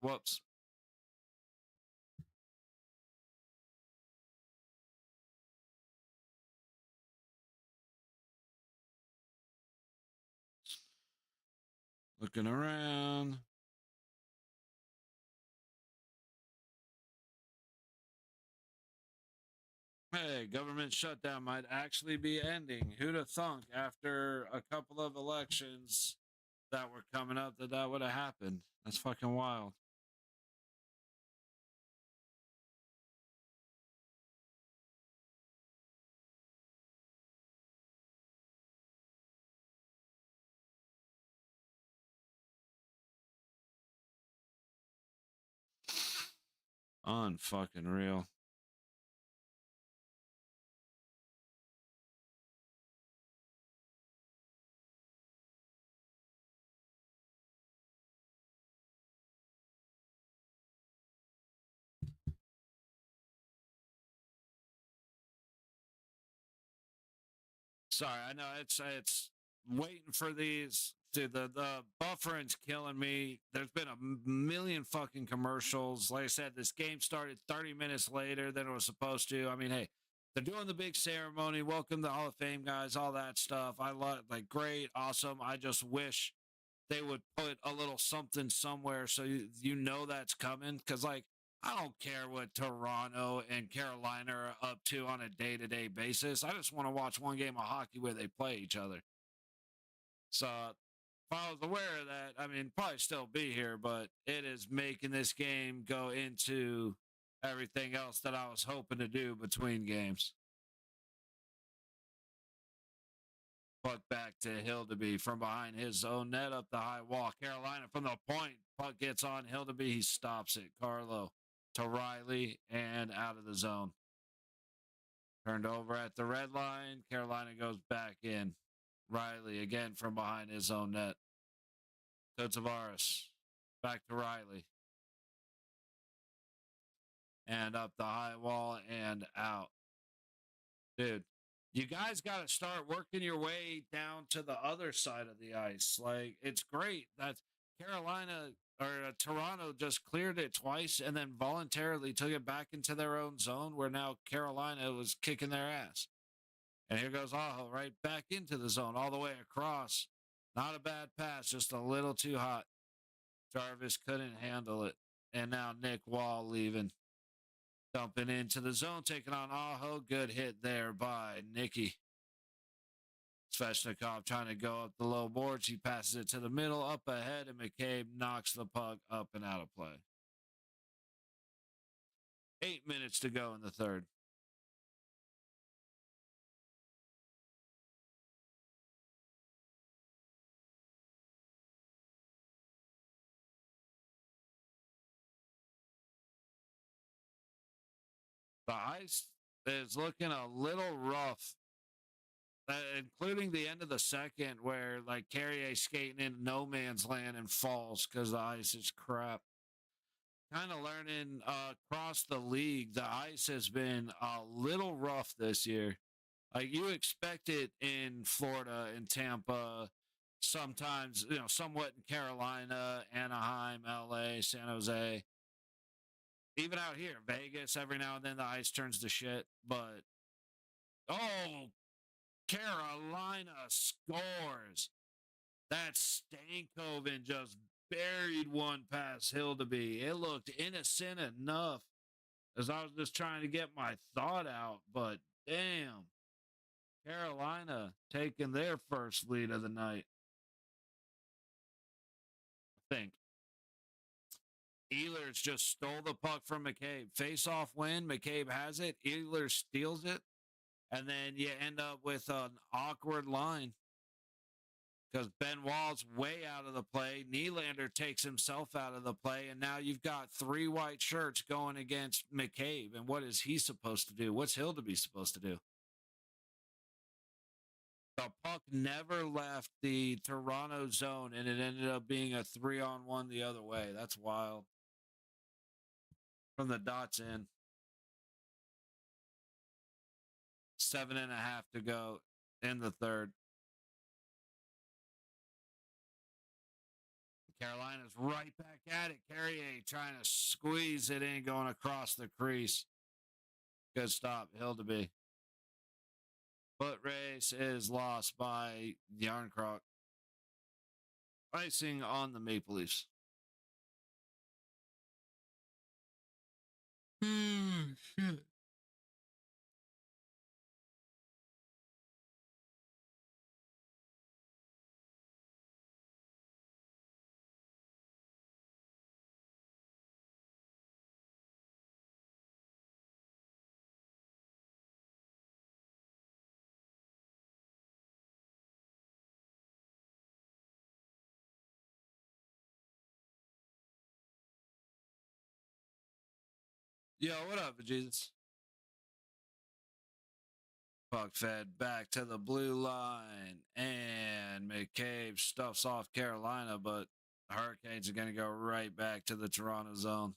whoops. Looking around. Hey, government shutdown might actually be ending. Who'd have thunk after a couple of elections that were coming up that would have happened? That's fucking wild. Unfucking real. Sorry, I know it's waiting for these Dude, the buffering's killing me. There's been a million fucking commercials. Like I said, this game started 30 minutes later than it was supposed to. I mean, hey, they're doing the big ceremony. Welcome to Hall of Fame, guys, all that stuff. I love, like, great, awesome. I just wish they would put a little something somewhere so you know that's coming. Because, like, I don't care what Toronto and Carolina are up to on a day-to-day basis. I just want to watch one game of hockey where they play each other. So if I was aware of that, I mean, probably still be here, but it is making this game go into everything else that I was hoping to do between games. Puck back to Hildeby from behind his own net up the high wall. Carolina from the point. Puck gets on Hildeby. He stops it. Carlo to Riley and out of the zone. Turned over at the red line. Carolina goes back in. Riley again from behind his own net. To Tavares. Back to Riley. And up the high wall and out. Dude, you guys got to start working your way down to the other side of the ice. Like, it's great that Carolina or Toronto just cleared it twice and then voluntarily took it back into their own zone where now Carolina was kicking their ass. And here goes Aho right back into the zone all the way across. Not a bad pass, just a little too hot. Jarvis couldn't handle it. And now Nick Wall leaving. Dumping into the zone, taking on Aho. Good hit there by Nicky. Svechnikov trying to go up the low boards. He passes it to the middle, up ahead, and McCabe knocks the puck up and out of play. 8 minutes to go in the third. The ice is looking a little rough, including the end of the second where, like, Carrier skating in no man's land and falls because the ice is crap. Kind of learning across the league, the ice has been a little rough this year. Like, you expect it in Florida and Tampa, sometimes, somewhat in Carolina, Anaheim, LA, San Jose. Even out here, Vegas, every now and then the ice turns to shit. But, oh, Carolina scores. That Stankoven just buried one past Hildeby. It looked innocent enough as I was just trying to get my thought out. But, damn, Carolina taking their first lead of the night. I think. Ehlers just stole the puck from McCabe. Face-off win. McCabe has it. Ehlers steals it. And then you end up with an awkward line because Ben Wall's way out of the play. Nylander takes himself out of the play. And now you've got 3 white shirts going against McCabe. And what is he supposed to do? What's Hildeby supposed to do? The puck never left the Toronto zone, and it ended up being a 3-on-1 the other way. That's wild. From the dots in. 7.5 to go in the third. Carolina's right back at it. Carrier trying to squeeze it in, going across the crease. Good stop, Hildeby. Foot race is lost by Yarncroc. Icing on the Maple Leafs. Shit. Yo, what up, Jesus? Puck fed back to the blue line, and McCabe stuffs off Carolina, but the Hurricanes are going to go right back to the Toronto zone.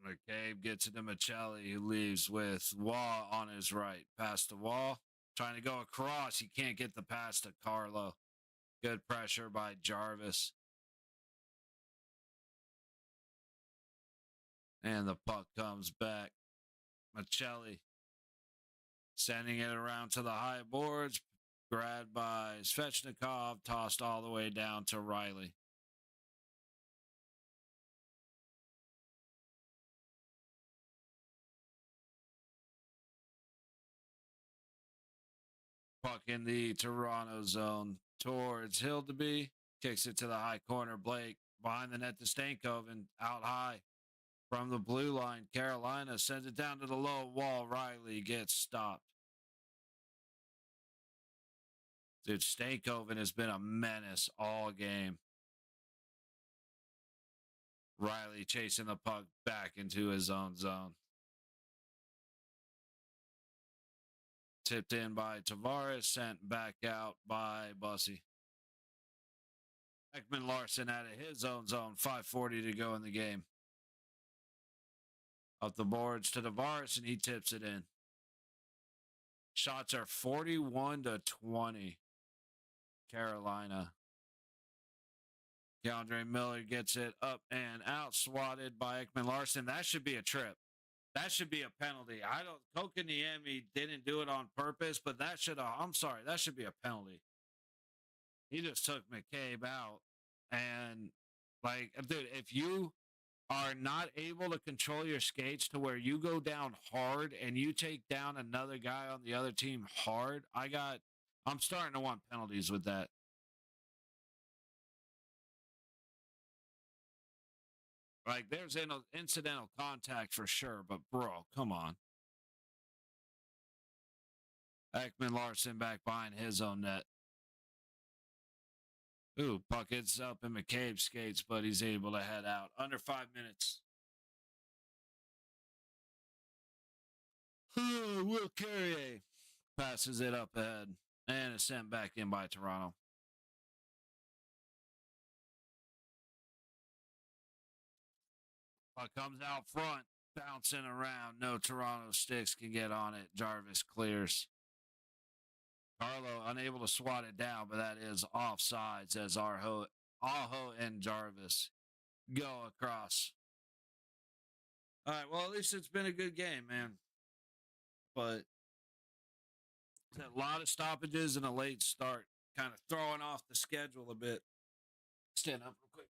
McCabe gets it to Michelli, who leaves with Waugh on his right. Pass to Waugh. Trying to go across. He can't get the pass to Carlo. Good pressure by Jarvis. And the puck comes back. Michelli sending it around to the high boards. Grabbed by Svechnikov. Tossed all the way down to Riley. Puck in the Toronto zone towards Hildeby. Kicks it to the high corner. Blake behind the net to Stankoven. Out high from the blue line. Carolina sends it down to the low wall. Riley gets stopped. Dude, Stankoven has been a menace all game. Riley chasing the puck back into his own zone. Tipped in by Tavares, sent back out by Bussy. Ekman Larson out of his own zone, 5:40 to go in the game. Up the boards to Tavares, and he tips it in. Shots are 41-20. Carolina. Keandre Miller gets it up and out, swatted by Ekman Larson. That should be a trip. That should be a penalty. Kokaniemi didn't do it on purpose, but that should be a penalty. He just took McCabe out. And, like, dude, if you are not able to control your skates to where you go down hard and you take down another guy on the other team hard, I'm starting to want penalties with that. Like, there's incidental contact for sure, but bro, come on. Ekman Larson back behind his own net. Ooh, puck hits up in McCabe skates, but he's able to head out. Under 5 minutes. Will Carrier passes it up ahead and is sent back in by Toronto. Puck comes out front, bouncing around. No Toronto sticks can get on it. Jarvis clears. Carlo unable to swat it down, but that is offsides as Aho and Jarvis go across. All right, well, at least it's been a good game, man. But a lot of stoppages and a late start, kind of throwing off the schedule a bit. Stand up real quick.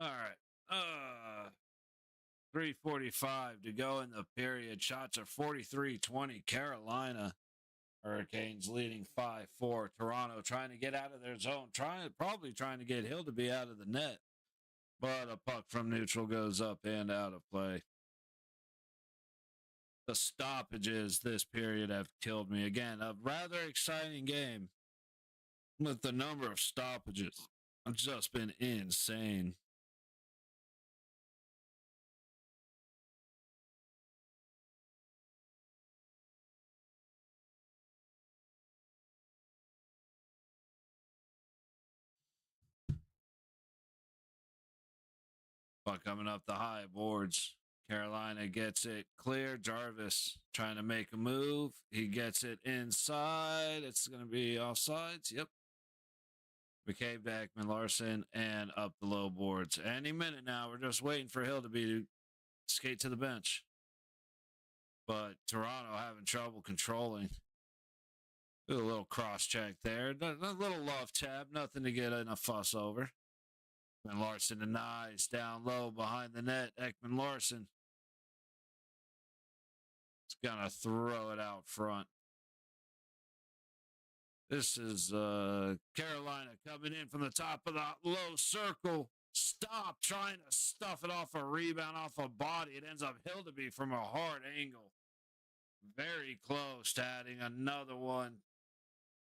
All right. 3:45 to go in the period. Shots are 43-20. Carolina Hurricanes leading 5-4. Toronto trying to get out of their zone, probably trying to get Hill to be out of the net. But a puck from neutral goes up and out of play. The stoppages this period have killed me. Again, a rather exciting game with the number of stoppages. It's just been insane. But coming up the high boards, Carolina gets it clear. Jarvis trying to make a move. He gets it inside. It's going to be offsides. Yep. McCabe, Ekman, Larson, and up the low boards. Any minute now, we're just waiting for Hill to be skate to the bench. But Toronto having trouble controlling. Do a little cross check there. A little love tab. Nothing to get in a fuss over. And Larson denies down low behind the net. Ekman Larson. It's going to throw it out front. This is Carolina coming in from the top of the low circle. Stop trying to stuff it off a rebound, off a body. It ends up Hildeby from a hard angle. Very close to adding another one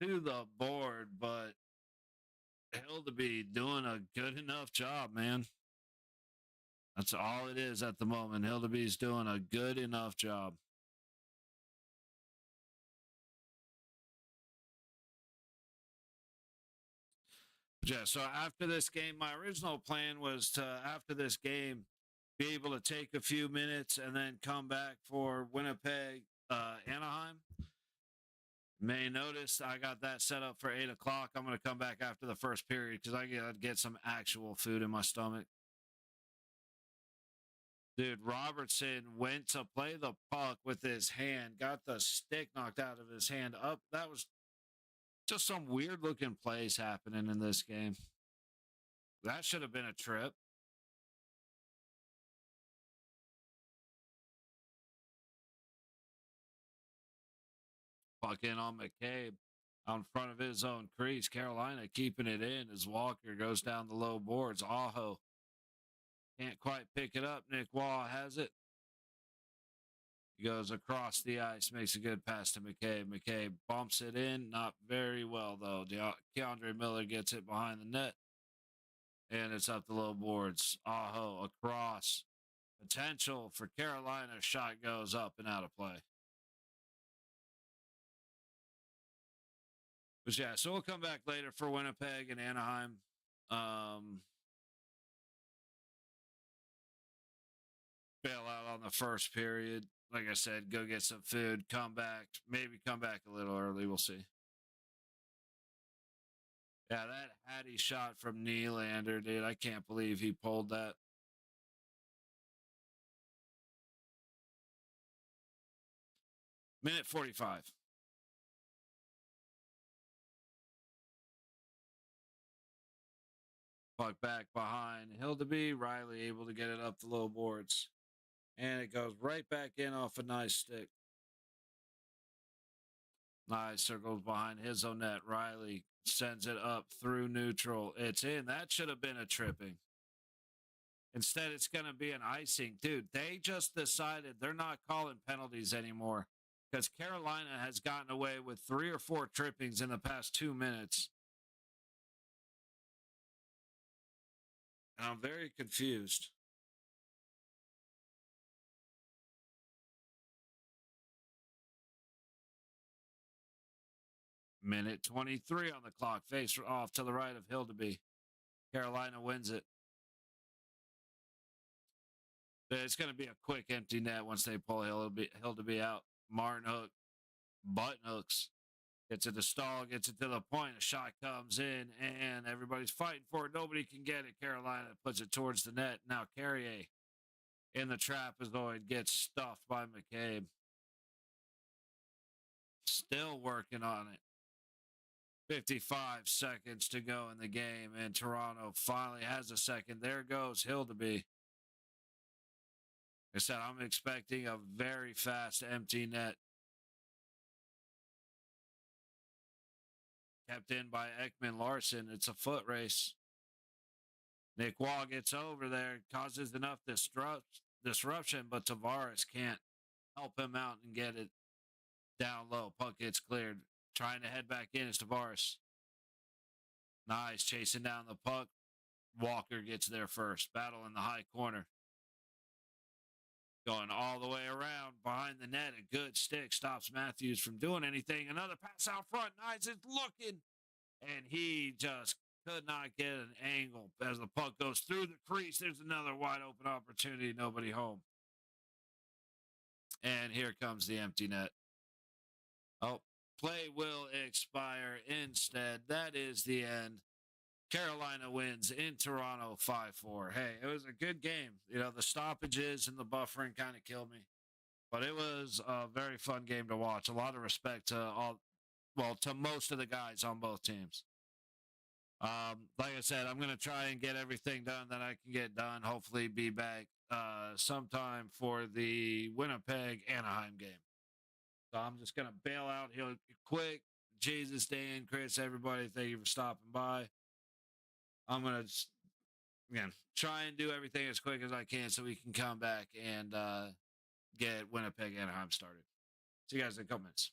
to the board, but Hildeby doing a good enough job, man. That's all it is at the moment. Hildeby's doing a good enough job. Yeah, so after this game, my original plan was to, after this game, be able to take a few minutes and then come back for Winnipeg, Anaheim. May notice I got that set up for 8 o'clock. I'm going to come back after the first period because I got to get some actual food in my stomach. Dude, Robertson went to play the puck with his hand, got the stick knocked out of his hand up. That was just some weird looking plays happening in this game. That should have been a trip. Puck in on McCabe out in front of his own crease. Carolina keeping it in as Walker goes down the low boards. Aho can't quite pick it up. Nick Wall has it. He goes across the ice, makes a good pass to McCabe. McCabe bumps it in. Not very well, though. Keandre Miller gets it behind the net. And it's up the low boards. Aho across. Potential for Carolina. Shot goes up and out of play. But yeah, so we'll come back later for Winnipeg and Anaheim. Bail out on the first period. Like I said, go get some food, come back, maybe come back a little early. We'll see. Yeah, that Hattie shot from Nylander, dude. I can't believe he pulled that. Minute 45. Puck back behind Hildeby. Riley able to get it up the low boards. And it goes right back in off a nice stick. Nice circles behind his own net. Riley sends it up through neutral. It's in. That should have been a tripping. Instead, it's going to be an icing. Dude, they just decided they're not calling penalties anymore because Carolina has gotten away with 3 or 4 trippings in the past 2 minutes. And I'm very confused. Minute 23 on the clock. Face off to the right of Hildeby. Carolina wins it. It's going to be a quick empty net once they pull Hildeby out. Martin Hook, button hooks. Gets it to Stahl, gets it to the point. A shot comes in, and everybody's fighting for it. Nobody can get it. Carolina puts it towards the net. Now Carrier in the trapezoid gets stuffed by McCabe. Still working on it. 55 seconds to go in the game, and Toronto finally has a second. There goes Hildeby. I said, I'm expecting a very fast empty net. Kept in by Ekman Larson. It's a foot race. Nick Wall gets over there, causes enough disruption, but Tavares can't help him out and get it down low. Puck gets cleared. Trying to head back in is Tavares. Nice, chasing down the puck. Walker gets there first. Battle in the high corner. Going all the way around behind the net. A good stick stops Matthews from doing anything. Another pass out front. Nice is looking. And he just could not get an angle as the puck goes through the crease. There's another wide open opportunity. Nobody home. And here comes the empty net. Oh, play will expire instead. That is the end. Carolina wins in Toronto 5-4. Hey, it was a good game. You know, the stoppages and the buffering kind of killed me. But it was a very fun game to watch. A lot of respect to to most of the guys on both teams. Like I said, I'm going to try and get everything done that I can get done. Hopefully be back sometime for the Winnipeg Anaheim game. So I'm just going to bail out here quick. Jesus, Dan, Chris, everybody, thank you for stopping by. I'm going to again try and do everything as quick as I can so we can come back and get Winnipeg Anaheim started. See you guys in a couple minutes.